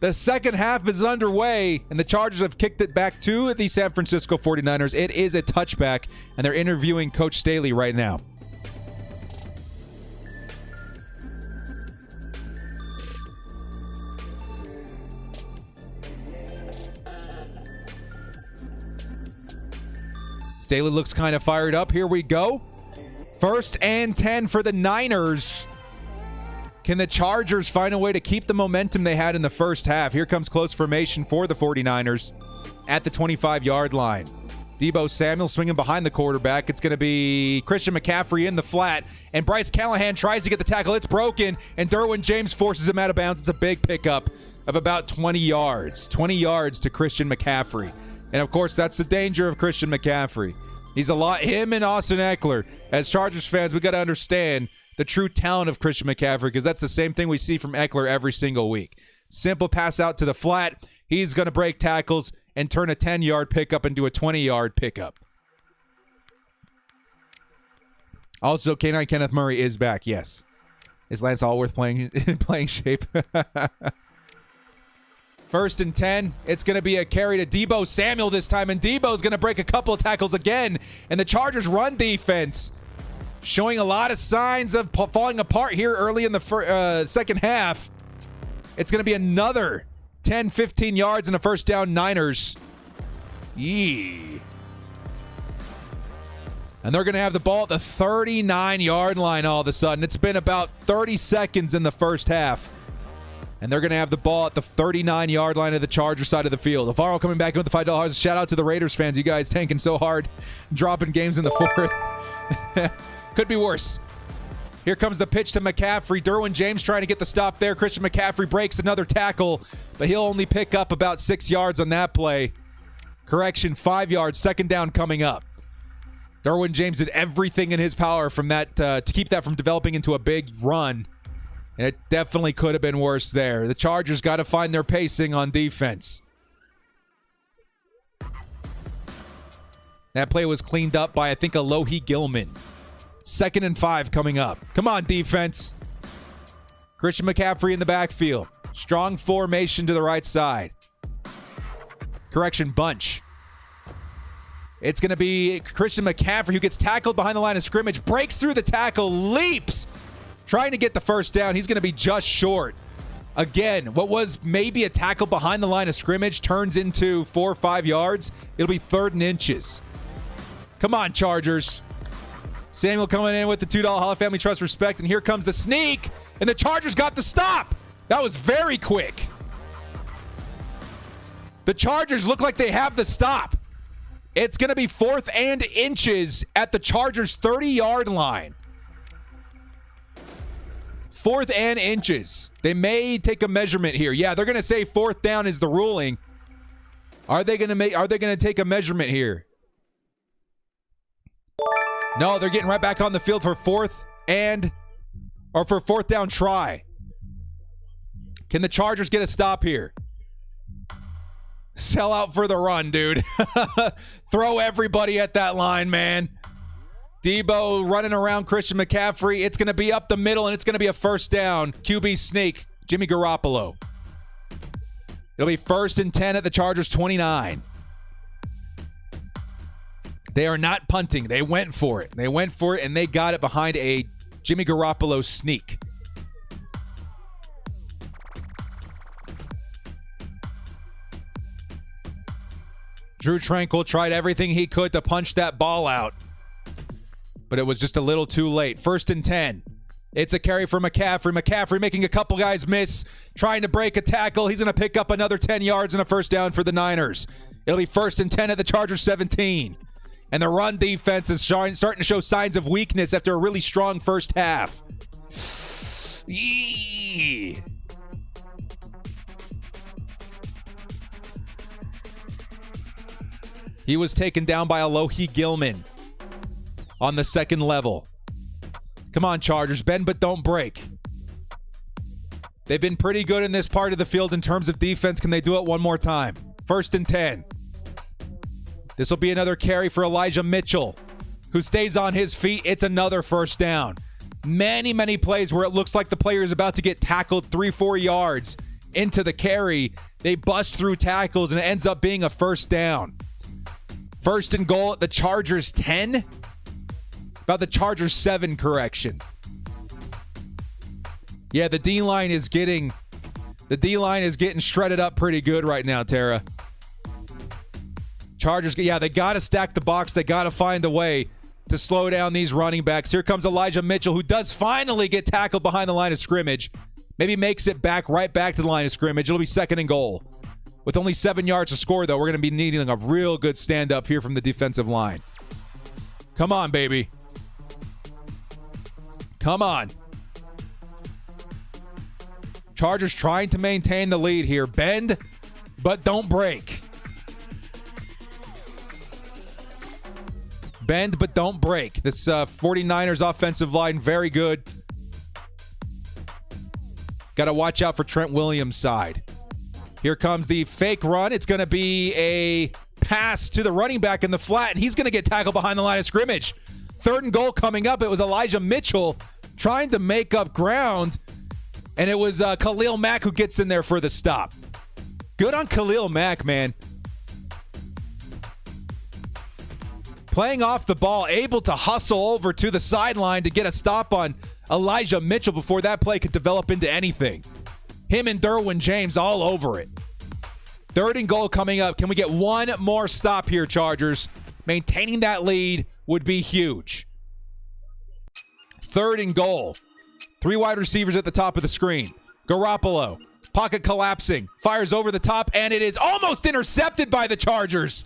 The second half is underway, and the Chargers have kicked it back to the San Francisco 49ers. It is a touchback, and they're interviewing Coach Staley right now. Staley looks kind of fired up. Here we go. 1st and 10 for the Niners. Can the Chargers find a way to keep the momentum they had in the first half? Here comes close formation for the 49ers at the 25-yard line. Deebo Samuel swinging behind the quarterback. It's going to be Christian McCaffrey in the flat, and Bryce Callahan tries to get the tackle. It's broken, and Derwin James forces him out of bounds. It's a big pickup of about 20 yards. 20 yards to Christian McCaffrey. And, of course, that's the danger of Christian McCaffrey. Him and Austin Eckler. As Chargers fans, we got to understand the true talent of Christian McCaffrey, because that's the same thing we see from Eckler every single week. Simple pass out to the flat. He's going to break tackles and turn a 10-yard pickup into a 20-yard pickup. Also, K9 Kenneth Murray is back, yes. Is Lance Allworth playing shape? 1st and 10. It's going to be a carry to Deebo Samuel this time, and Deebo's going to break a couple of tackles again. And the Chargers' run defense showing a lot of signs of falling apart here early in the second half. It's going to be another 10, 15 yards and a first down, Niners. Yee. And they're going to have the ball at the 39-yard line all of a sudden. It's been about 30 seconds in the first half. And they're going to have the ball at the 39-yard line of the Charger side of the field. Alvaro coming back in with the $5. Shout out to the Raiders fans. You guys tanking so hard, dropping games in the fourth. Could be worse. Here comes the pitch to McCaffrey. Derwin James trying to get the stop there. Christian McCaffrey breaks another tackle, but he'll only pick up about 6 yards on that play. Correction, 5 yards. Second down coming up. Derwin James did everything in his power from that to keep that from developing into a big run. And it definitely could have been worse there. The Chargers got to find their pacing on defense. That play was cleaned up by, I think, Alohi Gilman. 2nd and 5 coming up. Come on, defense. Christian McCaffrey in the backfield. Strong formation to the right side. Correction, bunch. It's going to be Christian McCaffrey who gets tackled behind the line of scrimmage, breaks through the tackle, leaps, trying to get the first down. He's going to be just short. Again, what was maybe a tackle behind the line of scrimmage turns into 4 or 5 yards. It'll be 3rd and inches. Come on, Chargers. Samuel coming in with the $2 Hall of Family Trust respect, and here comes the sneak, and the Chargers got the stop. That was very quick. The Chargers look like they have the stop. It's going to be 4th and inches at the Chargers' 30-yard line. 4th and inches. They may take a measurement here. Yeah, they're going to say 4th down is the ruling. Are they going to take a measurement here? No, they're getting right back on the field for 4th down try. Can the Chargers get a stop here? Sell out for the run, dude. Throw everybody at that line, man. Deebo running around Christian McCaffrey. It's going to be up the middle, and it's going to be a first down. QB sneak, Jimmy Garoppolo. It'll be 1st and 10 at the Chargers' 29. They are not punting. They went for it. And they got it behind a Jimmy Garoppolo sneak. Drew Tranquil tried everything he could to punch that ball out, but it was just a little too late. 1st and 10 It's a carry for McCaffrey. McCaffrey making a couple guys miss, trying to break a tackle. He's going to pick up another 10 yards and a first down for the Niners. It'll be 1st and 10 at the Chargers 17. And the run defense is starting to show signs of weakness after a really strong first half. Yee. He was taken down by Alohi Gilman on the second level. Come on, Chargers. Bend but don't break. They've been pretty good in this part of the field in terms of defense. Can they do it one more time? 1st and 10. This will be another carry for Elijah Mitchell, who stays on his feet. It's another first down. Many, many plays where it looks like the player is about to get tackled 3-4 yards into the carry. They bust through tackles, and it ends up being a first down. 1st and goal at the Chargers 10. About the Chargers 7, correction. Yeah, the D-line is getting shredded up pretty good right now, Tara. Chargers, yeah, they got to stack the box. They got to find a way to slow down these running backs. Here comes Elijah Mitchell, who does finally get tackled behind the line of scrimmage. Maybe makes it right back to the line of scrimmage. It'll be 2nd and goal. With only 7 yards to score, though, we're going to be needing a real good stand-up here from the defensive line. Come on, baby. Come on. Chargers trying to maintain the lead here. Bend, but don't break. Bend, but don't break. This 49ers offensive line, very good. Got to watch out for Trent Williams' side. Here comes the fake run. It's going to be a pass to the running back in the flat, and he's going to get tackled behind the line of scrimmage. 3rd and goal coming up. It was Elijah Mitchell trying to make up ground, and it was Khalil Mack who gets in there for the stop. Good on Khalil Mack, man. Playing off the ball, able to hustle over to the sideline to get a stop on Elijah Mitchell before that play could develop into anything. Him and Derwin James all over it. 3rd and goal coming up. Can we get one more stop here, Chargers? Maintaining that lead would be huge. 3rd and goal. 3 wide receivers at the top of the screen. Garoppolo, pocket collapsing, fires over the top, and it is almost intercepted by the Chargers.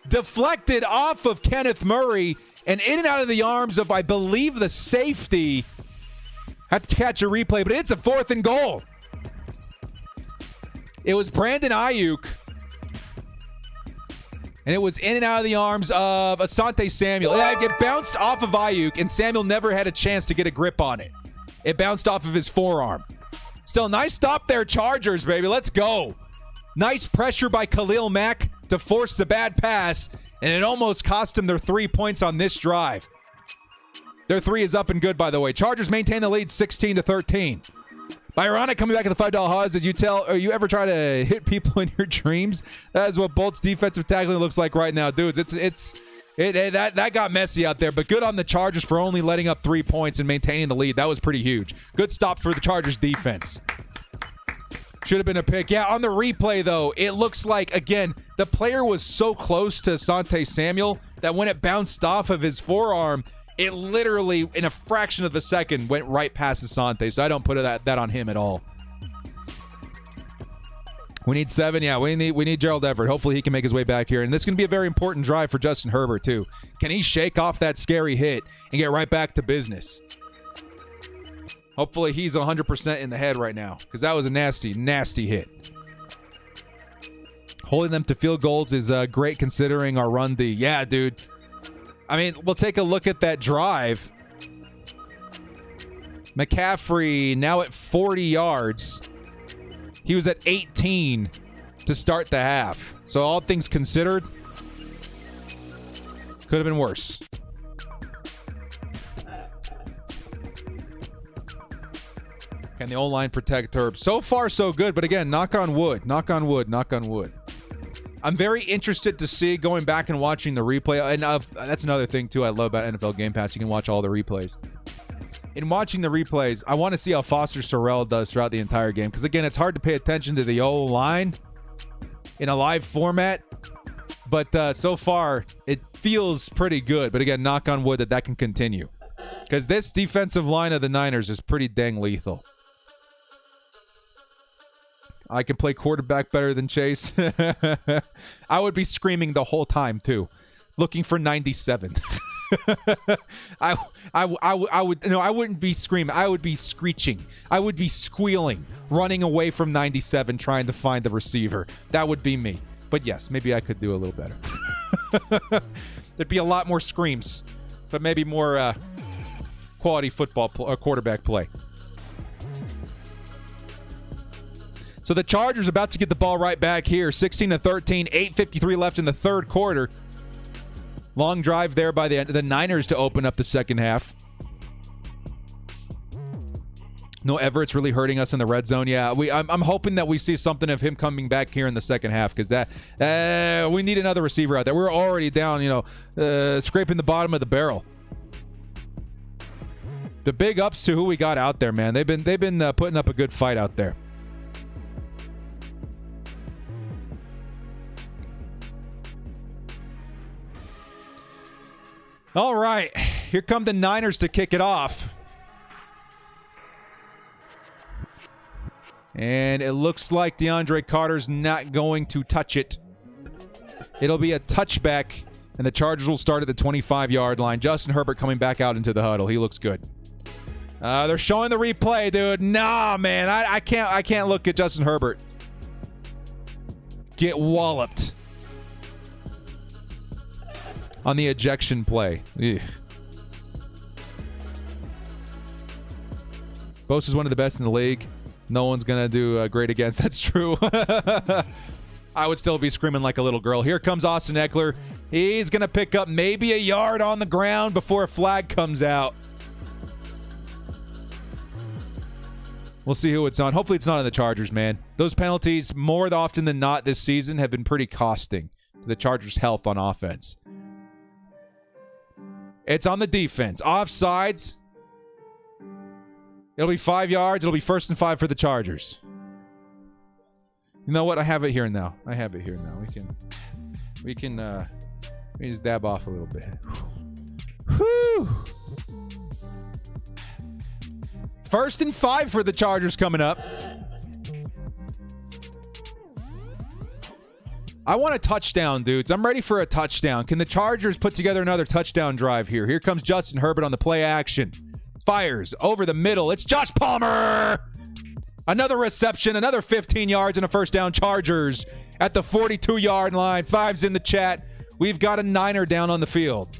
Deflected off of Kenneth Murray and in and out of the arms of, I believe, the safety. Have to catch a replay, but it's a 4th and goal. It was Brandon Ayuk, and it was in and out of the arms of Asante Samuel. It bounced off of Ayuk, and Samuel never had a chance to get a grip on it. It bounced off of his forearm. Still, nice stop there, Chargers, baby. Let's go. Nice pressure by Khalil Mack to force the bad pass, and it almost cost them their 3 points on this drive. Their 3 is up and good, by the way. Chargers maintain the lead 16-13. Byronic coming back at the $5 Haws. Did you ever try to hit people in your dreams? That is what Bolt's defensive tackling looks like right now, dudes. That got messy out there, but good on the Chargers for only letting up 3 points and maintaining the lead. That was pretty huge. Good stop for the Chargers defense. Should have been a pick. Yeah, on the replay, though, it looks like, again, the player was so close to Asante Samuel that when it bounced off of his forearm, it literally, in a fraction of a second, went right past Asante. So I don't put that on him at all. We need 7. Yeah, we need Gerald Everett. Hopefully he can make his way back here. And this is going to be a very important drive for Justin Herbert, too. Can he shake off that scary hit and get right back to business? Hopefully he's 100% in the head right now, because that was a nasty, nasty hit. Holding them to field goals is great considering our run D. Yeah, dude. I mean, we'll take a look at that drive. McCaffrey now at 40 yards. He was at 18 to start the half. So all things considered, could have been worse. Can the O-line protect Herb? So far, so good. But again, knock on wood, knock on wood, knock on wood. I'm very interested to see, going back and watching the replay. And that's another thing, too, I love about NFL Game Pass. You can watch all the replays. In watching the replays, I want to see how Foster Sorrell does throughout the entire game. Because, again, it's hard to pay attention to the O-line in a live format. But so far, it feels pretty good. But, again, knock on wood that can continue. Because this defensive line of the Niners is pretty dang lethal. I can play quarterback better than Chase. I would be screaming the whole time, too. Looking for 97. I wouldn't be screaming. I would be screeching. I would be squealing, running away from 97, trying to find the receiver. That would be me. But yes, maybe I could do a little better. There'd be a lot more screams, but maybe more quality football quarterback play. So the Chargers about to get the ball right back here. 16-13, 8:53 left in the third quarter. Long drive there by the Niners to open up the second half. No, Everett's really hurting us in the red zone. Yeah, I'm hoping that we see something of him coming back here in the second half because we need another receiver out there. We're already down, scraping the bottom of the barrel. The big ups to who we got out there, man. They've been putting up a good fight out there. All right, here come the Niners to kick it off. And it looks like DeAndre Carter's not going to touch it. It'll be a touchback, and the Chargers will start at the 25-yard line. Justin Herbert coming back out into the huddle. He looks good. They're showing the replay, dude. Nah, man, I can't look at Justin Herbert get walloped on the ejection play. Ugh. Bosa's one of the best in the league. No one's going to do great against. That's true. I would still be screaming like a little girl. Here comes Austin Eckler. He's going to pick up maybe a yard on the ground before a flag comes out. We'll see who it's on. Hopefully it's not on the Chargers, man. Those penalties, more often than not this season, have been pretty costing to the Chargers' health on offense. It's on the defense. Offsides. It'll be 5 yards. It'll be 1st and 5 for the Chargers. You know what? I have it here now. We can just dab off a little bit. Whew. 1st and 5 for the Chargers coming up. I want a touchdown, dudes. I'm ready for a touchdown. Can the Chargers put together another touchdown drive here? Here comes Justin Herbert on the play action. Fires over the middle. It's Josh Palmer. Another reception, another 15 yards and a first down. Chargers at the 42-yard line. Fives in the chat. We've got a Niner down on the field.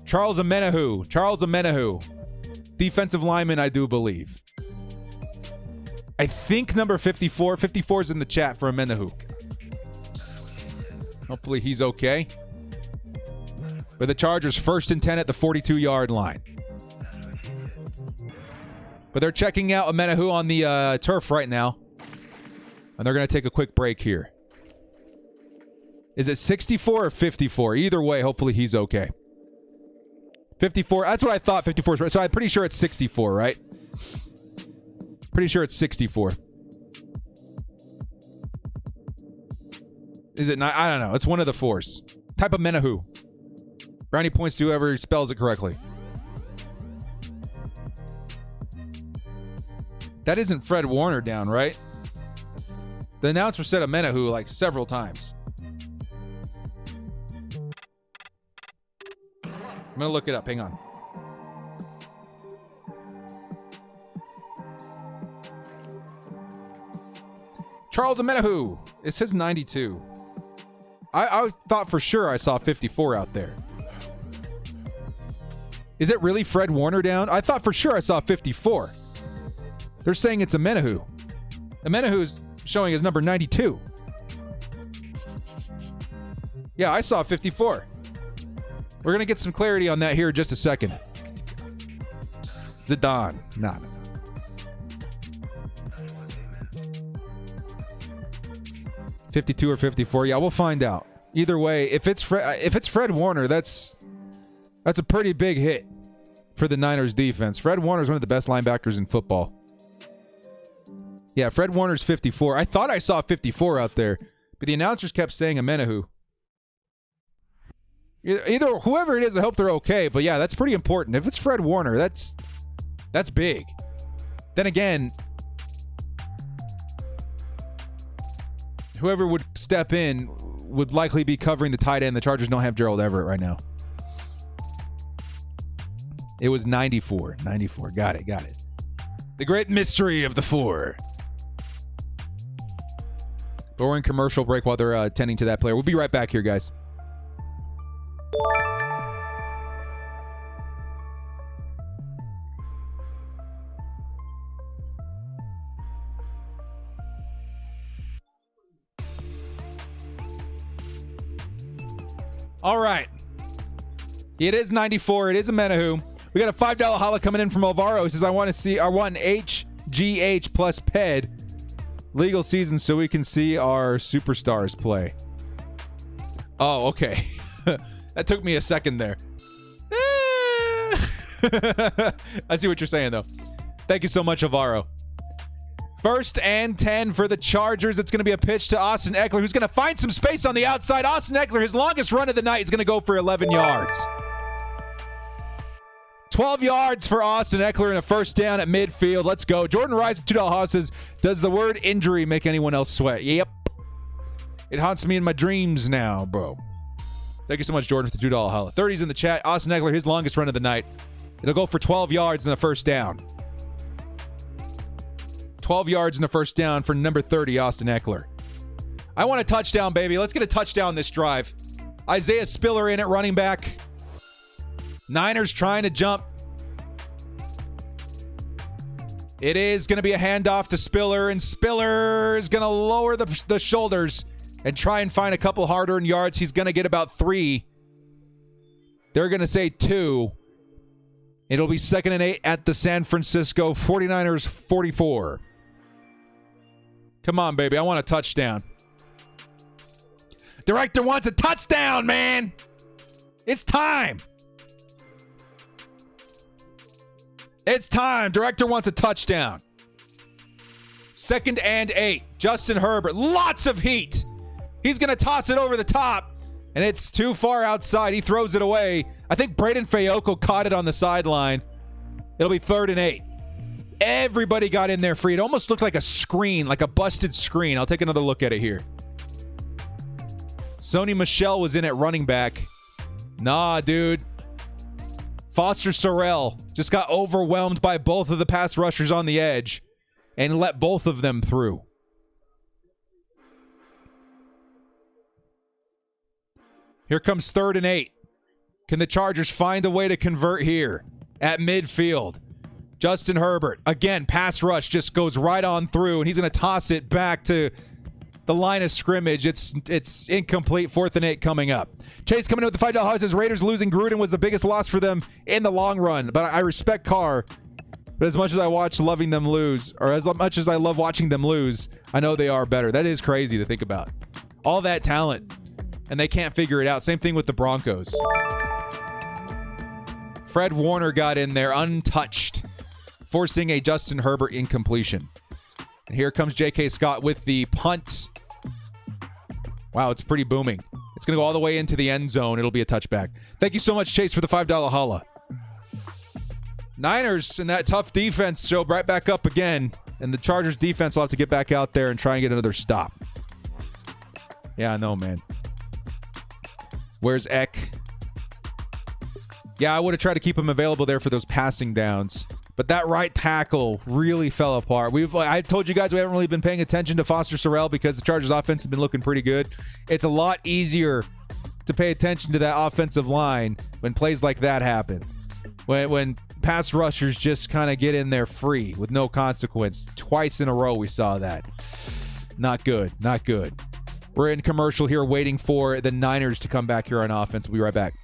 Charles Omenihu. Defensive lineman, I do believe. I think number 54. 54 is in the chat for Omenihu. Hopefully he's okay. But the Chargers 1st and 10 at the 42-yard line. But they're checking out Omenihu on the turf right now. And they're going to take a quick break here. Is it 64 or 54? Either way, hopefully he's okay. 54. That's what I thought. 54 is right. So I'm pretty sure it's 64, right? Pretty sure it's 64. Is it not? I don't know. It's one of the fours. Type of Menahu. Brownie points to whoever spells it correctly. That isn't Fred Warner down, right? The announcer said Menahu like several times. I'm going to look it up. Hang on. Charles Omenihu. It says 92. I thought for sure I saw 54 out there. Is it really Fred Warner down? I thought for sure I saw 54. They're saying it's Omenihu. Omenihu's showing as number 92. Yeah, I saw 54. We're going to get some clarity on that here in just a second. Zidane. No. 52 or 54. Yeah, we'll find out. Either way, if it's Fred Warner, that's a pretty big hit for the Niners defense. Fred Warner is one of the best linebackers in football. Yeah, Fred Warner's 54. I thought I saw 54 out there, but the announcers kept saying Omenihu. Either whoever it is, I hope they're okay. But yeah, that's pretty important. If it's Fred Warner, that's big. Then again, whoever would step in would likely be covering the tight end. The Chargers don't have Gerald Everett right now. It was 94. 94. Got it. The great mystery of the 4. But we're in commercial break while they're tending to that player. We'll be right back here, guys. All right. It is 94. It is a Menahu. We got a $5 holla coming in from Alvaro. He says, I want an HGH plus PED legal season so we can see our superstars play. Oh, okay. That took me a second there. I see what you're saying, though. Thank you so much, Alvaro. 1st and 10 for the Chargers. It's going to be a pitch to Austin Eckler, who's going to find some space on the outside. Austin Eckler, his longest run of the night, is going to go for 11 yards. 12 yards for Austin Eckler and a first down at midfield. Let's go. Jordan Rice, $2 house says, does the word injury make anyone else sweat? Yep. It haunts me in my dreams now, bro. Thank you so much, Jordan, for the $2 holla. 30's in the chat. Austin Eckler, his longest run of the night. It'll go for 12 yards and a first down. 12 yards and a first down for number 30, Austin Eckler. I want a touchdown, baby. Let's get a touchdown this drive. Isaiah Spiller in at running back. Niners trying to jump. It is going to be a handoff to Spiller, and Spiller is going to lower the shoulders and try and find a couple hard-earned yards. He's going to get about 3. They're going to say 2. It'll be 2nd and 8 at the San Francisco 49ers 44. Come on, baby. I want a touchdown. Director wants a touchdown, man. It's time. It's time. Director wants a touchdown. 2nd and 8. Justin Herbert. Lots of heat. He's going to toss it over the top, and it's too far outside. He throws it away. I think Braden Fayoko caught it on the sideline. It'll be 3rd and 8. Everybody got in there free. It almost looked like a screen, like a busted screen. I'll take another look at it here. Sony Michel was in at running back. Nah, dude. Foster Sorrell just got overwhelmed by both of the pass rushers on the edge and let both of them through. Here comes 3rd and 8. Can the Chargers find a way to convert here at midfield? Justin Herbert, again, pass rush just goes right on through, and he's going to toss it back to the line of scrimmage. It's incomplete. 4th and 8 coming up. Chase coming in with the $5 house says Raiders losing Gruden was the biggest loss for them in the long run. But I respect Carr. But as much as I watch loving them lose, or as much as I love watching them lose, I know they are better. That is crazy to think about. All that talent, and they can't figure it out. Same thing with the Broncos. Fred Warner got in there untouched, forcing a Justin Herbert incompletion. And here comes J.K. Scott with the punt. Wow, it's pretty booming. It's going to go all the way into the end zone. It'll be a touchback. Thank you so much, Chase, for the $5 holla. Niners and that tough defense show right back up again. And the Chargers defense will have to get back out there and try and get another stop. Yeah, I know, man. Where's Eck? Yeah, I would have tried to keep him available there for those passing downs. But that right tackle really fell apart. I told you guys we haven't really been paying attention to Foster Sorrell because the Chargers offense has been looking pretty good. It's a lot easier to pay attention to that offensive line when plays like that happen. When pass rushers just kind of get in there free with no consequence. Twice in a row we saw that. Not good. Not good. We're in commercial here waiting for the Niners to come back here on offense. We'll be right back.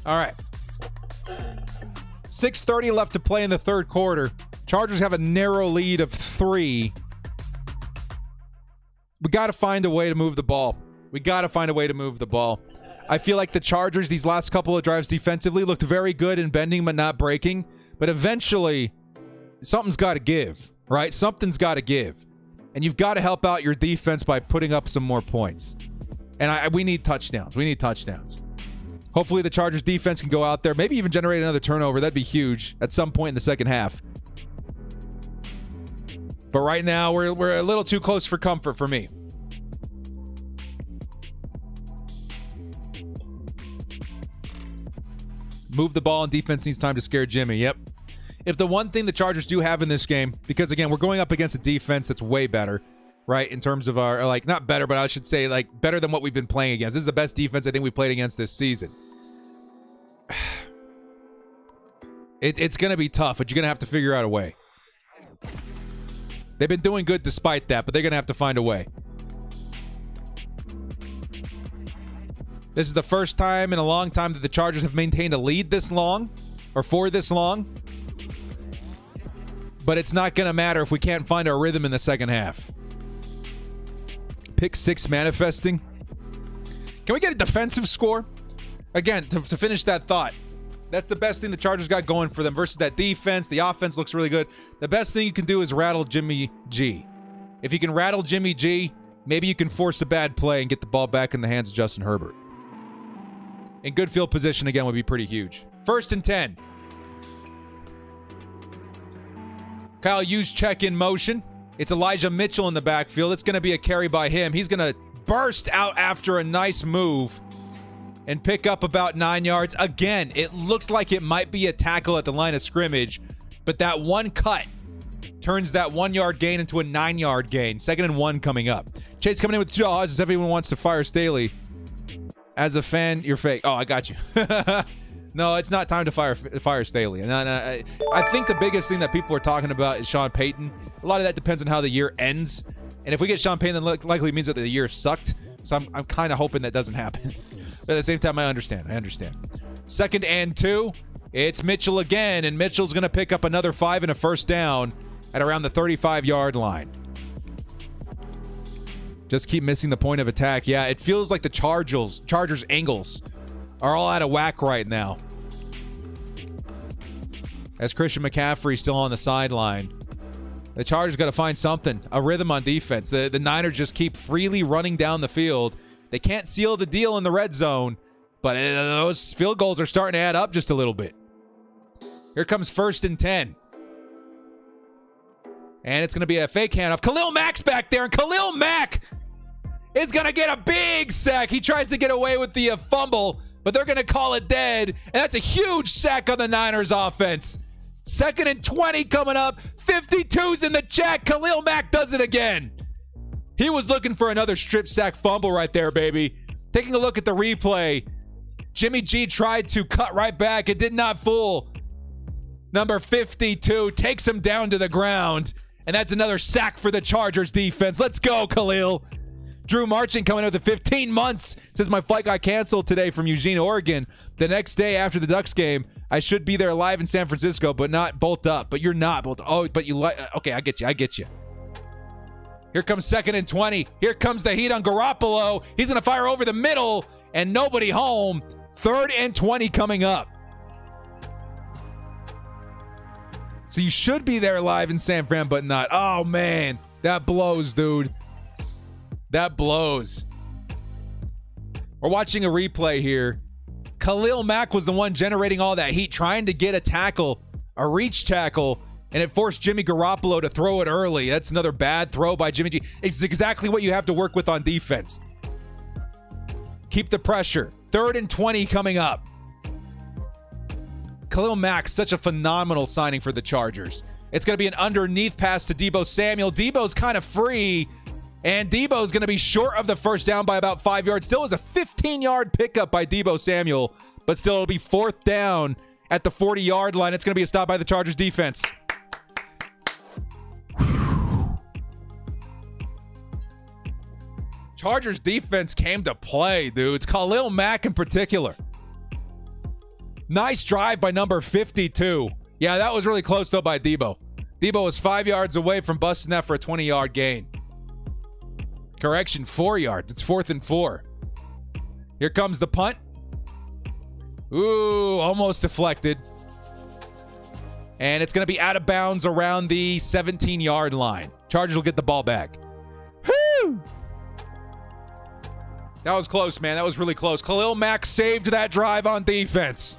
All right. 6:30 left to play in the third quarter. Chargers have a narrow lead of 3. We got to find a way to move the ball. I feel like the Chargers, these last couple of drives defensively, looked very good in bending but not breaking. But eventually, something's got to give, right? Something's got to give. And you've got to help out your defense by putting up some more points. And we need touchdowns. Hopefully the Chargers defense can go out there, maybe even generate another turnover. That'd be huge at some point in the second half. But right now, we're a little too close for comfort for me. Move the ball, and defense needs time to scare Jimmy. Yep. If the one thing the Chargers do have in this game, because again, we're going up against a defense that's way better, right? In terms of our, like, not better, but I should say, like, better than what we've been playing against. This is the best defense I think we've played against this season. It's going to be tough, but you're going to have to figure out a way. They've been doing good despite that, but they're going to have to find a way. This is the first time in a long time that the Chargers have maintained a lead this long, or for this long. But it's not going to matter if we can't find our rhythm in the second half. Pick 6 manifesting. Can we get a defensive score? Again, to finish that thought. That's the best thing the Chargers got going for them versus that defense. The offense looks really good. The best thing you can do is rattle Jimmy G. If you can rattle Jimmy G, maybe you can force a bad play and get the ball back in the hands of Justin Herbert. And good field position, again, would be pretty huge. 1st and 10. Kyle Juszczyk in motion. It's Elijah Mitchell in the backfield. It's going to be a carry by him. He's going to burst out after a nice move and pick up about 9 yards. Again, it looked like it might be a tackle at the line of scrimmage, but that one cut turns that 1 yard gain into a 9 yard gain. 2nd and 1 coming up. Chase coming in with Jaws as everyone wants to fire Staley. As a fan, you're fake. Oh, I got you. No, it's not time to fire Staley. And I think the biggest thing that people are talking about is Sean Payton. A lot of that depends on how the year ends. And if we get Sean Payton, then likely means that the year sucked. So I'm kind of hoping that doesn't happen. But at the same time, I understand. 2nd and 2. It's Mitchell again. And Mitchell's going to pick up another 5 and a first down at around the 35-yard line. Just keep missing the point of attack. Yeah, it feels like the Chargers angles are all out of whack right now. As Christian McCaffrey still on the sideline. The Chargers got to find something, a rhythm on defense. The Niners just keep freely running down the field. They can't seal the deal in the red zone, but those field goals are starting to add up just a little bit. Here comes 1st and 10. And it's going to be a fake handoff. Khalil Mack's back there, and Khalil Mack is going to get a big sack. He tries to get away with the fumble, but they're going to call it dead. And that's a huge sack on the Niners offense. 2nd and 20 coming up. 52's in the check. Khalil Mack does it again. He was looking for another strip sack fumble right there, baby. Taking a look at the replay. Jimmy G tried to cut right back. It did not fool. Number 52 takes him down to the ground. And that's another sack for the Chargers defense. Let's go, Khalil. Drew Marchant coming out with 15 months. Says my flight got canceled today from Eugene, Oregon. The next day after the Ducks game, I should be there live in San Francisco, but not bolt up. But you're not bolt up. Oh, but you like. Okay, I get you. Here comes 2nd and 20. Here comes the heat on Garoppolo. He's going to fire over the middle and nobody home. 3rd and 20 coming up. So you should be there live in San Fran, but not. Oh, man. That blows, dude. That blows. We're watching a replay here. Khalil Mack was the one generating all that heat, trying to get a tackle, a reach tackle, and it forced Jimmy Garoppolo to throw it early. That's another bad throw by Jimmy G. It's exactly what you have to work with on defense. Keep the pressure. 3rd and 20 coming up. Khalil Mack, such a phenomenal signing for the Chargers. It's going to be an underneath pass to Deebo Samuel. Deebo's kind of free, and Deebo's going to be short of the first down by about 5 yards. Still is a 15-yard pickup by Deebo Samuel, but still it'll be 4th down at the 40-yard line. It's going to be a stop by the Chargers defense. Chargers defense came to play, dude. It's Khalil Mack in particular. Nice drive by number 52. Yeah, that was really close, though, by Debo. Debo was 5 yards away from busting that for a 20-yard gain. Correction, 4 yards. It's 4th and 4. Here comes the punt. Ooh, almost deflected. And it's going to be out of bounds around the 17-yard line. Chargers will get the ball back. Woo! That was close, man. That was really close. Khalil Mack saved that drive on defense.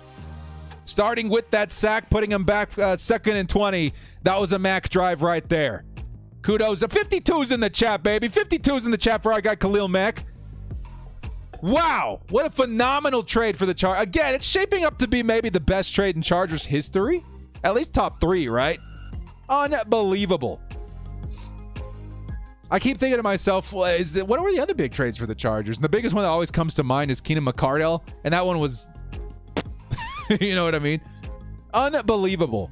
Starting with that sack, putting him back 2nd and 20. That was a Mack drive right there. Kudos. 52's in the chat, baby. 52's in the chat for our guy Khalil Mack. Wow. What a phenomenal trade for the Chargers. Again, it's shaping up to be maybe the best trade in Chargers history. At least top 3, right? Unbelievable. I keep thinking to myself, what were the other big trades for the Chargers? And the biggest one that always comes to mind is Keenan McCardell. And that one was, you know what I mean? Unbelievable.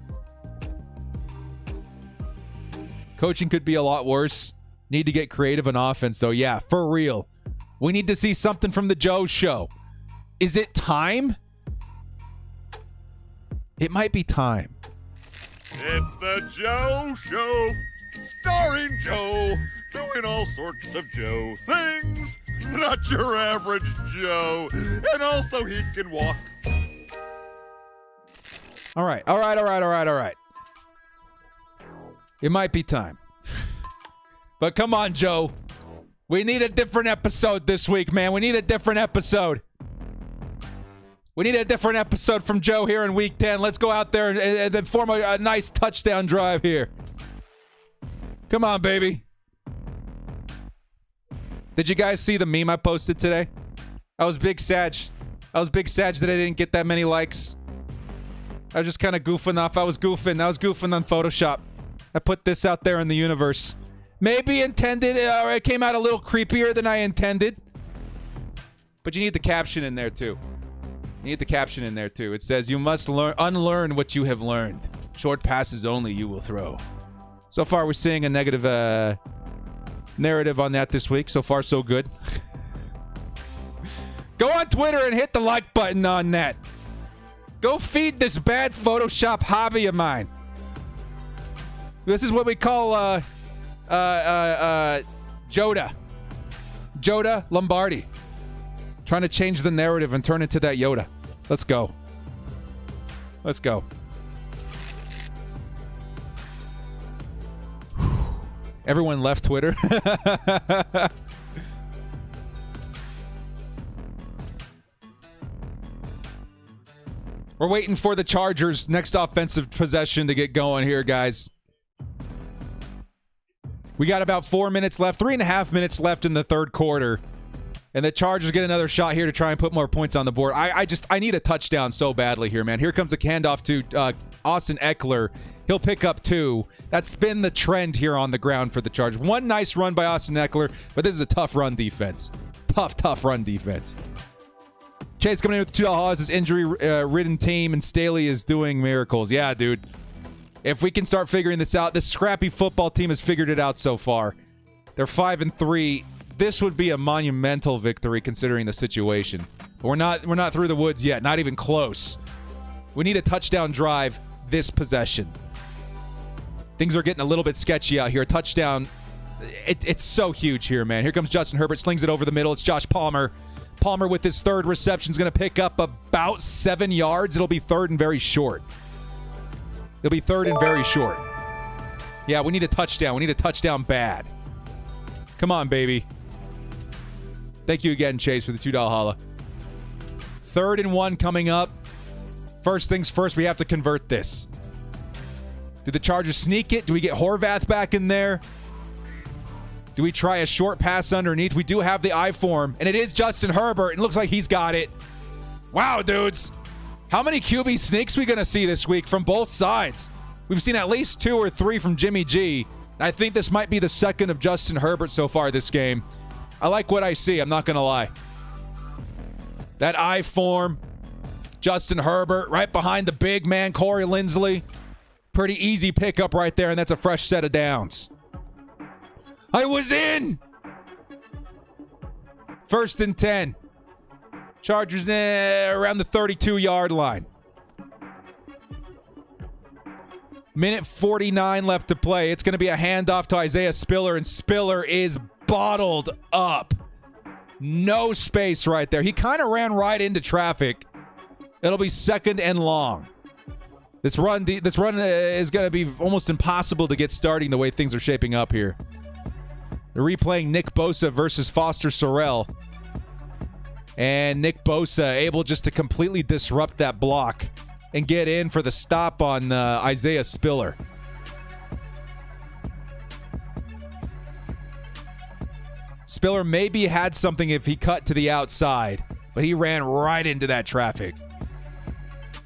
Coaching could be a lot worse. Need to get creative on offense, though. Yeah, for real. We need to see something from the Joe Show. Is it time? It might be time. It's the Joe Show, starring Joe, doing all sorts of Joe things. Not your average Joe. And also he can walk. All right. It might be time. But come on, Joe. We need a different episode this week, man. We need a different episode. We need a different episode from Joe here in Week 10. Let's go out there and then form a nice touchdown drive here. Come on, baby. Did you guys see the meme I posted today? I was big sad that I didn't get that many likes. I was just kind of goofing off. I was goofing on Photoshop. I put this out there in the universe. Maybe intended, or it came out a little creepier than I intended. But you need the caption in there, too. It says, you must unlearn what you have learned. Short passes only you will throw. So far, we're seeing a negative narrative on that this week. So far, so good. Go on Twitter and hit the like button on that. Go feed this bad Photoshop hobby of mine. This is what we call Joda Lombardi. Trying to change the narrative and turn it to that Yoda. Let's go. Everyone left Twitter. We're waiting for the Chargers' next offensive possession to get going here, guys. We got about 4 minutes left, 3.5 minutes left in the third quarter. And the Chargers get another shot here to try and put more points on the board. I need a touchdown so badly here, man. Here comes a handoff to Austin Eckler. He'll pick up 2. That's been the trend here on the ground for the Chargers. One nice run by Austin Eckler, but this is a tough run defense. Tough run defense. Chase coming in with the $2 this injury-ridden team, and Staley is doing miracles. Yeah, dude. If we can start figuring this out, this scrappy football team has figured it out so far. They're 5-3. This would be a monumental victory considering the situation. But we're not through the woods yet. Not even close. We need a touchdown drive this possession. Things are getting a little bit sketchy out here. Touchdown. It's so huge here, man. Here comes Justin Herbert. Slings it over the middle. It's Josh Palmer. Palmer with his third reception is going to pick up about 7 yards. It'll be third and very short. Yeah, we need a touchdown. We need a touchdown bad. Come on, baby. Thank you again, Chase, for the $2 holla. 3rd and 1 coming up. First things first, we have to convert this. Do the Chargers sneak it? Do we get Horvath back in there? Do we try a short pass underneath? We do have the I form, and it is Justin Herbert. It looks like he's got it. Wow, dudes. How many QB sneaks we going to see this week from both sides? We've seen at least 2 or 3 from Jimmy G. I think this might be the second of Justin Herbert so far this game. I like what I see. I'm not going to lie. That I form. Justin Herbert right behind the big man, Corey Linsley. Pretty easy pickup right there, and that's a fresh set of downs. I was in! 1st and 10. Chargers around the 32-yard line. Minute 49 left to play. It's going to be a handoff to Isaiah Spiller, and Spiller is bottled up. No space right there. He kind of ran right into traffic. It'll be 2nd and long. This run is going to be almost impossible to get starting the way things are shaping up here. They're replaying Nick Bosa versus Foster Sorrell. And Nick Bosa able just to completely disrupt that block and get in for the stop on Isaiah Spiller. Spiller maybe had something if he cut to the outside, but he ran right into that traffic.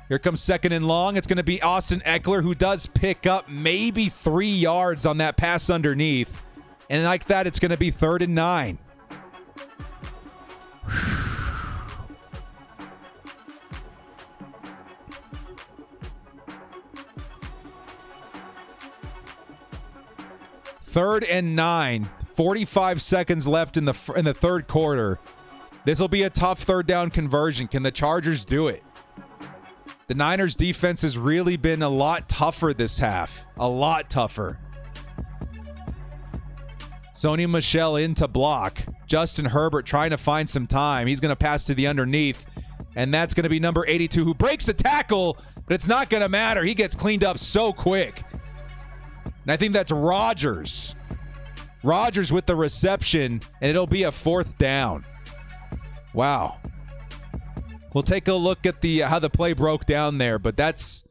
Here comes 2nd and long. It's going to be Austin Eckler, who does pick up maybe 3 yards on that pass underneath. And like that, it's going to be 3rd and 9. Third and 9. 45 seconds left in the third quarter. This will be a tough 3rd down conversion. Can the Chargers do it? The Niners defense has really been a lot tougher this half. A lot tougher. Sony Michel in to block. Justin Herbert trying to find some time. He's going to pass to the underneath. And that's going to be number 82, who breaks a tackle, but it's not going to matter. He gets cleaned up so quick. And I think that's Rodgers. Rodgers with the reception, and it'll be a 4th down. Wow. We'll take a look at how the play broke down there, but that's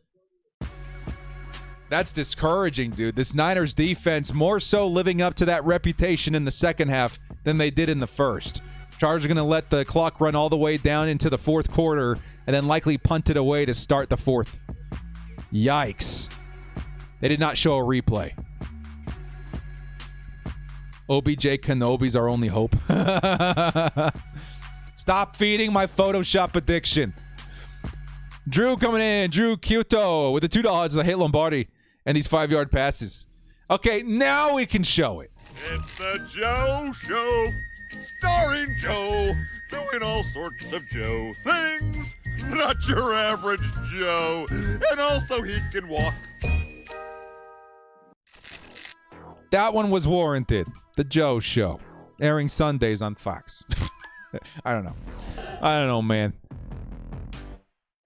discouraging, dude. This Niners defense more so living up to that reputation in the second half than they did in the first. Chargers are going to let the clock run all the way down into the 4th quarter and then likely punt it away to start the 4th. Yikes. They did not show a replay. OBJ Kenobi's our only hope. Stop feeding my Photoshop addiction. Drew coming in. Drew Kyoto with the $2. I hate Lombardi and these 5-yard passes. Okay, now we can show it. It's the Joe Show, starring Joe, doing all sorts of Joe things. Not your average Joe. And also he can walk. That one was warranted. The Joe Show, airing Sundays on Fox. I don't know, man.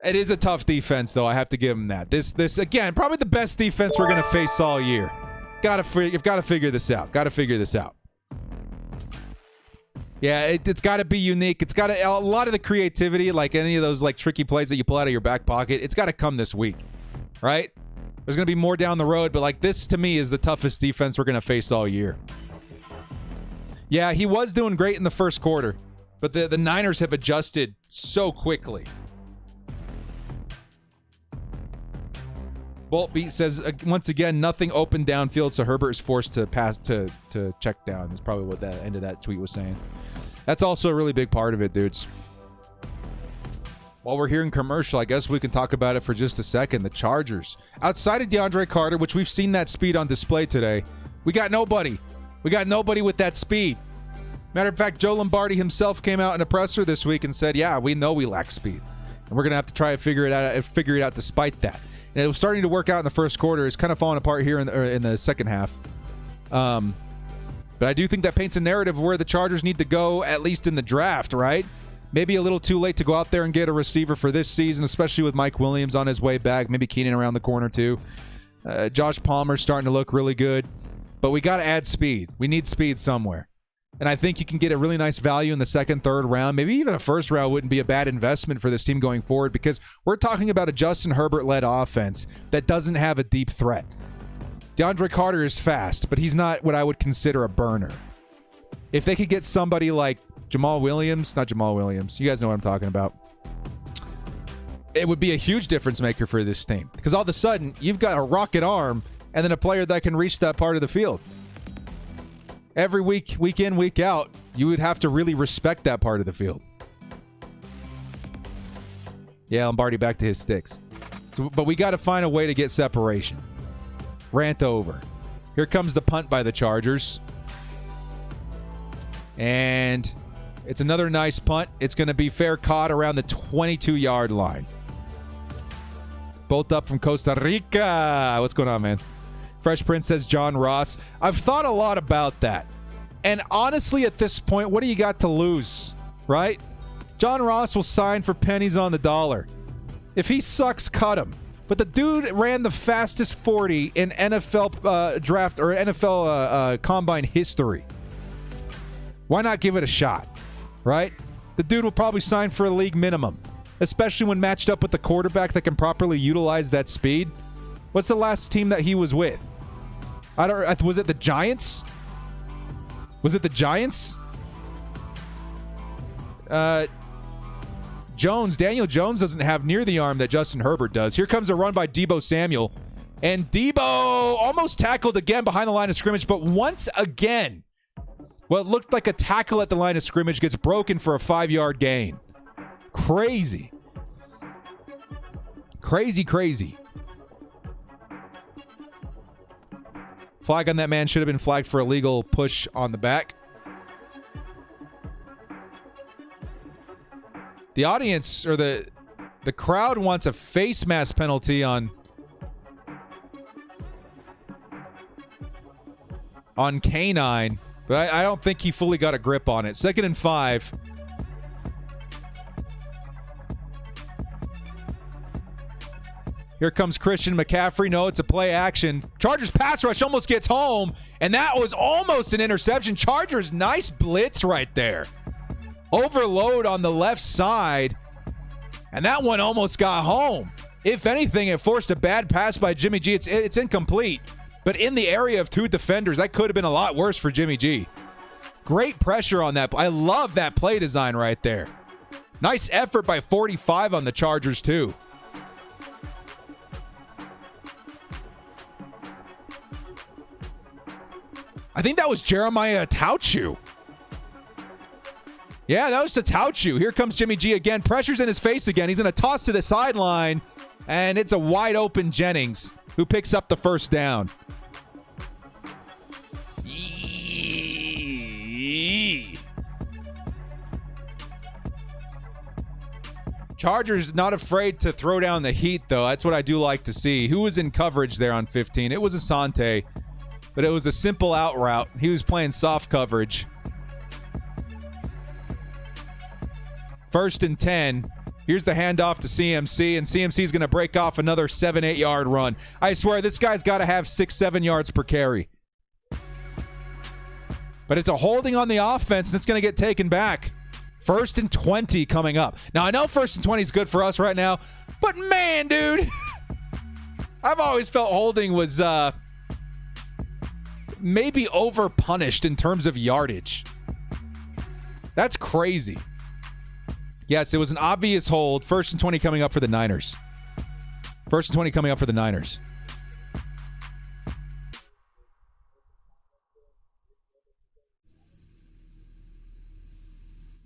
It is a tough defense, though. I have to give them that. This again, probably the best defense we're going to face all year. You've got to figure this out. Yeah, it's got to be unique. It's got a lot of the creativity, like any of those like tricky plays that you pull out of your back pocket. It's got to come this week, right? There's going to be more down the road, but like this to me is the toughest defense we're going to face all year. Yeah, he was doing great in the first quarter, but the Niners have adjusted so quickly. Bolt Beat says, once again, nothing open downfield, so Herbert is forced to pass to check down. That's probably what that end of that tweet was saying. That's also a really big part of it, dudes. While we're here in commercial, I guess we can talk about it for just a second. The Chargers. Outside of DeAndre Carter, which we've seen that speed on display today, we got nobody. We got nobody with that speed. Matter of fact, Joe Lombardi himself came out in a presser this week and said, yeah, we know we lack speed. And we're going to have to try to figure it out despite that. And it was starting to work out in the first quarter. It's kind of falling apart here in the second half. But I do think that paints a narrative of where the Chargers need to go, at least in the draft, right? Maybe a little too late to go out there and get a receiver for this season, especially with Mike Williams on his way back. Maybe Keenan around the corner too. Josh Palmer's starting to look really good. But we got to add speed. We need speed somewhere. And I think you can get a really nice value in the second, third round. Maybe even a first round wouldn't be a bad investment for this team going forward, because we're talking about a Justin Herbert-led offense that doesn't have a deep threat. DeAndre Carter is fast, but he's not what I would consider a burner. If they could get somebody like Jamal Williams, not Jamal Williams, you guys know what I'm talking about, it would be a huge difference maker for this team. Because all of a sudden, you've got a rocket arm and then a player that can reach that part of the field. Every week, week in, week out, you would have to really respect that part of the field. Yeah, Lombardi back to his sticks. But we got to find a way to get separation. Rant over. Here comes the punt by the Chargers. And it's another nice punt. It's going to be fair caught around the 22-yard line. Bolt up from Costa Rica. What's going on, man? Fresh Prince says John Ross. I've thought a lot about that. And honestly, at this point, what do you got to lose, right? John Ross will sign for pennies on the dollar. If he sucks, cut him. But the dude ran the fastest 40 in NFL draft or NFL combine history. Why not give it a shot, right? The dude will probably sign for a league minimum, especially when matched up with the quarterback that can properly utilize that speed. What's the last team that he was with? Was it the Giants? Was it the Giants? Daniel Jones doesn't have near the arm that Justin Herbert does. Here comes a run by Deebo Samuel. And Deebo almost tackled again behind the line of scrimmage, but once again, what looked like a tackle at the line of scrimmage gets broken for a 5-yard gain. Crazy. Crazy. Flag on that man should have been flagged for illegal push on the back. The audience or the crowd wants a face mask penalty on K9, but I don't think he fully got a grip on it. 2nd and 5. Here comes Christian McCaffrey. No, it's a play action. Chargers pass rush almost gets home, and that was almost an interception. Chargers, nice blitz right there. Overload on the left side, and that one almost got home. If anything, it forced a bad pass by Jimmy G. It's incomplete, but in the area of 2 defenders, that could have been a lot worse for Jimmy G. Great pressure on that. I love that play design right there. Nice effort by 45 on the Chargers, too. I think that was Jeremiah Tauchu. Yeah, that was to Tauchu. Here comes Jimmy G again. Pressure's in his face again. He's going to toss to the sideline, and it's a wide open Jennings who picks up the first down. Chargers not afraid to throw down the heat, though. That's what I do like to see. Who was in coverage there on 15? It was Asante, but it was a simple out route. He was playing soft coverage. 1st and 10. Here's the handoff to CMC, and CMC's going to break off another 7-8 yard run. I swear, this guy's got to have 6-7 yards per carry. But it's a holding on the offense, and it's going to get taken back. 1st and 20 coming up. Now, I know 1st and 20 is good for us right now, but man, dude, I've always felt holding was maybe over-punished in terms of yardage. That's crazy. Yes, it was an obvious hold. 1st and 20 coming up for the Niners. 1st and 20 coming up for the Niners.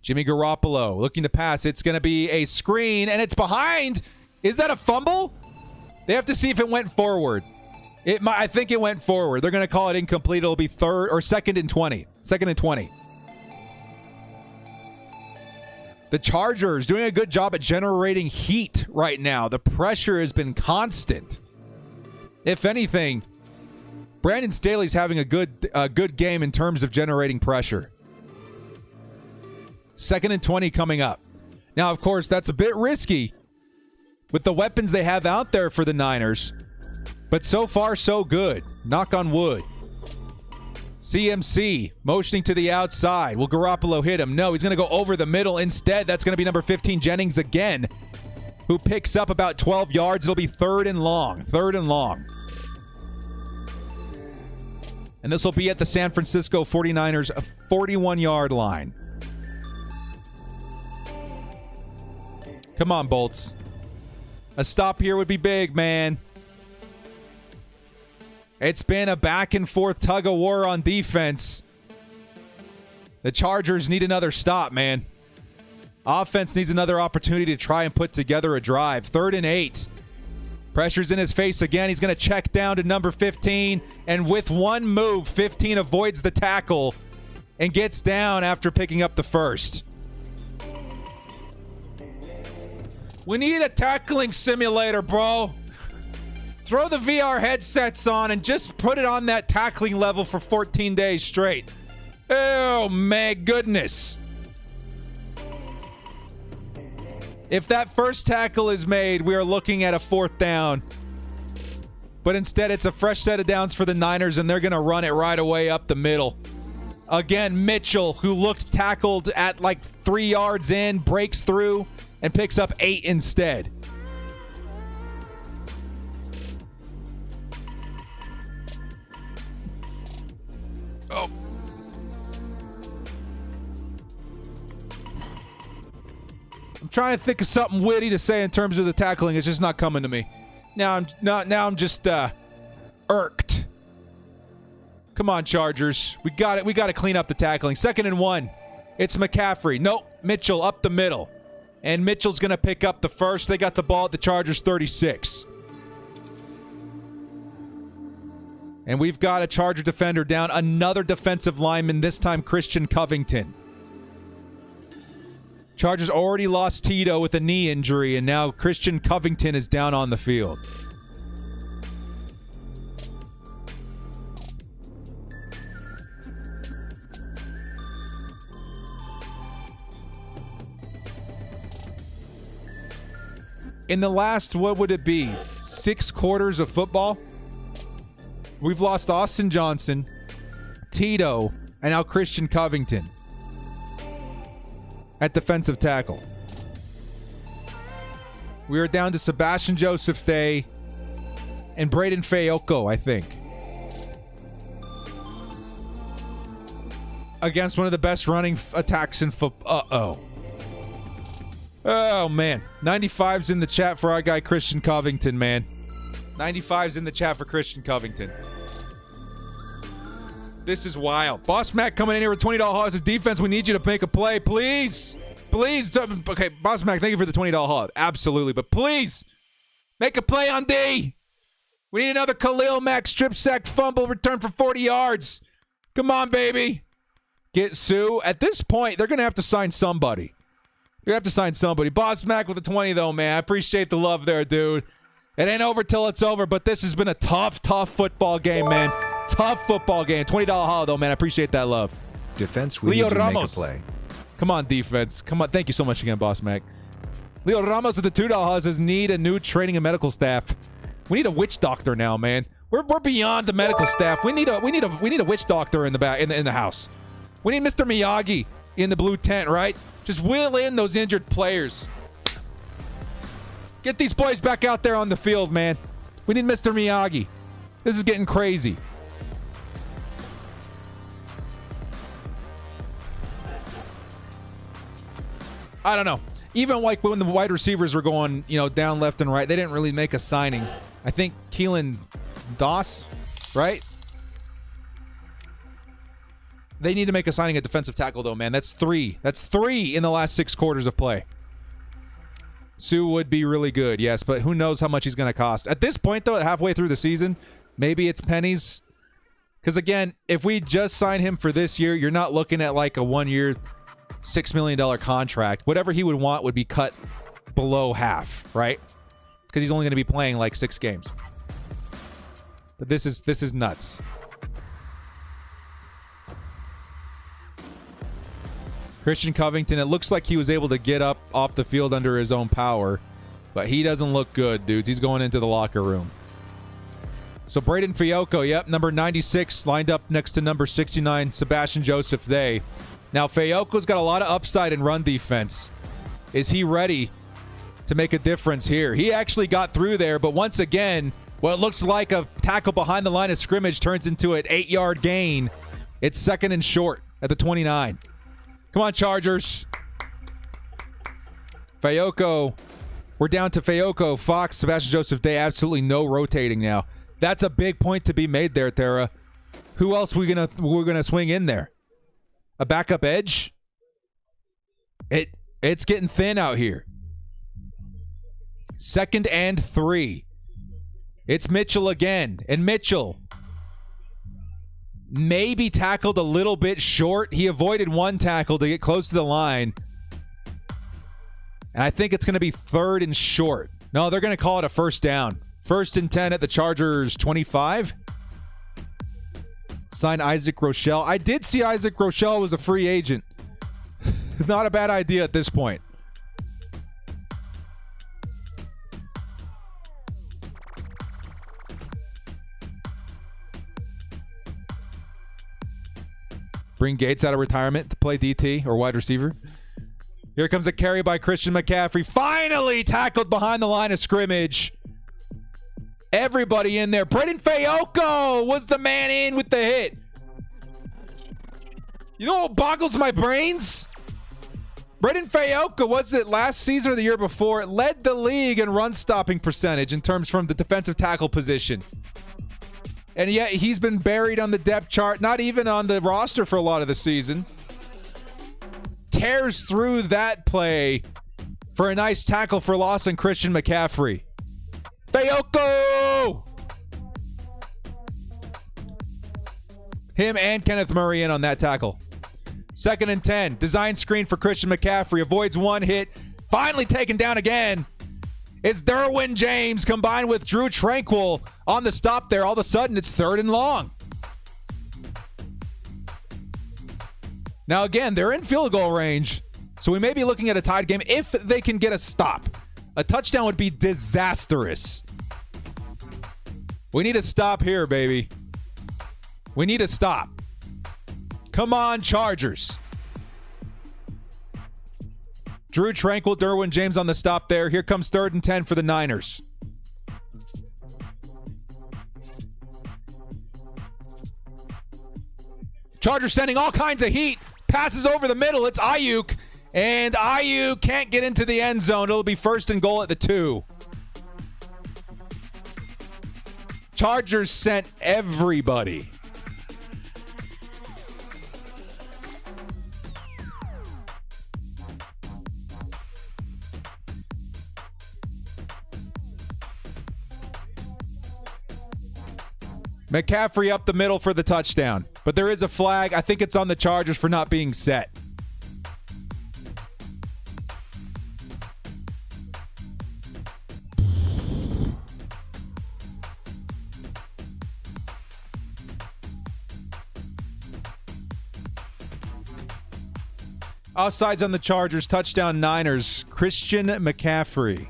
Jimmy Garoppolo looking to pass. It's going to be a screen, and it's behind. Is that a fumble? They have to see if it went forward. I think it went forward. They're going to call it incomplete. It'll be 2nd and 20. 2nd and 20. The Chargers doing a good job at generating heat right now. The pressure has been constant. If anything, Brandon Staley's having a good game in terms of generating pressure. 2nd and 20 coming up. Now, of course, that's a bit risky with the weapons they have out there for the Niners. But so far, so good. Knock on wood. CMC motioning to the outside. Will Garoppolo hit him? No, he's going to go over the middle instead. That's going to be number 15, Jennings again, who picks up about 12 yards. It'll be 3rd and long. 3rd and long. And this will be at the San Francisco 49ers 41-yard line. Come on, Bolts. A stop here would be big, man. It's been a back-and-forth tug-of-war on defense. The Chargers need another stop, man. Offense needs another opportunity to try and put together a drive. 3rd and 8. Pressure's in his face again. He's going to check down to number 15. And with one move, 15 avoids the tackle and gets down after picking up the first. We need a tackling simulator, bro. Throw the VR headsets on and just put it on that tackling level for 14 days straight. Oh, my goodness. If that first tackle is made, we are looking at a 4th down. But instead, it's a fresh set of downs for the Niners, and they're going to run it right away up the middle. Again, Mitchell, who looked tackled at like 3 yards in, breaks through and picks up 8 instead. Oh. I'm trying to think of something witty to say in terms of the tackling. It's just not coming to me. Now I'm just irked. Come on, Chargers. We got it. We got to clean up the tackling. 2nd and 1. It's McCaffrey. Nope. Mitchell up the middle. And Mitchell's going to pick up the first. They got the ball at the Chargers 36. And we've got a Charger defender down. Another defensive lineman, this time Christian Covington. Chargers already lost Tito with a knee injury, and now Christian Covington is down on the field. In the last, what would it be, 6 quarters of football, we've lost Austin Johnson, Tito, and now Christian Covington at defensive tackle. We are down to Sebastian Joseph Day and Braden Fayoko, I think. Against one of the best running attacks in football. Oh, man. 95's in the chat for our guy Christian Covington, man. 95's in the chat for Christian Covington. This is wild. Boss Mac coming in here with $20 HODs. Defense, we need you to make a play. Please. Please. Okay, Boss Mac, thank you for the $20 HOD. Absolutely. But please, make a play on D. We need another Khalil Mack strip sack fumble return for 40 yards. Come on, baby. Get Sue. At this point, they're going to have to sign somebody. You're going to have to sign somebody. Boss Mac with a 20, though, man. I appreciate the love there, dude. It ain't over till it's over, but this has been a tough football game, man. Tough football game. $20 HOD, though, man. I appreciate that love. Defense, we Leo need to Ramos. make a play. Come on, defense. Come on. Thank you so much again, Boss Mac. Leo Ramos with the $2 HOD says, need a new training and medical staff. We need a witch doctor now, man. We're beyond the medical staff. We need a witch doctor in the back in the house. We need Mr. Miyagi in the blue tent, right? Just wheel in those injured players. Get these boys back out there on the field, man. We need Mr. Miyagi. This is getting crazy. I don't know. Even like when the wide receivers were going, down left and right, they didn't really make a signing. I think Keelan Doss, right? They need to make a signing at defensive tackle, though, man. That's 3. That's 3 in the last 6 quarters of play. Sue would be really good, yes, but who knows how much he's going to cost. At this point, though, halfway through the season, maybe it's pennies. Because, again, if we just sign him for this year, you're not looking at like a 1-year, $6 million contract. Whatever he would want would be cut below half, right? Because he's only going to be playing like 6 games. But this is nuts. Christian Covington, it looks like he was able to get up off the field under his own power, but he doesn't look good, dudes. He's going into the locker room. So Braden Fayoko, yep, number 96, lined up next to number 69, Sebastian Joseph Day. Now, Fayoko's got a lot of upside in run defense. Is he ready to make a difference here? He actually got through there, but once again, what looks like a tackle behind the line of scrimmage turns into an 8-yard gain. It's 2nd and short at the 29. Come on, Chargers. Fayoko. We're down to Fayoko, Fox, Sebastian Joseph Day. Absolutely no rotating now. That's a big point to be made there, Tara. Who else we're gonna swing in there? A backup edge? It's getting thin out here. 2nd and 3. It's Mitchell again. And Mitchell maybe tackled a little bit short. He avoided one tackle to get close to the line. And I think it's going to be 3rd and short. No, they're going to call it a first down. First and 10 at the Chargers 25. Sign Isaac Rochelle. I did see Isaac Rochelle was a free agent. Not a bad idea at this point. Bring Gates out of retirement to play DT or wide receiver. Here comes a carry by Christian McCaffrey. Finally tackled behind the line of scrimmage. Everybody in there. Brendan Fayoko was the man in with the hit. You know what boggles my brains? Brendan Fayoko, was it last season or the year before, led the league in run stopping percentage in terms from the defensive tackle position. And yet he's been buried on the depth chart, not even on the roster for a lot of the season. Tears through that play for a nice tackle for loss on Christian McCaffrey. Fayoko! Him and Kenneth Murray in on that tackle. Second and 10. Design screen for Christian McCaffrey. Avoids one hit. Finally taken down again. It's Derwin James combined with Drew Tranquil on the stop there. All of a sudden, it's third and long. Now, again, they're in field goal range, so we may be looking at a tied game if they can get a stop. A touchdown would be disastrous. We need a stop here, baby. We need a stop. Come on, Chargers. Drew Tranquil, Derwin James on the stop there. Here comes third and 10 for the Niners. Chargers sending all kinds of heat. Passes over the middle. It's Ayuk. And Ayuk can't get into the end zone. It'll be first and goal at the 2. Chargers sent everybody. McCaffrey up the middle for the touchdown. But there is a flag. I think it's on the Chargers for not being set. Offsides on the Chargers. Touchdown Niners. Christian McCaffrey.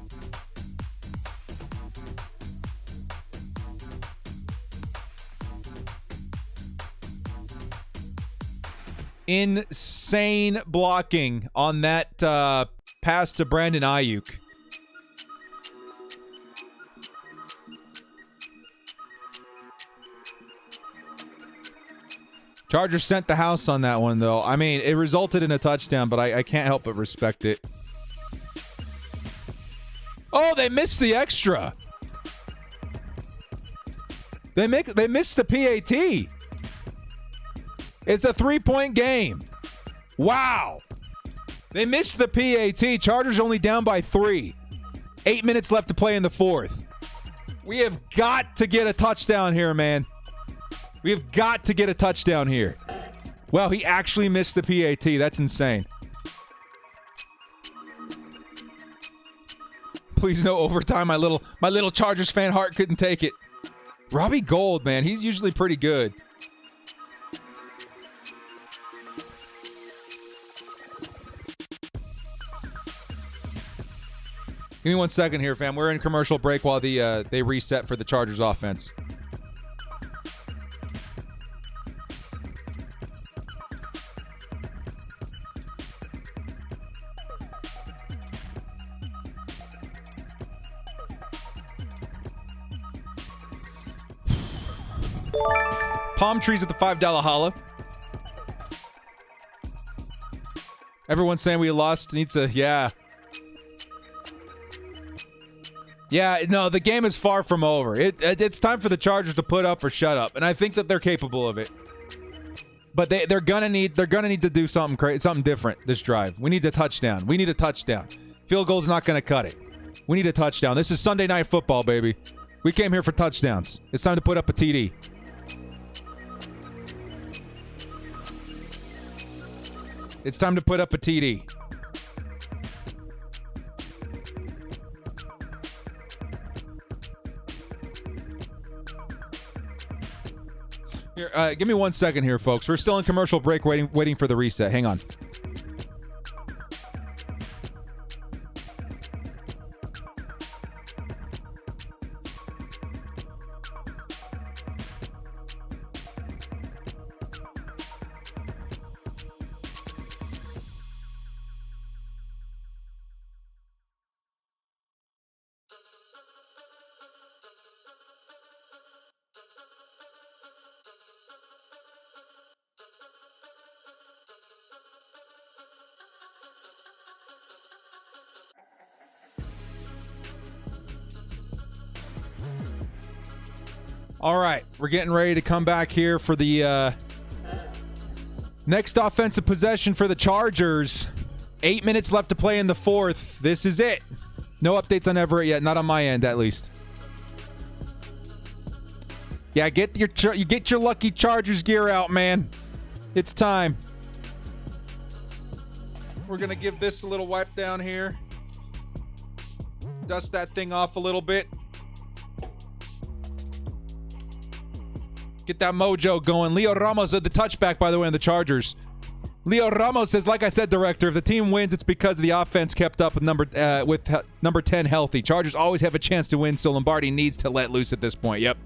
Insane blocking on that pass to Brandon Ayuk. Chargers sent the house on that one, though. I mean, it resulted in a touchdown, but I can't help but respect it. Oh, they missed the extra. They missed the PAT. It's a 3-point game. Wow. They missed the PAT. Chargers only down by 3. 8 minutes left to play in the fourth. We have got to get a touchdown here, man. We have got to get a touchdown here. Well, he actually missed the PAT. That's insane. Please no overtime. My little Chargers fan heart couldn't take it. Robbie Gould, man, he's usually pretty good. Give me 1 second here, fam. We're in commercial break while they reset for the Chargers offense. Palm trees at the $5 holla. Everyone's saying we lost. Needs to, yeah. Yeah, no, the game is far from over. It's time for the Chargers to put up or shut up, and I think that they're capable of it. But they're gonna need to do something different this drive. We need a touchdown. We need a touchdown. Field goal's not gonna cut it. We need a touchdown. This is Sunday Night Football, baby. We came here for touchdowns. It's time to put up a TD. It's time to put up a TD. Here, give me 1 second here, folks. We're still in commercial break waiting for the reset. Hang on. All right, we're getting ready to come back here for the next offensive possession for the Chargers. 8 minutes left to play in the fourth. This is it. No updates on Everett yet, not on my end at least. Yeah, get your lucky Chargers gear out, man. It's time. We're gonna give this a little wipe down here. Dust that thing off a little bit. Get that mojo going. Leo Ramos had the touchback, by the way, on the Chargers. Leo Ramos says, like I said, Director, if the team wins, it's because the offense kept up with number 10 healthy. Chargers always have a chance to win, so Lombardi needs to let loose at this point. Yep.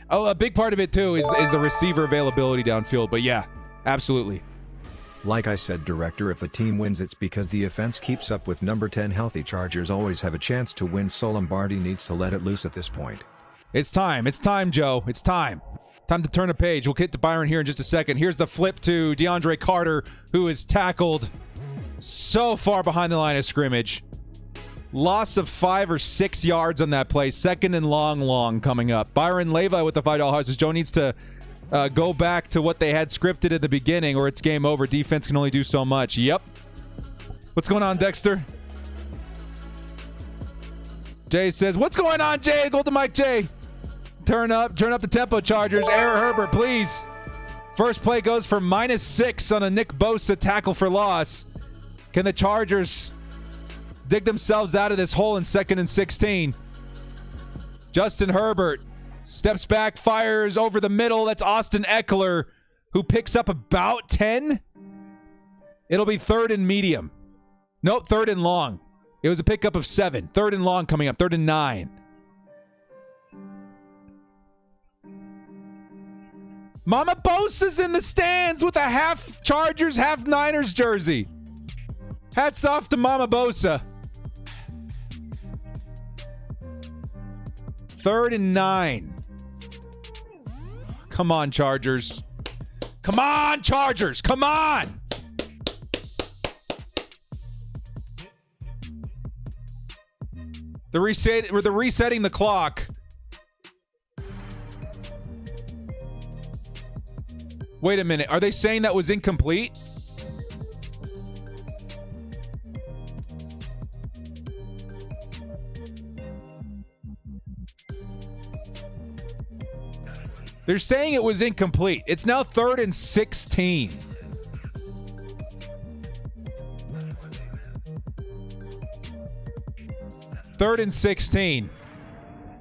Oh, a big part of it, too, is the receiver availability downfield. But, yeah, absolutely. Like I said, Director, if the team wins, it's because the offense keeps up with number 10 healthy. Chargers always have a chance to win, so Lombardi needs to let it loose at this point. It's time. It's time, Joe. It's time. Time to turn a page. We'll get to Byron here in just a second. Here's the flip to DeAndre Carter, who is tackled so far behind the line of scrimmage. Loss of 5 or 6 yards on that play. Second and long coming up. Byron Leva with the $5 says Joe needs to go back to what they had scripted at the beginning or it's game over. Defense can only do so much. Yep. What's going on, Dexter? Jay says, what's going on, Jay? Golden Mike Jay. Turn up the tempo, Chargers. Error Herbert, please. First play goes for -6 on a Nick Bosa tackle for loss. Can the Chargers dig themselves out of this hole in 2nd and 16? Justin Herbert steps back, fires over the middle. That's Austin Eckler, who picks up about 10. It'll be 3rd and medium. Nope, 3rd and long. It was a pickup of 7. 3rd and long coming up, 3rd and 9. Mama Bosa's in the stands with a half Chargers, half Niners jersey. Hats off to Mama Bosa. 3rd and 9. Come on, Chargers. Come on, Chargers. Come on. They're resetting the clock. Wait a minute. Are they saying that was incomplete? They're saying it was incomplete. It's now 3rd and 16. Third and 16.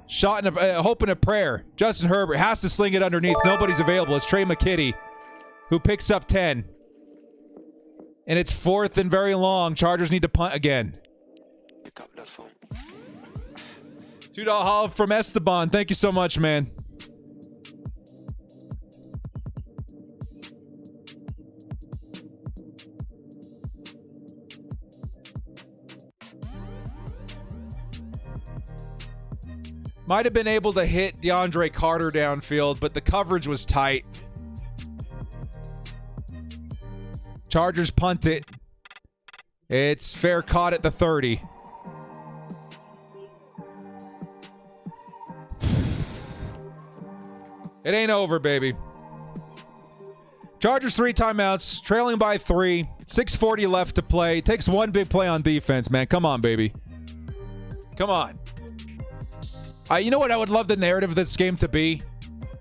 Shot in a hope and a prayer. Justin Herbert has to sling it underneath. Nobody's available. It's Trey McKitty who picks up 10. And it's 4th and very long. Chargers need to punt again. Pick up that phone. $2 haul from Esteban. Thank you so much, man. Might have been able to hit DeAndre Carter downfield, but the coverage was tight. Chargers punt it. It's fair caught at the 30. It ain't over, baby. Chargers 3 timeouts, trailing by 3. 6:40 left to play. Takes one big play on defense, man. Come on, baby. Come on. You know what I would love the narrative of this game to be?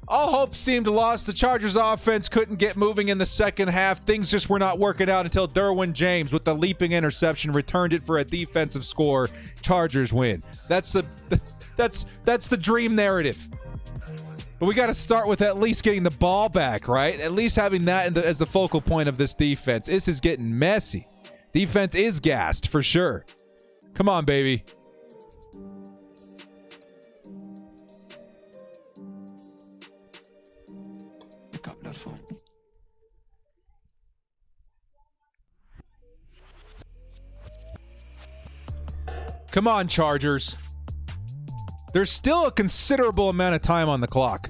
All hope seemed lost. The Chargers offense couldn't get moving in the second half. Things just were not working out until Derwin James with the leaping interception returned it for a defensive score. Chargers win. That's the dream narrative. But we got to start with at least getting the ball back, right? At least having that as the focal point of this defense. This is getting messy. Defense is gassed, for sure. Come on, baby. Pick up that phone. Come on, Chargers. There's still a considerable amount of time on the clock.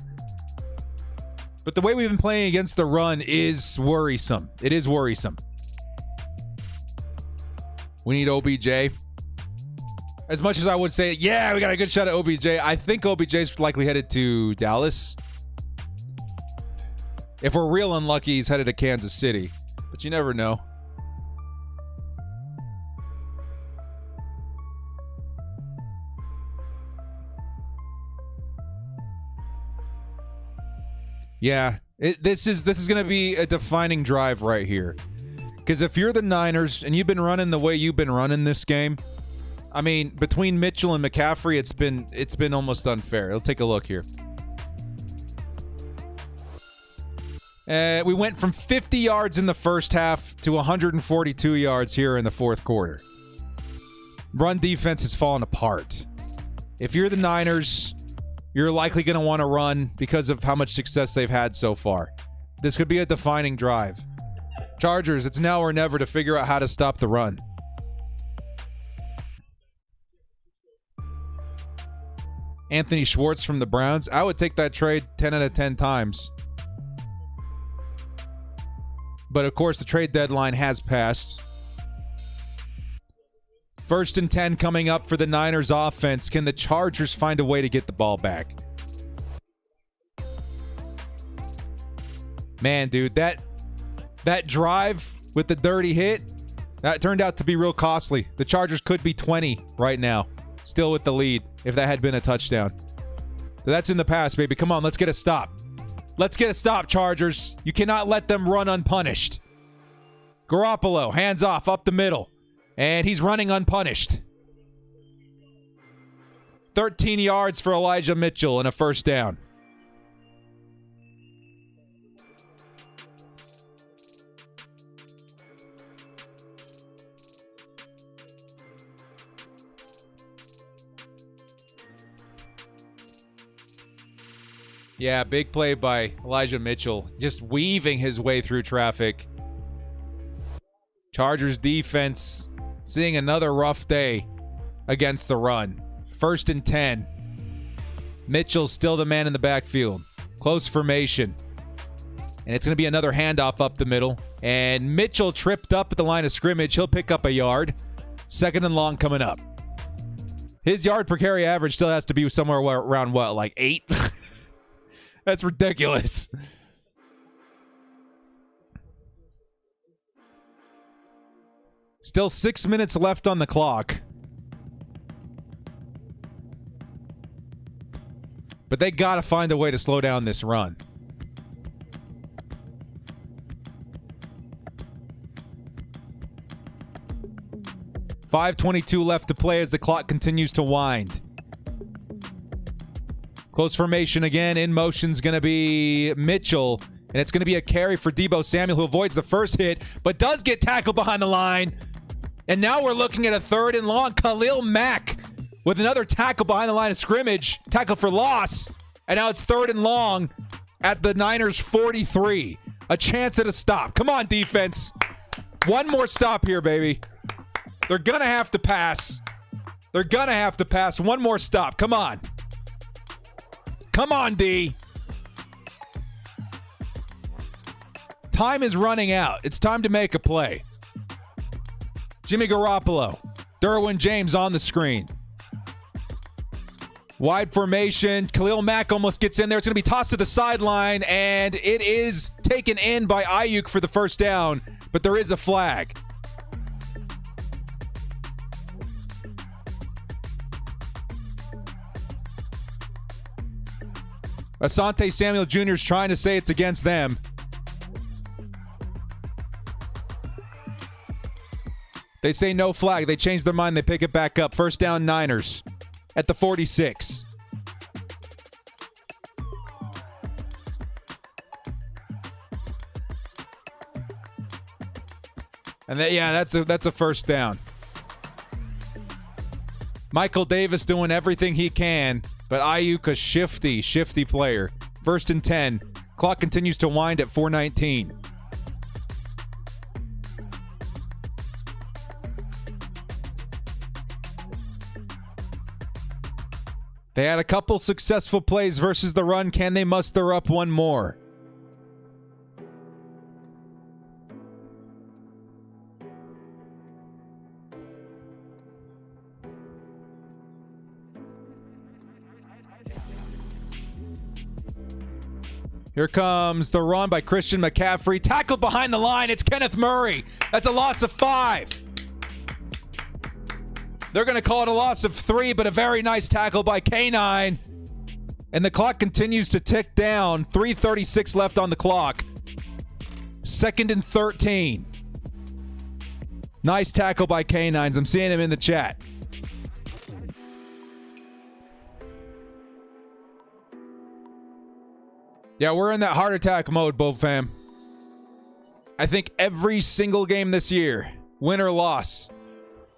But the way we've been playing against the run is worrisome. It is worrisome. We need OBJ. As much as I would say, yeah, we got a good shot at OBJ, I think OBJ's likely headed to Dallas. If we're real unlucky, he's headed to Kansas City. But you never know. Yeah, this is going to be a defining drive right here. Because if you're the Niners and you've been running the way you've been running this game, I mean, between Mitchell and McCaffrey, it's been almost unfair. Let's take a look here. We went from 50 yards in the first half to 142 yards here in the fourth quarter. Run defense has fallen apart. If you're the Niners, you're likely going to want to run because of how much success they've had so far. This could be a defining drive. Chargers, it's now or never to figure out how to stop the run. Anthony Schwartz from the Browns. I would take that trade 10 out of 10 times. But of course, the trade deadline has passed. 1st and 10 coming up for the Niners offense. Can the Chargers find a way to get the ball back? Man, dude, that drive with the dirty hit, that turned out to be real costly. The Chargers could be 20 right now, still with the lead, if that had been a touchdown. So that's in the past, baby. Come on, let's get a stop. Let's get a stop, Chargers. You cannot let them run unpunished. Garoppolo, hands off, up the middle. And he's running unpunished. 13 yards for Elijah Mitchell and a first down. Yeah, big play by Elijah Mitchell. Just weaving his way through traffic. Chargers defense seeing another rough day against the run. 1st and 10. Mitchell's still the man in the backfield. Close formation. And it's going to be another handoff up the middle. And Mitchell tripped up at the line of scrimmage. He'll pick up a yard. 2nd and long coming up. His yard per carry average still has to be somewhere around, what, like 8? That's ridiculous. Still 6 minutes left on the clock. But they got to find a way to slow down this run. .5:22 left to play as the clock continues to wind. Close formation again. In motion's going to be Mitchell. And it's going to be a carry for Deebo Samuel, who avoids the first hit, but does get tackled behind the line. And now we're looking at a 3rd and long. Khalil Mack with another tackle behind the line of scrimmage. Tackle for loss. And now it's 3rd and long at the Niners 43. A chance at a stop. Come on, defense. One more stop here, baby. They're going to have to pass. They're going to have to pass. One more stop. Come on. Come on, D. Time is running out. It's time to make a play. Jimmy Garoppolo. Derwin James on the screen. Wide formation. Khalil Mack almost gets in there. It's going to be tossed to the sideline, and it is taken in by Ayuk for the first down, but there is a flag. Asante Samuel Jr. is trying to say it's against them. They say no flag. They change their mind. They pick it back up. First down, Niners at the 46. And that's a first down. Michael Davis doing everything he can, but Ayuk a shifty player. 1st and 10. Clock continues to wind at 4:19. They had a couple successful plays versus the run. Can they muster up one more? Here comes the run by Christian McCaffrey. Tackled behind the line. It's Kenneth Murray. That's a loss of 5. They're going to call it a loss of 3, but a very nice tackle by K9. And the clock continues to tick down. 3:36 left on the clock. 2nd and 13. Nice tackle by K9s. I'm seeing him in the chat. Yeah, we're in that heart attack mode, Bo fam. I think every single game this year, win or loss,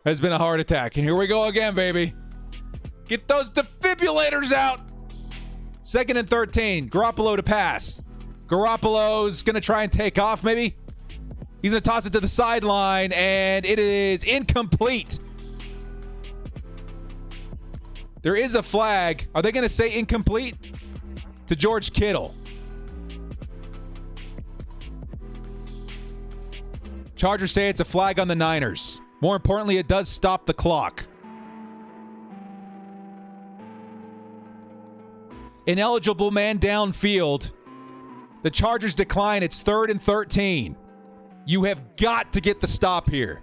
has been a heart attack. And here we go again, baby. Get those defibrillators out. 2nd and 13. Garoppolo to pass. Garoppolo's going to try and take off, maybe. He's going to toss it to the sideline, and it is incomplete. There is a flag. Are they going to say incomplete? To George Kittle. Chargers say it's a flag on the Niners. More importantly, it does stop the clock. Ineligible man downfield. The Chargers decline. It's 3rd and 13. You have got to get the stop here.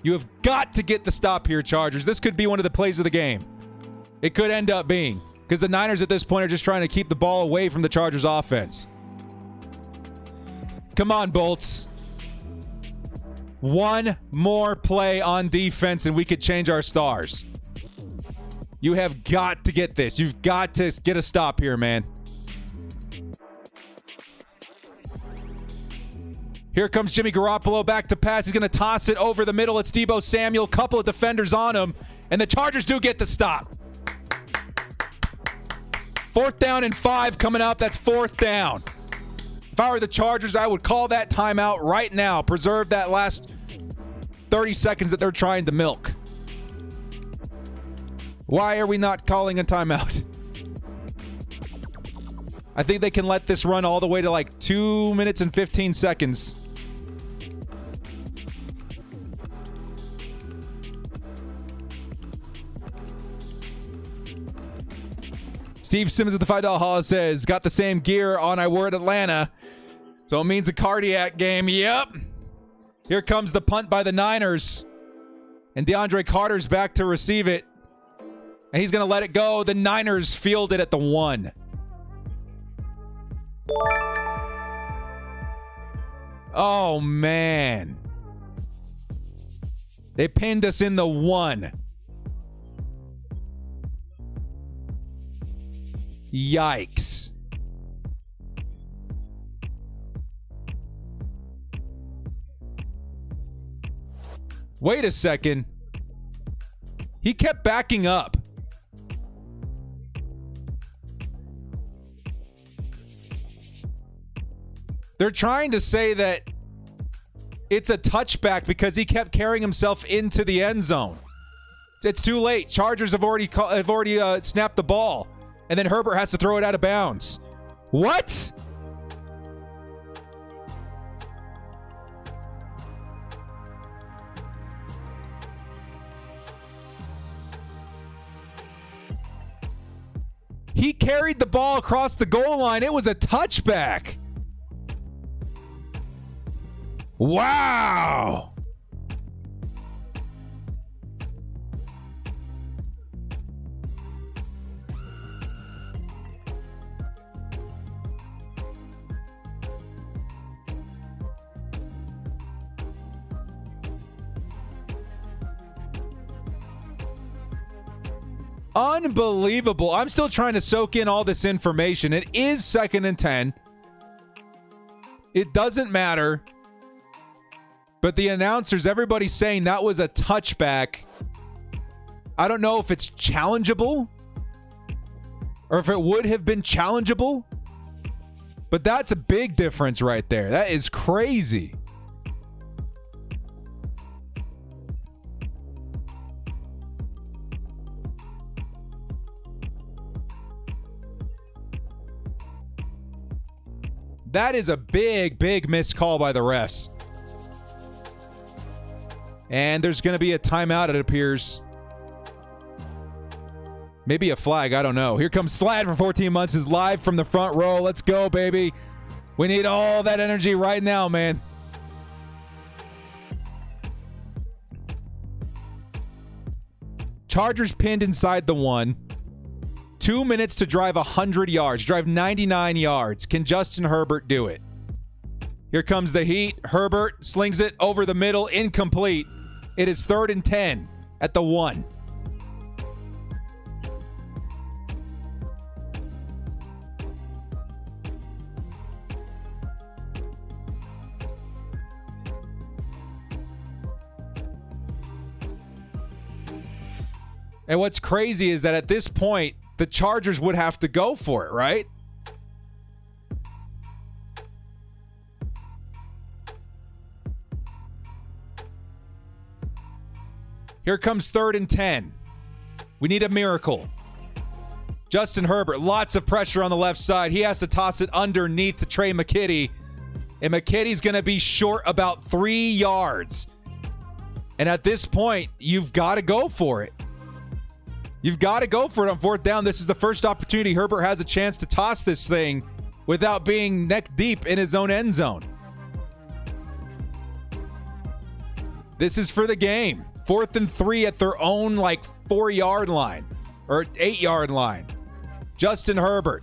You have got to get the stop here, Chargers. This could be one of the plays of the game. It could end up being. Because the Niners at this point are just trying to keep the ball away from the Chargers offense. Come on, Bolts. One more play on defense and we could change our stars. You have got to get this. You've got to get a stop here, man. Here comes Jimmy Garoppolo back to pass. He's going to toss it over the middle. It's Deebo Samuel. Couple of defenders on him. And the Chargers do get the stop. 4th down and 5 coming up. That's 4th down. If I were the Chargers, I would call that timeout right now. Preserve that last 30 seconds that they're trying to milk. Why are we not calling a timeout? I think they can let this run all the way to like 2 minutes and 15 seconds. Steve Simmons of the $5 Hall says, got the same gear on I wore at Atlanta. So it means a cardiac game. Yep. Here comes the punt by the Niners. And DeAndre Carter's back to receive it. And he's going to let it go. The Niners field it at the 1. Oh, man. They pinned us in the 1. Yikes. Wait a second. He kept backing up. They're trying to say that it's a touchback because he kept carrying himself into the end zone. It's too late. Chargers have already snapped the ball. And then Herbert has to throw it out of bounds. What? He carried the ball across the goal line. It was a touchback. Wow. Unbelievable. I'm still trying to soak in all this information. It is 2nd and 10. It doesn't matter. But But the announcers, everybody's saying that was a touchback. I don't know if it's challengeable or if it would have been challengeable. But that's a big difference right there. That is crazy. That is a big, big missed call by the refs. And there's going to be a timeout, it appears. Maybe a flag, I don't know. Here comes Slad for 14 months, is live from the front row. Let's go, baby. We need all that energy right now, man. Chargers pinned inside the 1. 2 minutes to drive 100 yards, drive 99 yards. Can Justin Herbert do it? Here comes the heat. Herbert slings it over the middle, incomplete. It is 3rd and 10 at the 1. And what's crazy is that at this point, the Chargers would have to go for it, right? Here comes 3rd and 10. We need a miracle. Justin Herbert, lots of pressure on the left side. He has to toss it underneath to Trey McKitty. And McKitty's going to be short about 3 yards. And at this point, you've got to go for it. You've got to go for it on 4th down. This is the first opportunity Herbert has a chance to toss this thing without being neck deep in his own end zone. This is for the game. 4th and 3 at their own 4-yard line or 8-yard line. Justin Herbert.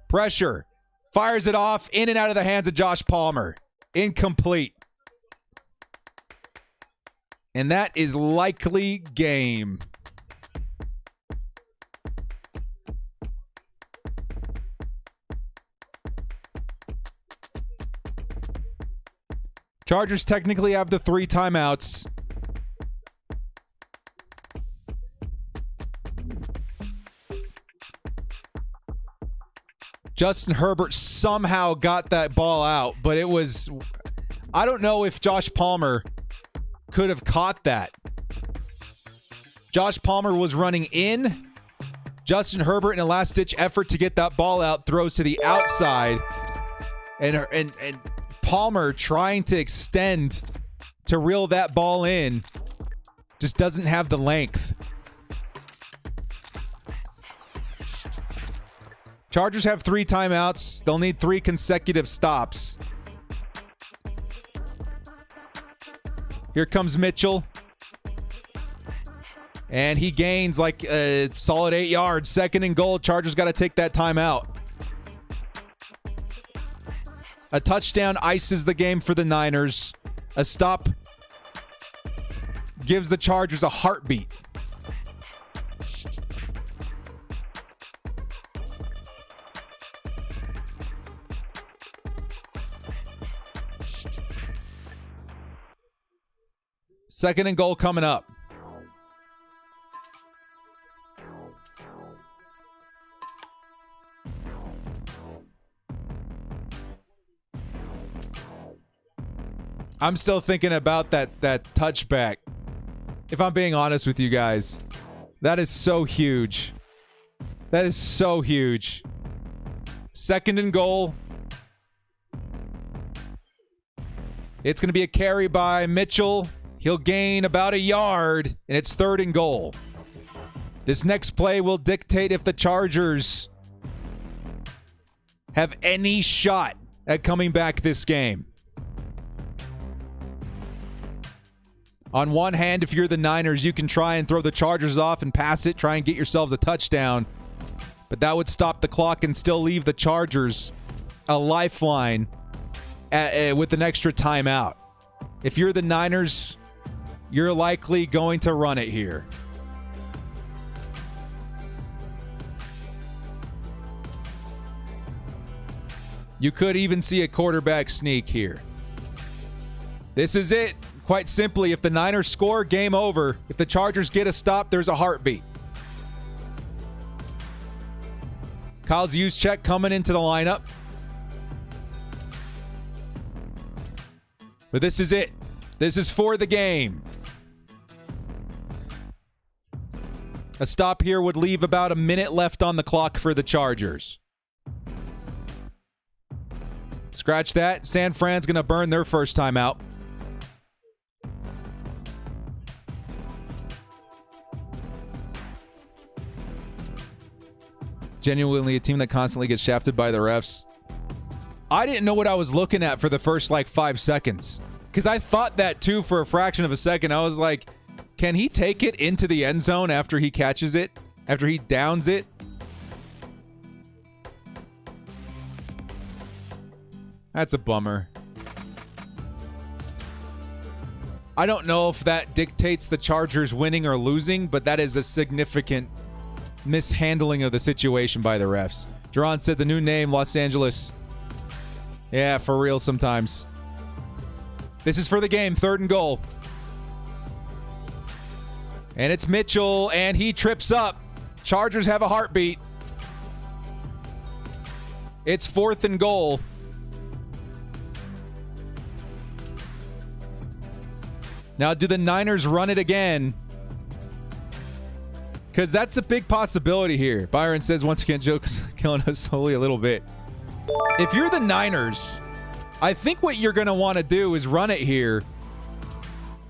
Pressure. Fires it off in and out of the hands of Josh Palmer. Incomplete. And that is likely game. Chargers technically have the 3 timeouts. Justin Herbert somehow got that ball out, but it was... I don't know if Josh Palmer could have caught that. Josh Palmer was running in. Justin Herbert, in a last-ditch effort to get that ball out, throws to the outside. And Palmer trying to extend to reel that ball in just doesn't have the length. Chargers have 3 timeouts. They'll need 3 consecutive stops. Here comes Mitchell. And he gains a solid 8 yards. 2nd and goal. Chargers got to take that timeout. A touchdown ices the game for the Niners. A stop gives the Chargers a heartbeat. Second and goal coming up. I'm still thinking about that touchback. If I'm being honest with you guys, that is so huge. That is so huge. 2nd and goal. It's going to be a carry by Mitchell. He'll gain about 1 yard, and it's 3rd and goal. This next play will dictate if the Chargers have any shot at coming back this game. On one hand, if you're the Niners, you can try and throw the Chargers off and pass it, try and get yourselves a touchdown. But that would stop the clock and still leave the Chargers a lifeline with an extra timeout. If you're the Niners, you're likely going to run it here. You could even see a quarterback sneak here. This is it. Quite simply, if the Niners score, game over. If the Chargers get a stop, there's a heartbeat. Kyle Juszczyk coming into the lineup. But this is it. This is for the game. A stop here would leave about a minute left on the clock for the Chargers. Scratch that. San Fran's going to burn their first time out. Genuinely a team that constantly gets shafted by the refs. I didn't know what I was looking at for the first 5 seconds. Because I thought that too for a fraction of a second. I was like, can he take it into the end zone after he catches it? After he downs it? That's a bummer. I don't know if that dictates the Chargers winning or losing, but that is a significant mishandling of the situation by the refs. Jerron said the new name, Los Angeles. Yeah, for real sometimes. This is for the game, 3rd and goal. And it's Mitchell, and he trips up. Chargers have a heartbeat. It's 4th and goal. Now, do the Niners run it again? Because that's a big possibility here. Byron says, once again, Joe's killing us slowly a little bit. If you're the Niners, I think what you're going to want to do is run it here.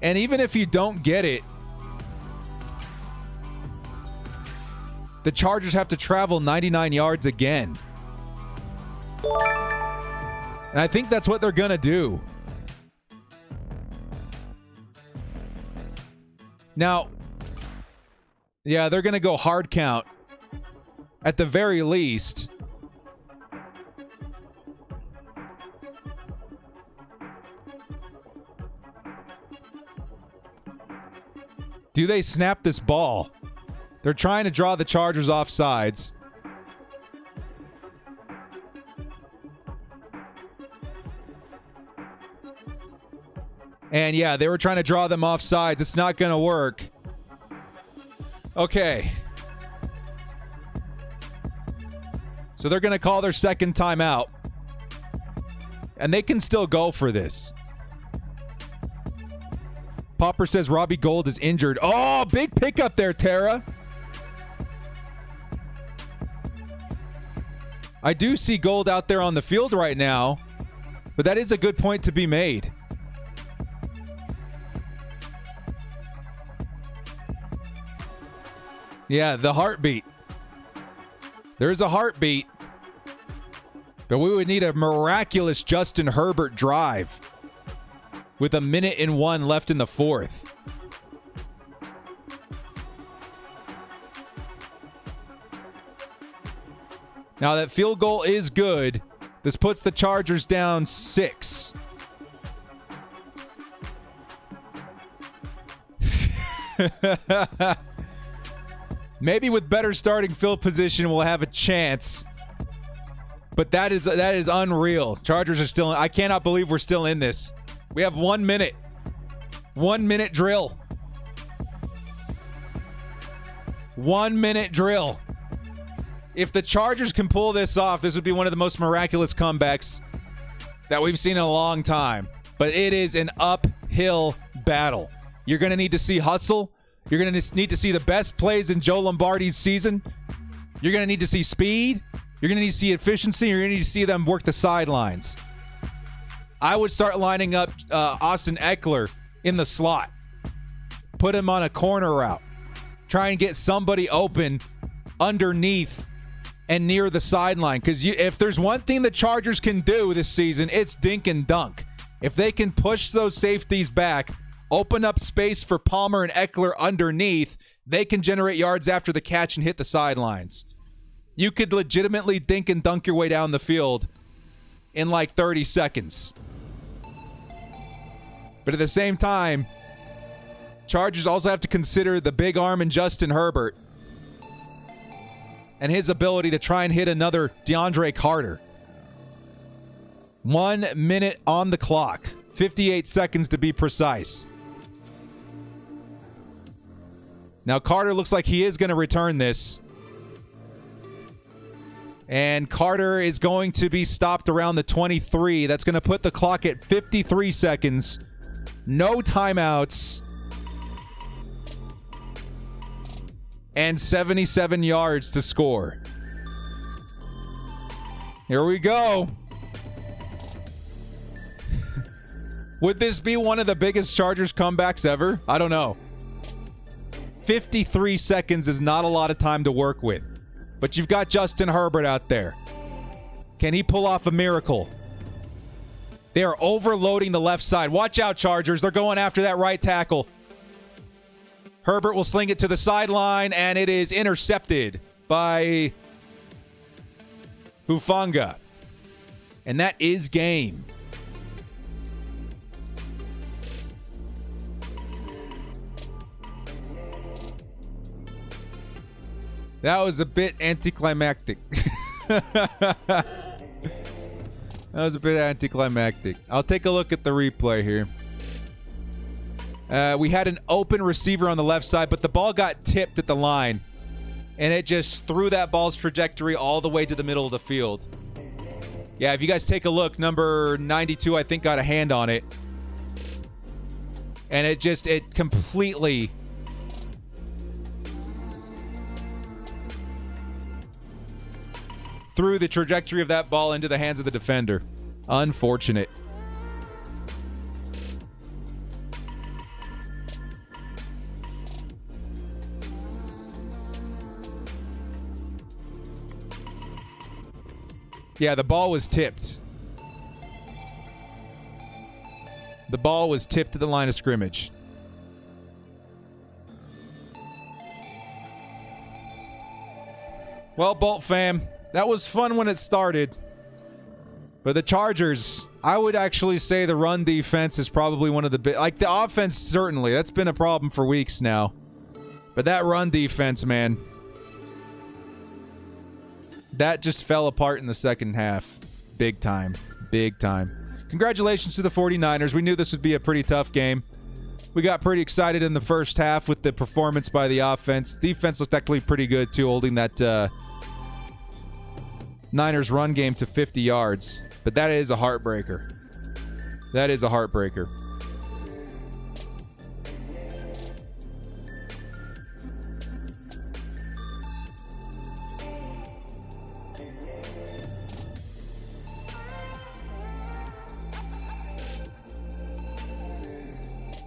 And even if you don't get it, the Chargers have to travel 99 yards again. And I think that's what they're going to do. Now, yeah, they're going to go hard count at the very least. Do they snap this ball? They're trying to draw the Chargers off sides. And yeah, they were trying to draw them off sides. It's not going to work. Okay. So they're going to call their second timeout. And they can still go for this. Popper says Robbie Gould is injured. Oh, big pickup there, Tara. I do see Gould out there on the field right now. But that is a good point to be made. Yeah, the heartbeat. There's a heartbeat. But we would need a miraculous Justin Herbert drive with 1:01 left in the 4th. Now that field goal is good. This puts the Chargers down 6. Maybe with better starting field position, we'll have a chance. But that is unreal. Chargers are still. I cannot believe we're still in this. We have 1 minute. 1 minute drill. 1 minute drill. If the Chargers can pull this off, this would be one of the most miraculous comebacks that we've seen in a long time. But it is an uphill battle. You're going to need to see hustle. You're going to need to see the best plays in Joe Lombardi's season. You're going to need to see speed. You're going to need to see efficiency. You're going to need to see them work the sidelines. I would start lining up Austin Eckler in the slot. Put him on a corner route. Try and get somebody open underneath and near the sideline. Because if there's one thing the Chargers can do this season, it's dink and dunk. If they can push those safeties back, open up space for Palmer and Eckler underneath, they can generate yards after the catch and hit the sidelines. You could legitimately dink and dunk your way down the field in 30 seconds. But at the same time, Chargers also have to consider the big arm in Justin Herbert and his ability to try and hit another DeAndre Carter. 1 minute on the clock. 58 seconds to be precise. Now, Carter looks like he is going to return this. And Carter is going to be stopped around the 23. That's going to put the clock at 53 seconds. No timeouts. And 77 yards to score. Here we go. Would this be one of the biggest Chargers comebacks ever? I don't know. 53 seconds is not a lot of time to work with. But you've got Justin Herbert out there. Can he pull off a miracle? They are overloading the left side. Watch out, Chargers. They're going after that right tackle. Herbert will sling it to the sideline, and it is intercepted by Hufanga. And that is game. That was a bit anticlimactic. That was a bit anticlimactic. I'll take a look at the replay here. We had an open receiver on the left side, but the ball got tipped at the line. And it just threw that ball's trajectory all the way to the middle of the field. Yeah, if you guys take a look, number 92, I think, got a hand on it. And it completely... threw the trajectory of that ball into the hands of the defender. Unfortunate. Yeah, the ball was tipped. The ball was tipped to the line of scrimmage. Well, Bolt fam, that was fun when it started. But the Chargers, I would actually say the run defense is probably one of the big... Like, the offense, certainly. That's been a problem for weeks now. But that run defense, man... that just fell apart in the second half. Big time. Big time. Congratulations to the 49ers. We knew this would be a pretty tough game. We got pretty excited in the first half with the performance by the offense. Defense looked actually pretty good, too, holding that... Niners run game to 50 yards. But that is a heartbreaker. That is a heartbreaker.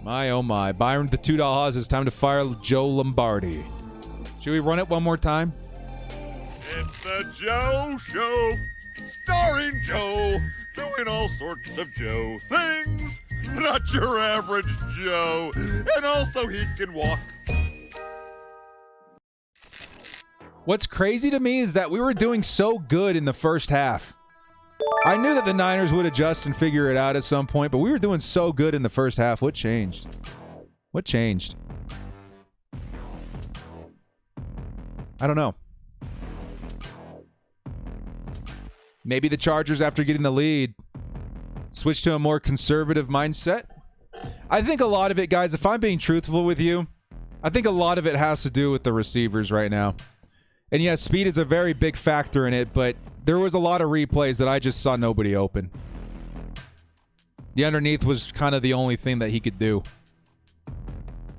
My, oh my. Byron the $2 Haas, it's time to fire Joe Lombardi. Should we run it one more time? It's the Joe Show, starring Joe, doing all sorts of Joe things. Not your average Joe. And also he can walk. What's crazy to me is that we were doing so good in the first half. I knew that the Niners would adjust and figure it out at some point, but we were doing so good in the first half. What changed? What changed? I don't know. Maybe the Chargers, after getting the lead, switch to a more conservative mindset. I think a lot of it, guys, if I'm being truthful with you, I think a lot of it has to do with the receivers right now. And yes, speed is a very big factor in it, but there was a lot of replays that I just saw nobody open. The underneath was kind of the only thing that he could do.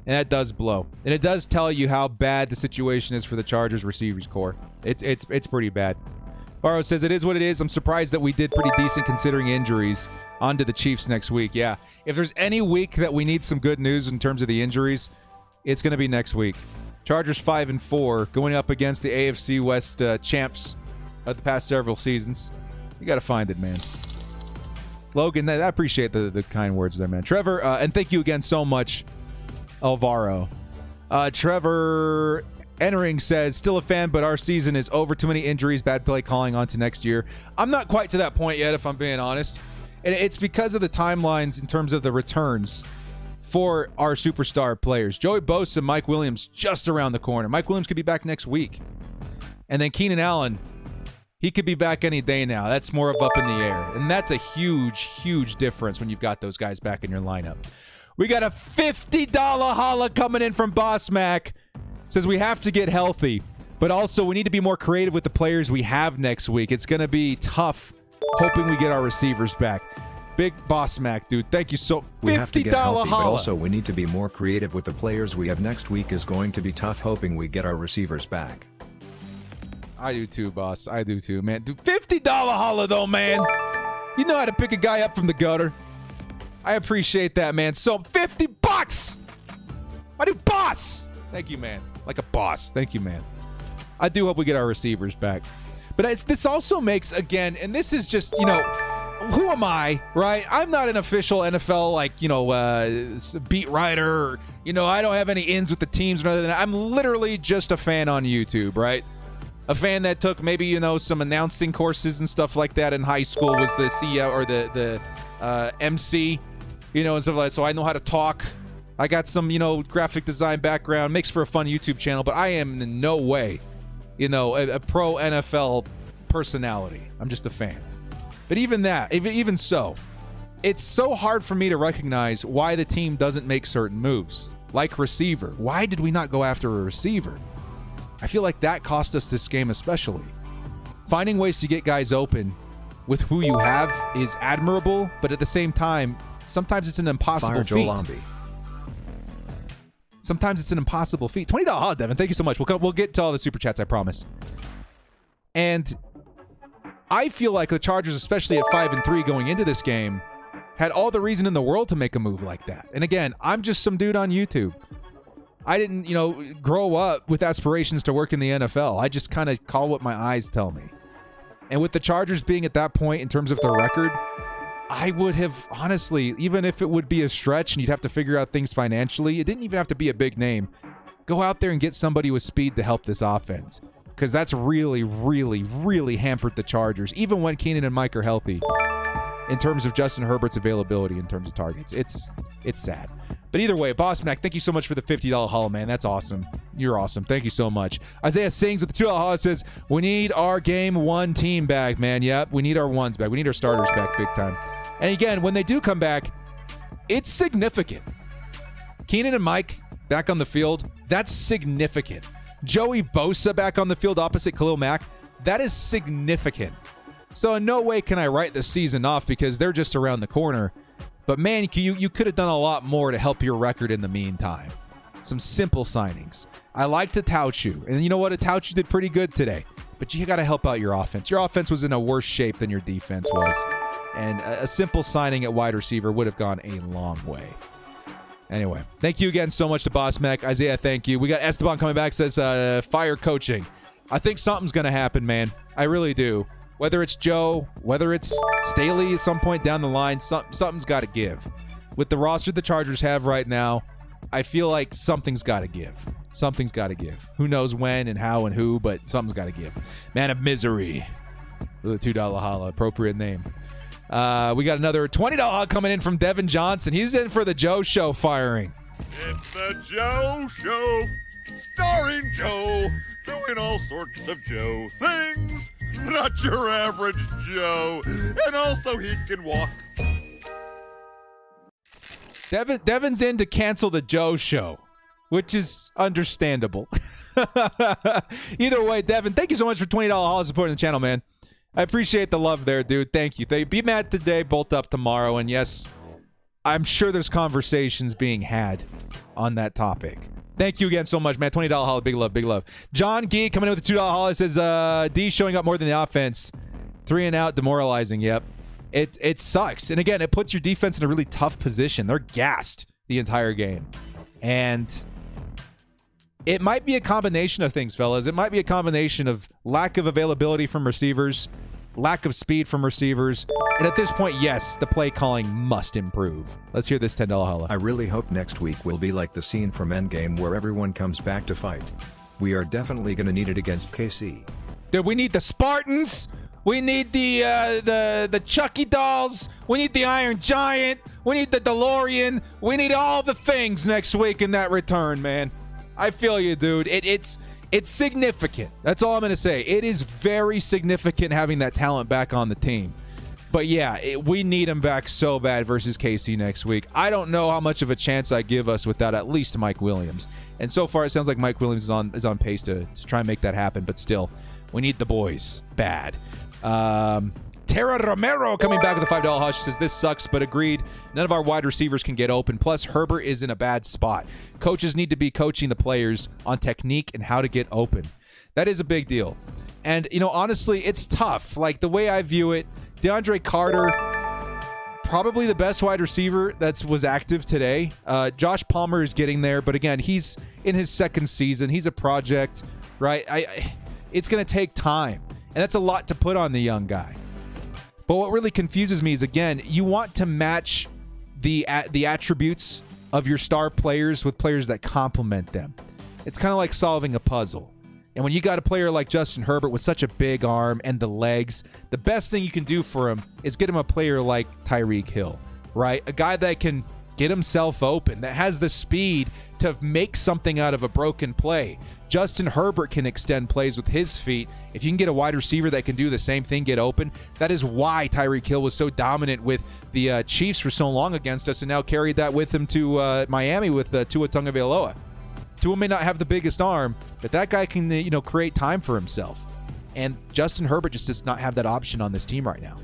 And that does blow. And it does tell you how bad the situation is for the Chargers receivers core. It's pretty bad. Barrow says, it is what it is. I'm surprised that we did pretty decent considering injuries. On to the Chiefs next week. Yeah. If there's any week that we need some good news in terms of the injuries, it's going to be next week. Chargers 5-4 going up against the AFC West champs of the past several seasons. You got to find it, man. Logan, I appreciate the kind words there, man. Trevor, and thank you again so much, Alvaro. Trevor Entering says, still a fan, but our season is over. Too many injuries, bad play calling on to next year. I'm not quite to that point yet, if I'm being honest. And it's because of the timelines in terms of the returns for our superstar players. Joey Bosa and Mike Williams just around the corner. Mike Williams could be back next week. And then Keenan Allen, He could be back any day now. That's more of up in the air. And that's a huge, huge difference when you've got those guys back in your lineup. We got a $50 holla coming in from Boss Mac. Says we have to get healthy, but also we need to be more creative with the players we have next week. It's going to be tough hoping we get our receivers back. Big Boss Mac, dude. Thank you so much. We have to get healthy, holla. but also we need to be more creative with the players we have next week. Is going to be tough hoping we get our receivers back. I do too, boss. I do too, man. Dude, $50 holla though, man. You know how to pick a guy up from the gutter. I appreciate that, man. So $50. My new boss. Thank you, man. Like a boss. Thank you, man. I do hope we get our receivers back. But this also makes, again, and this is just, who am I, right? I'm not an official NFL, beat writer. Or, I don't have any ins with the teams. Rather than I'm literally just a fan on YouTube, right? A fan that took maybe, some announcing courses and stuff like that in high school, was the CEO or the MC, and stuff like that. So I know how to talk. I got some, graphic design background. Makes for a fun YouTube channel, but I am in no way, a pro NFL personality. I'm just a fan. But even so, it's so hard for me to recognize why the team doesn't make certain moves. Like receiver. Why did we not go after a receiver? I feel like that cost us this game especially. Finding ways to get guys open with who you have is admirable, but at the same time, sometimes it's an impossible feat. Sometimes it's an impossible feat. $20 holla, Devin. Thank you so much. We'll get to all the super chats, I promise. And I feel like the Chargers, especially at 5-3 going into this game, had all the reason in the world to make a move like that. And again, I'm just some dude on YouTube. I didn't, grow up with aspirations to work in the NFL. I just kind of call what my eyes tell me. And with the Chargers being at that point in terms of their record, I would have, honestly, even if it would be a stretch and you'd have to figure out things financially, it didn't even have to be a big name. Go out there and get somebody with speed to help this offense. Because that's really, really, really hampered the Chargers, even when Keenan and Mike are healthy, in terms of Justin Herbert's availability in terms of targets. It's sad. But either way, Boss Mac, thank you so much for the $50 holla, man. That's awesome. You're awesome. Thank you so much. Isaiah Sings with the $2 holla says, we need our game one team back, man. Yep, we need our ones back. We need our starters back big time. And again, when they do come back, it's significant. Keenan and Mike back on the field, that's significant. Joey Bosa back on the field opposite Khalil Mack, that is significant. So in no way can I write the season off because they're just around the corner. But man, you could have done a lot more to help your record in the meantime. Some simple signings. I like to tout you. And you know what? Tauchu did pretty good today. But you got to help out your offense. Your offense was in a worse shape than your defense was. And a simple signing at wide receiver would have gone a long way. Anyway, thank you again so much to Boss Mac. Isaiah, thank you. We got Esteban coming back, says fire coaching. I think something's going to happen, man. I really do. Whether it's Joe, whether it's Staley at some point down the line, something's got to give. With the roster the Chargers have right now, I feel like something's got to give. Something's got to give. Who knows when and how and who, but something's got to give. Man of Misery. With a $2 holla. Appropriate name. We got another $20 holla coming in from Devin Johnson. He's in for the Joe Show firing. It's the Joe Show, starring Joe, doing all sorts of Joe things. Not your average Joe. And also he can walk. Devin's in to cancel the Joe Show, which is understandable. Either way, Devin, thank you so much for $20 holla supporting the channel, man. I appreciate the love there, dude. Thank you. Be mad today, bolt up tomorrow. And yes, I'm sure there's conversations being had on that topic. Thank you again so much, man. $20 holla. Big love, big love. John Gee coming in with the $2 holla says, D showing up more than the offense. 3 and out, demoralizing. Yep. It sucks. And again, it puts your defense in a really tough position. They're gassed the entire game. And it might be a combination of things, fellas. It might be a combination of lack of availability from receivers, lack of speed from receivers, and at this point, yes, the play calling must improve. Let's hear this $10 holla. I really hope next week will be like the scene from Endgame where everyone comes back to fight. We are definitely going to need it against KC. Dude, we need the Spartans. We need the Chucky dolls. We need the Iron Giant. We need the DeLorean. We need all the things next week in that return, man. I feel you, dude. It's It's significant. That's all I'm going to say. It is very significant having that talent back on the team. But yeah, we need him back so bad versus KC next week. I don't know how much of a chance I give us without at least Mike Williams. And so far, it sounds like Mike Williams is on pace to try and make that happen. But still, we need the boys bad. Tara Romero coming back with a $5 hush. She says, this sucks, but agreed. None of our wide receivers can get open. Plus, Herbert is in a bad spot. Coaches need to be coaching the players on technique and how to get open. That is a big deal. And, honestly, it's tough. Like, the way I view it, DeAndre Carter, probably the best wide receiver that was active today. Josh Palmer is getting there, but again, he's in his second season. He's a project, right? It's going to take time, and that's a lot to put on the young guy. But what really confuses me is, again, you want to match the attributes of your star players with players that complement them. It's kind of like solving a puzzle. And when you got a player like Justin Herbert with such a big arm and the legs, the best thing you can do for him is get him a player like Tyreek Hill, right? A guy that can get himself open, that has the speed to make something out of a broken play. Justin Herbert can extend plays with his feet. If you can get a wide receiver that can do the same thing, get open, that is why Tyreek Hill was so dominant with the Chiefs for so long against us and now carried that with him to Miami with Tua Tagovailoa. Tua may not have the biggest arm, but that guy can, create time for himself. And Justin Herbert just does not have that option on this team right now.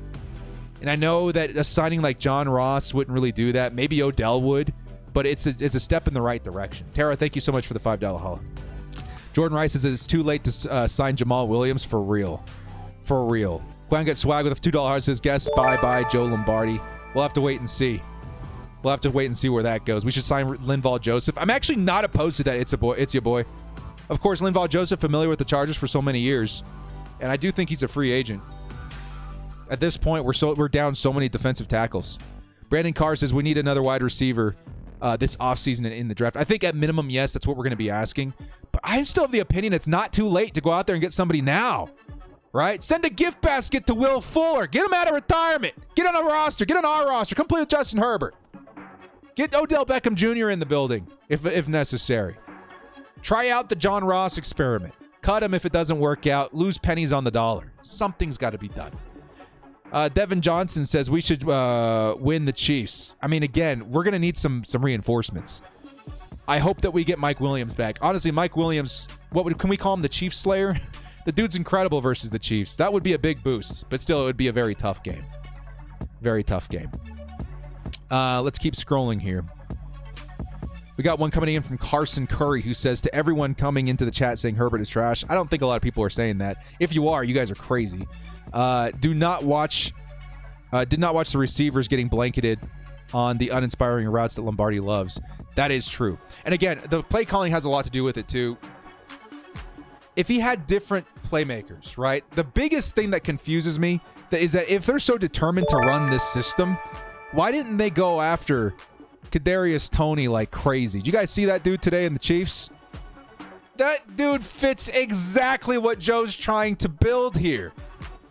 And I know that a signing like John Ross wouldn't really do that. Maybe Odell would, but it's a step in the right direction. Tara, thank you so much for the $5 holla. Jordan Rice says it's too late to sign Jamal Williams for real. For real. Gwen gets swag with a $2 holla, says, guess bye-bye Joe Lombardi. We'll have to wait and see. We'll have to wait and see where that goes. We should sign Linval Joseph. I'm actually not opposed to that. It's your boy. Of course, Linval Joseph, familiar with the Chargers for so many years, and I do think he's a free agent. At this point, we're down so many defensive tackles. Brandon Carr says we need another wide receiver this offseason and in the draft. I think at minimum, yes, that's what we're going to be asking. But I still have the opinion it's not too late to go out there and get somebody now. Right? Send a gift basket to Will Fuller. Get him out of retirement. Get on a roster. Get on our roster. Come play with Justin Herbert. Get Odell Beckham Jr. in the building if necessary. Try out the John Ross experiment. Cut him if it doesn't work out. Lose pennies on the dollar. Something's got to be done. Devin Johnson says we should win the Chiefs. I mean, again, we're going to need some reinforcements. I hope that we get Mike Williams back. Honestly, Mike Williams, can we call him the Chiefs Slayer? The dude's incredible versus the Chiefs. That would be a big boost, but still, it would be a very tough game. Very tough game. Let's keep scrolling here. We got one coming in from Carson Curry who says to everyone coming into the chat saying Herbert is trash. I don't think a lot of people are saying that. If you are, you guys are crazy. Did not watch the receivers getting blanketed on the uninspiring routes that Lombardi loves. That is true. And again, the play calling has a lot to do with it too. If he had different playmakers, right? The biggest thing that confuses me is that if they're so determined to run this system, why didn't they go after Kadarius Toney like crazy? Did you guys see that dude today in the Chiefs? That dude fits exactly what Joe's trying to build here.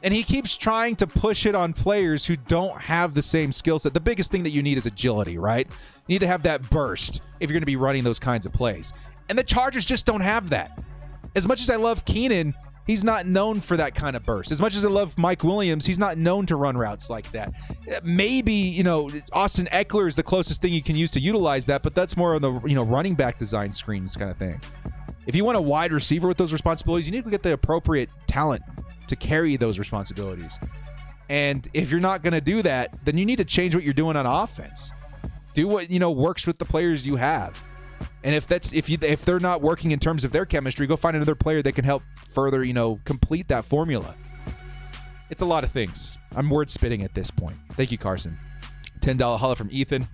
And he keeps trying to push it on players who don't have the same skill set. The biggest thing that you need is agility, right? You need to have that burst if you're going to be running those kinds of plays. And the Chargers just don't have that. As much as I love Keenan, he's not known for that kind of burst. As much as I love Mike Williams, he's not known to run routes like that. Maybe, Austin Eckler is the closest thing you can use to utilize that, but that's more on the, running back design screens kind of thing. If you want a wide receiver with those responsibilities, you need to get the appropriate talent to carry those responsibilities. And if you're not going to do that, then you need to change what you're doing on offense. Do what, works with the players you have. And if they're not working in terms of their chemistry, go find another player that can help further, complete that formula. It's a lot of things. I'm word spitting at this point. Thank you, Carson. $10 holla from Ethan.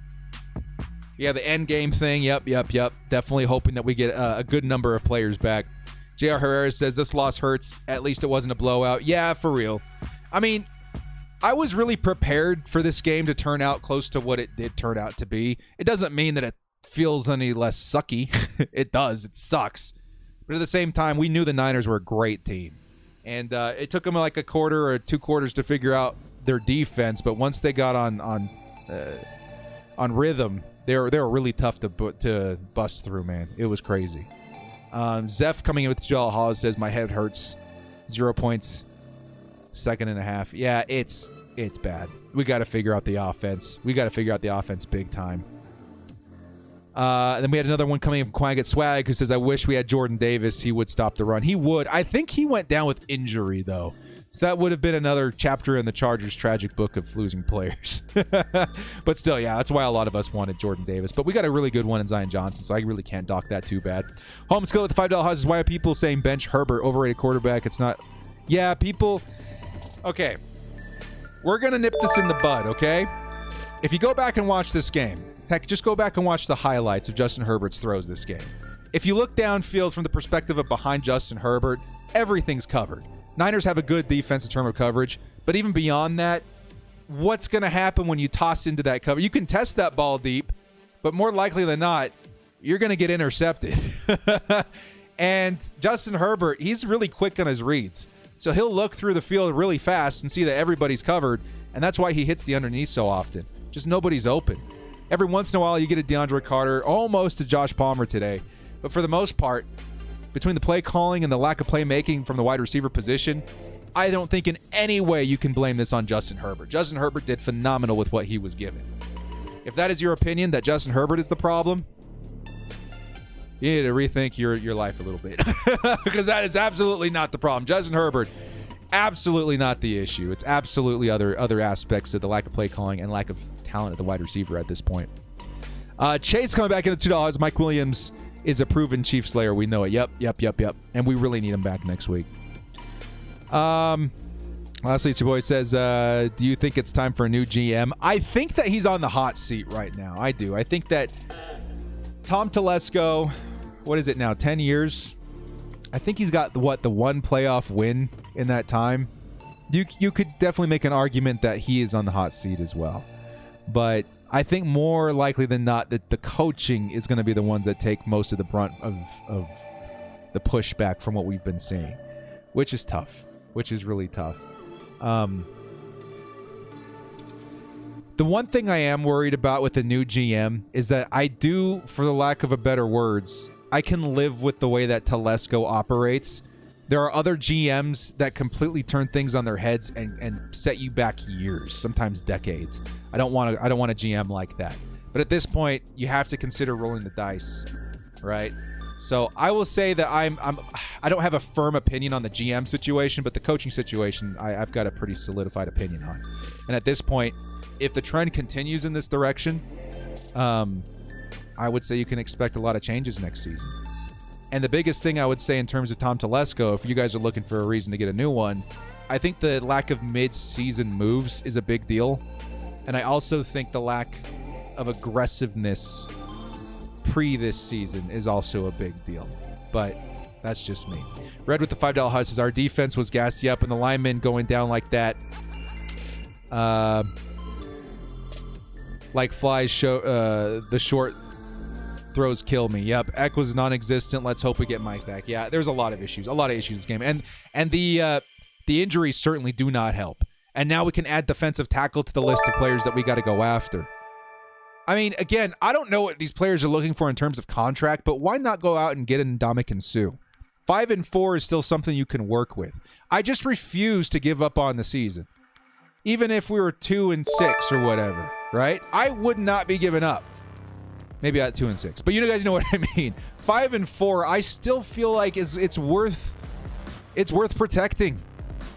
Yeah, the end game thing. Yep. Definitely hoping that we get a good number of players back. JR Herrera says this loss hurts. At least it wasn't a blowout. Yeah, for real. I mean, I was really prepared for this game to turn out close to what it did turn out to be. It doesn't mean that it feels any less sucky. It does. It sucks. But at the same time, we knew the Niners were a great team. And it took them like a quarter or 2 quarters to figure out their defense. But once they got on rhythm, they were really tough to bust through, man. It was crazy. Zeph coming in with $2 Hollis says, my head hurts. 0 points. 2.5. Yeah, it's bad. We got to figure out the offense. We got to figure out the offense big time. Then we had another one coming in from Quagget Swag who says, I wish we had Jordan Davis. He would stop the run. He would. I think he went down with injury, though. So that would have been another chapter in the Chargers' tragic book of losing players. But still, yeah, that's why a lot of us wanted Jordan Davis. But we got a really good one in Zion Johnson, so I really can't dock that too bad. Home Skill with the $5 houses. Why are people saying bench Herbert, overrated quarterback? It's not. Yeah, people. Okay. We're going to nip this in the bud, okay? If you go back and watch this game, heck, just go back and watch the highlights of Justin Herbert's throws this game. If you look downfield from the perspective of behind Justin Herbert, everything's covered. Niners have a good defense in terms of coverage, but even beyond that, what's going to happen when you toss into that cover? You can test that ball deep, but more likely than not, you're going to get intercepted. And Justin Herbert, he's really quick on his reads. So he'll look through the field really fast and see that everybody's covered, and that's why he hits the underneath so often. Just nobody's open. Every once in a while, you get a DeAndre Carter, almost a Josh Palmer today. But for the most part, between the play calling and the lack of playmaking from the wide receiver position, I don't think in any way you can blame this on Justin Herbert. Justin Herbert did phenomenal with what he was given. If that is your opinion, that Justin Herbert is the problem, you need to rethink your life a little bit. Because that is absolutely not the problem. Justin Herbert, absolutely not the issue. It's absolutely other aspects of the lack of play calling and lack of talent at the wide receiver at this point. Chase coming back into $2. Mike Williams is a proven Chief Slayer. We know it. Yep. And we really need him back next week. Lastly, your boy says, do you think it's time for a new GM? I think that he's on the hot seat right now. I do. I think that Tom Telesco, what is it now, 10 years? I think he's got, the one playoff win in that time. You could definitely make an argument that he is on the hot seat as well. But I think more likely than not that the coaching is going to be the ones that take most of the brunt of the pushback from what we've been seeing, which is tough, which is really tough. The one thing I am worried about with the new GM is that I do, for the lack of a better words, I can live with the way that Telesco operates. There are other GMs that completely turn things on their heads and set you back years, sometimes decades. I don't want a GM like that. But at this point, you have to consider rolling the dice, right? So I will say that I don't have a firm opinion on the GM situation, but the coaching situation I've got a pretty solidified opinion on. And at this point, if the trend continues in this direction, I would say you can expect a lot of changes next season. And the biggest thing I would say in terms of Tom Telesco, if you guys are looking for a reason to get a new one, I think the lack of mid-season moves is a big deal. And I also think the lack of aggressiveness pre this season is also a big deal. But that's just me. Red with the $5 house says, our defense was gassy up and the linemen going down like that. Like flies show the short throws kill me. Yep, Eck was non-existent. Let's hope we get Mike back. Yeah, there's a lot of issues this game, and the injuries certainly do not help. And now we can add defensive tackle to the list of players that we got to go after. I mean, again, I don't know what these players are looking for in terms of contract, but why not go out and get an Ndamukong Suh? 5-4 is still something you can work with. I just refuse to give up on the season. Even if we were 2-6 or whatever, right? I would not be giving up. Maybe at 2-6, but you guys know what I mean. 5-4, I still feel like it's worth protecting,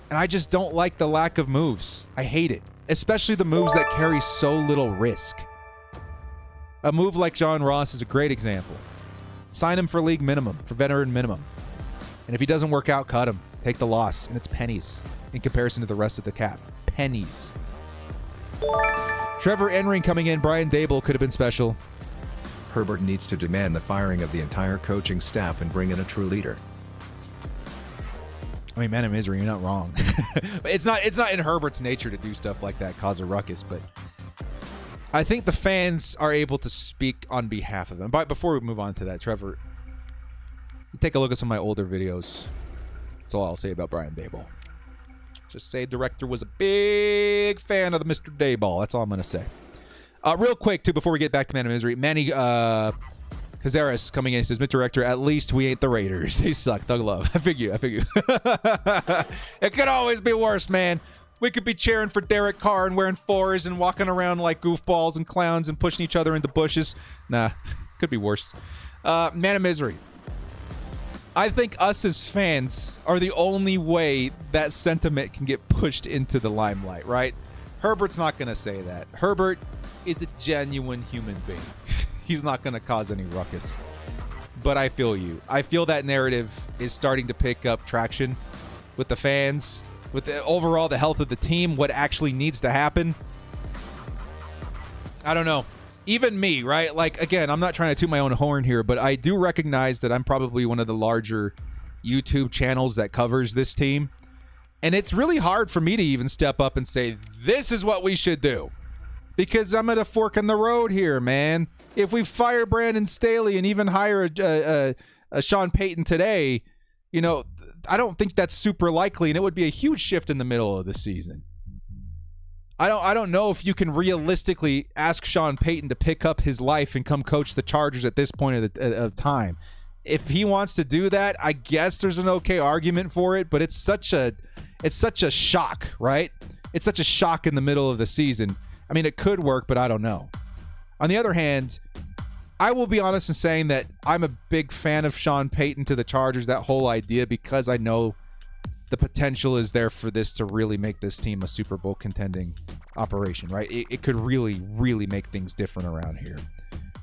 and I just don't like the lack of moves. I hate it, especially the moves that carry so little risk. A move like John Ross is a great example. Sign him for league minimum, for veteran minimum, and if he doesn't work out, cut him. Take the loss, and it's pennies in comparison to the rest of the cap. Pennies. Trevor Enring coming in. Brian Dable could have been special. Herbert needs to demand the firing of the entire coaching staff and bring in a true leader. I mean, man of misery, you're not wrong. It's not in Herbert's nature to do stuff like that, cause a ruckus, but I think the fans are able to speak on behalf of them. But before we move on to that, Trevor, take a look at some of my older videos. That's all I'll say about Brian Daboll. Just say director was a big fan of the Mr. Daboll. That's all I'm going to say. Real quick, too, before we get back to Man of Misery, Manny Cazares coming in, he says, Mr. Director, at least we ain't the Raiders. They suck. Thug love. I figure. It could always be worse, man. We could be cheering for Derek Carr and wearing fours and walking around like goofballs and clowns and pushing each other into bushes. Nah, could be worse. Man of misery. I think us as fans are the only way that sentiment can get pushed into the limelight, right? Herbert's not going to say that. Herbert is a genuine human being. He's not going to cause any ruckus. But I feel you. I feel that narrative is starting to pick up traction with the fans, with the overall the health of the team, what actually needs to happen. I don't know. Even me, right? Like, again, I'm not trying to toot my own horn here, but I do recognize that I'm probably one of the larger YouTube channels that covers this team. And it's really hard for me to even step up and say, this is what we should do. Because I'm at a fork in the road here, man. If we fire Brandon Staley and even hire a Sean Payton today, you know, I don't think that's super likely, and it would be a huge shift in the middle of the season. I don't know if you can realistically ask Sean Payton to pick up his life and come coach the Chargers at this point of time. If he wants to do that, I guess there's an okay argument for it, but it's such a shock, right? It's such a shock in the middle of the season. I mean, it could work, but I don't know. On the other hand, I will be honest in saying that I'm a big fan of Sean Payton to the Chargers, that whole idea, because I know the potential is there for this to really make this team a Super Bowl contending operation, right? It could really, really make things different around here.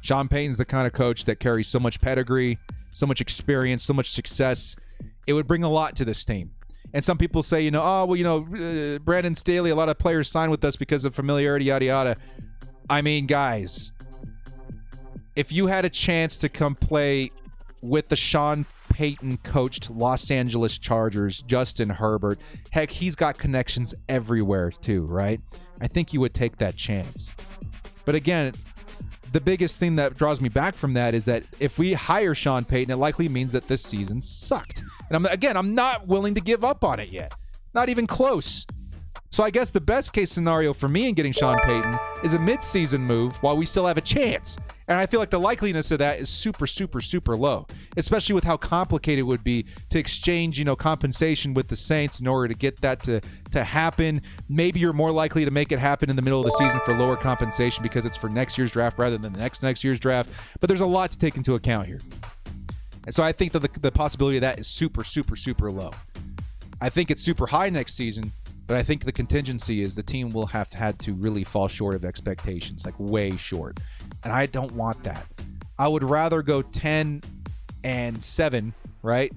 Sean Payton's the kind of coach that carries so much pedigree, so much experience, so much success. It would bring a lot to this team. And some people say, Brandon Staley, a lot of players signed with us because of familiarity, yada, yada. I mean, guys, if you had a chance to come play with the Sean Payton coached Los Angeles Chargers, Justin Herbert, heck, he's got connections everywhere too, right? I think you would take that chance. But again, the biggest thing that draws me back from that is that if we hire Sean Payton, it likely means that this season sucked. And I'm not willing to give up on it yet. Not even close. So I guess the best case scenario for me in getting Sean Payton is a mid-season move while we still have a chance. And I feel like the likeliness of that is super, super, super low, especially with how complicated it would be to exchange, compensation with the Saints in order to get that to happen. Maybe you're more likely to make it happen in the middle of the season for lower compensation because it's for next year's draft rather than the next year's draft. But there's a lot to take into account here. And so I think that the possibility of that is super, super, super low. I think it's super high next season, but I think the contingency is the team will have had to really fall short of expectations, like way short. And I don't want that. I would rather go 10-7, right,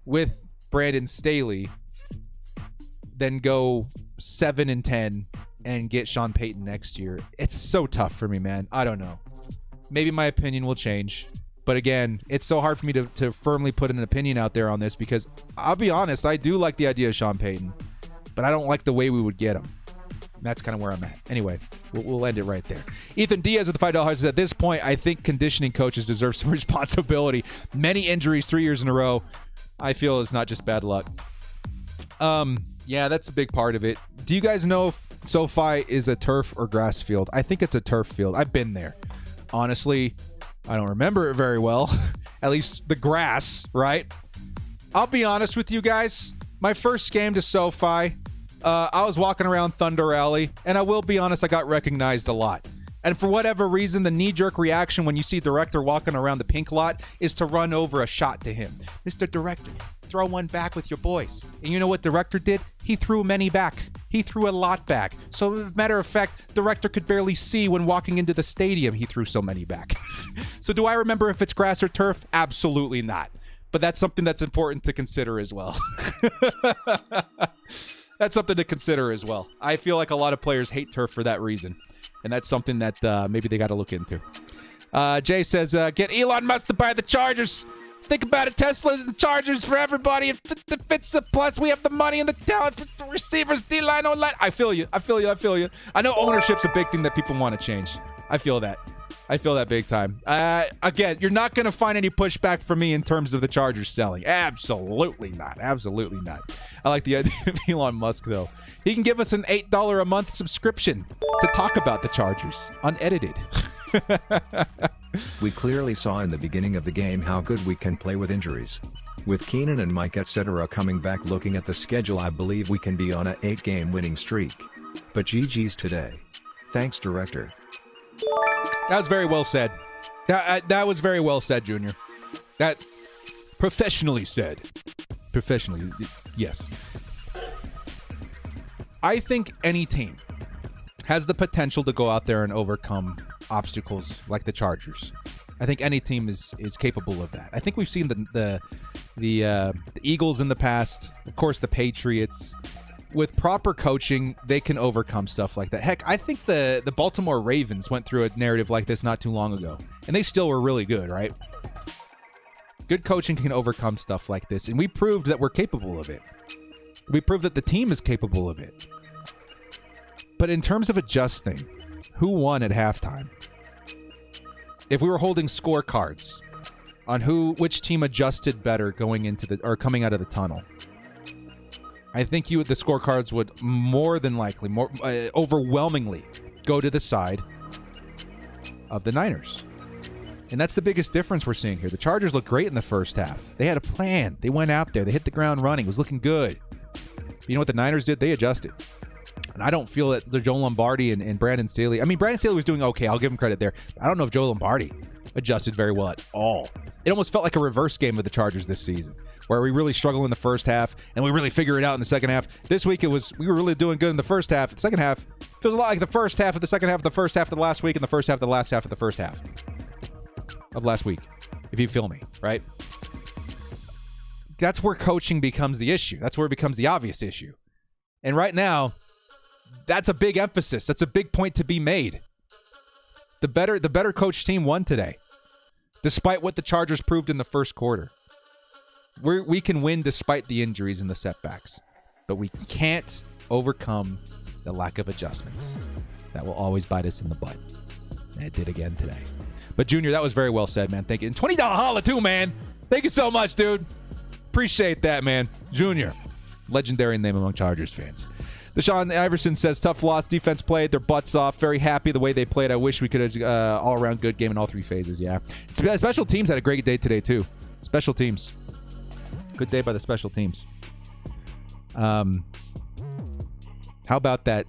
with Brandon Staley than go 7-10 and get Sean Payton next year. It's so tough for me, man. I don't know. Maybe my opinion will change. But again, it's so hard for me to firmly put an opinion out there on this because I'll be honest, I do like the idea of Sean Payton, but I don't like the way we would get him. And that's kind of where I'm at. Anyway, we'll end it right there. Ethan Diaz with the $5 says, at this point, I think conditioning coaches deserve some responsibility. Many injuries 3 years in a row, I feel is not just bad luck. Yeah, that's a big part of it. Do you guys know if SoFi is a turf or grass field? I think it's a turf field. I've been there. Honestly, I don't remember it very well. At least the grass, right? I'll be honest with you guys. My first game to SoFi, I was walking around Thunder Alley, and I will be honest, I got recognized a lot. And for whatever reason, the knee-jerk reaction when you see Director walking around the pink lot is to run over a shot to him. Mr. Director, throw one back with your boys. And you know what Director did? He threw many back. He threw a lot back. So, as a matter of fact, Director could barely see when walking into the stadium. He threw so many back. So do I remember if it's grass or turf? Absolutely not. But that's something that's important to consider as well. That's something to consider as well. I feel like a lot of players hate turf for that reason. And that's something that maybe they got to look into. Jay says, get Elon Musk to buy the Chargers. Think about it. Tesla's the Chargers for everybody. It fits the plus. We have the money and the talent for the receivers, D-line, O-line. I feel you. I know ownership's a big thing that people want to change. I feel that big time. Again, you're not going to find any pushback from me in terms of the Chargers selling. Absolutely not. Absolutely not. I like the idea of Elon Musk, though. He can give us an $8 a month subscription to talk about the Chargers, unedited. We clearly saw in the beginning of the game how good we can play with injuries. With Keenan and Mike etc. coming back, looking at the schedule, I believe we can be on a 8-game winning streak. But GG's today. Thanks, Director. That was very well said. That was very well said, Junior. That professionally said. Professionally, yes. I think any team has the potential to go out there and overcome obstacles like the Chargers. I think any team is capable of that. I think we've seen the Eagles in the past, of course the Patriots. With proper coaching, they can overcome stuff like that. Heck, I think the Baltimore Ravens went through a narrative like this not too long ago, and they still were really good, right? Good coaching can overcome stuff like this, and we proved that we're capable of it. We proved that the team is capable of it. But in terms of adjusting, who won at halftime? If we were holding scorecards on which team adjusted better going into or coming out of the tunnel, I think the scorecards would more than likely, overwhelmingly go to the side of the Niners. And that's the biggest difference we're seeing here. The Chargers looked great in the first half. They had a plan. They went out there. They hit the ground running. It was looking good. You know what the Niners did? They adjusted. And I don't feel that Joe Lombardi and Brandon Staley... I mean, Brandon Staley was doing okay. I'll give him credit there. I don't know if Joe Lombardi adjusted very well at all. It almost felt like a reverse game of the Chargers this season, where we really struggle in the first half and we really figure it out in the second half. This week we were really doing good in the first half. The second half feels a lot like the first half of the second half of the first half of the last week and the first half of the last half of the first half of last week, if you feel me, right? That's where coaching becomes the issue. That's where it becomes the obvious issue. And right now, that's a big emphasis. That's a big point to be made. The better coach team won today, despite what the Chargers proved in the first quarter. We can win despite the injuries and the setbacks, but we can't overcome the lack of adjustments. That will always bite us in the butt. And it did again today. But Junior, that was very well said, man. Thank you. And $20 holla too, man. Thank you so much, dude. Appreciate that, man. Junior, legendary name among Chargers fans. Deshaun Iverson says, tough loss. Defense played their butts off. Very happy the way they played. I wish we could have all-around good game in all three phases. Yeah. Special teams had a great day today, too. Special teams. Good day by the special teams. How about that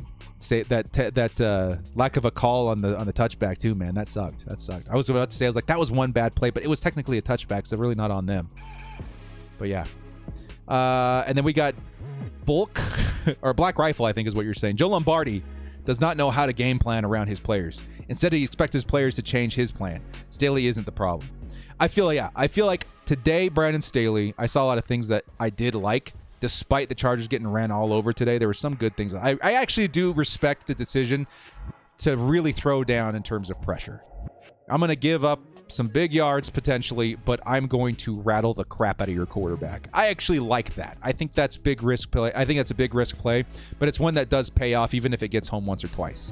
lack of a call on the touchback, too, man? That sucked. I was about to say, that was one bad play, but it was technically a touchback, so really not on them. But, yeah. And then we got Bulk, or Black Rifle, I think is what you're saying. Joe Lombardi does not know how to game plan around his players. Instead, he expects his players to change his plan. Staley isn't the problem. I feel like today, Brandon Staley, I saw a lot of things that I did like, despite the Chargers getting ran all over today. There were some good things. I actually do respect the decision to really throw down in terms of pressure. I'm going to give up some big yards potentially, but I'm going to rattle the crap out of your quarterback. I actually like that. I think that's big risk play. I think that's a big risk play, but it's one that does pay off even if it gets home once or twice.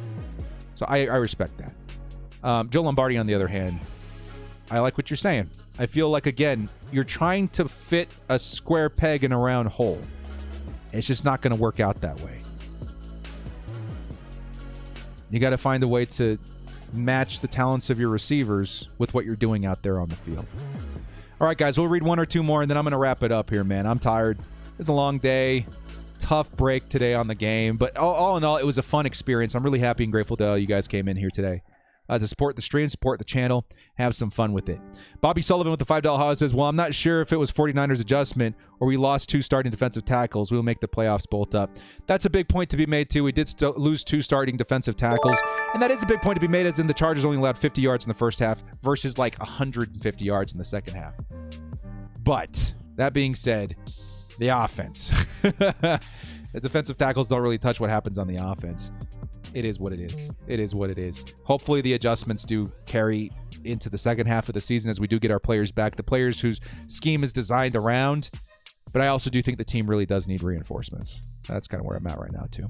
So I respect that. Joe Lombardi, on the other hand, I like what you're saying. I feel like, again, you're trying to fit a square peg in a round hole. It's just not going to work out that way. You got to find a way to match the talents of your receivers with what you're doing out there on the field. All right, guys, we'll read one or two more, and then I'm going to wrap it up here, man. I'm tired. It's a long day. Tough break today on the game. But all in all, it was a fun experience. I'm really happy and grateful that you guys came in here today to support the stream, support the channel, have some fun with it. Bobby Sullivan with the $5 house says, well, I'm not sure if it was 49ers adjustment or we lost 2 starting defensive tackles. We'll make the playoffs bolt up. That's a big point to be made, too. We did still lose 2 starting defensive tackles. And that is a big point to be made, as in the Chargers only allowed 50 yards in the first half versus like 150 yards in the second half. But that being said, the offense. The defensive tackles don't really touch what happens on the offense. It is what it is. It is what it is. Hopefully the adjustments do carry into the second half of the season as we do get our players back. The players whose scheme is designed around. But I also do think the team really does need reinforcements. That's kind of where I'm at right now, too.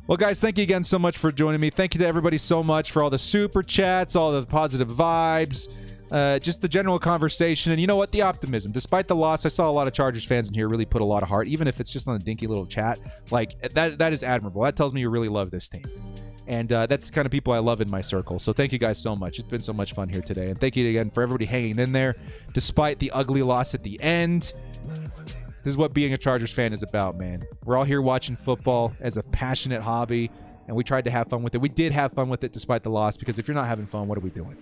Well, guys, thank you again so much for joining me. Thank you to everybody so much for all the super chats, all the positive vibes, just the general conversation. And you know what? The optimism. Despite the loss, I saw a lot of Chargers fans in here really put a lot of heart, even if it's just on a dinky little chat. Like, that is admirable. That tells me you really love this team. And that's the kind of people I love in my circle. So thank you guys so much. It's been so much fun here today. And thank you again for everybody hanging in there despite the ugly loss at the end. This is what being a Chargers fan is about, man. We're all here watching football as a passionate hobby, and we tried to have fun with it. We did have fun with it despite the loss, because if you're not having fun, what are we doing?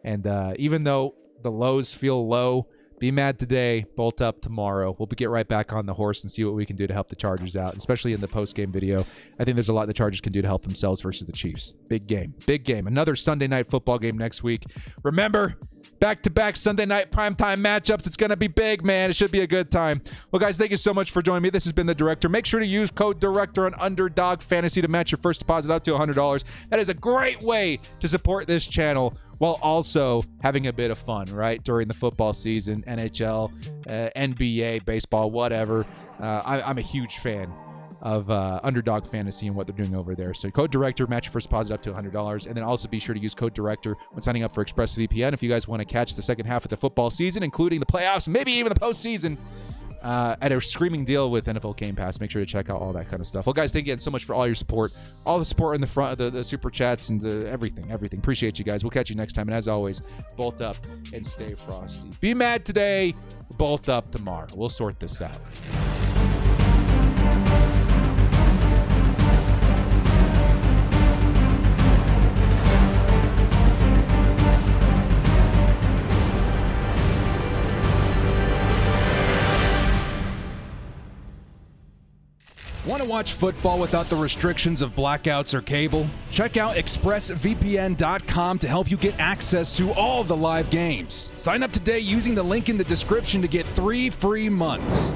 And even though the lows feel low, be mad today, bolt up tomorrow. We'll get right back on the horse and see what we can do to help the Chargers out, especially in the post-game video. I think there's a lot the Chargers can do to help themselves versus the Chiefs. Big game. Big game. Another Sunday night football game next week. Remember, back-to-back Sunday night primetime matchups. It's going to be big, man. It should be a good time. Well, guys, thank you so much for joining me. This has been The Director. Make sure to use code DIRECTOR on Underdog Fantasy to match your first deposit up to $100. That is a great way to support this channel while also having a bit of fun, right, during the football season, NHL, NBA, baseball, whatever. I'm a huge fan of Underdog Fantasy and what they're doing over there. So code DIRECTOR, match your first deposit up to $100. And then also be sure to use code DIRECTOR when signing up for ExpressVPN if you guys want to catch the second half of the football season, including the playoffs, maybe even the postseason, at a screaming deal with NFL Game Pass. Make sure to check out all that kind of stuff. Well, guys, thank you again so much for all your support, all the support in the front, the super chats, and everything. Appreciate you guys. We'll catch you next time. And as always, bolt up and stay frosty. Be mad today, bolt up tomorrow. We'll sort this out. Want to watch football without the restrictions of blackouts or cable? Check out ExpressVPN.com to help you get access to all the live games. Sign up today using the link in the description to get 3 free months.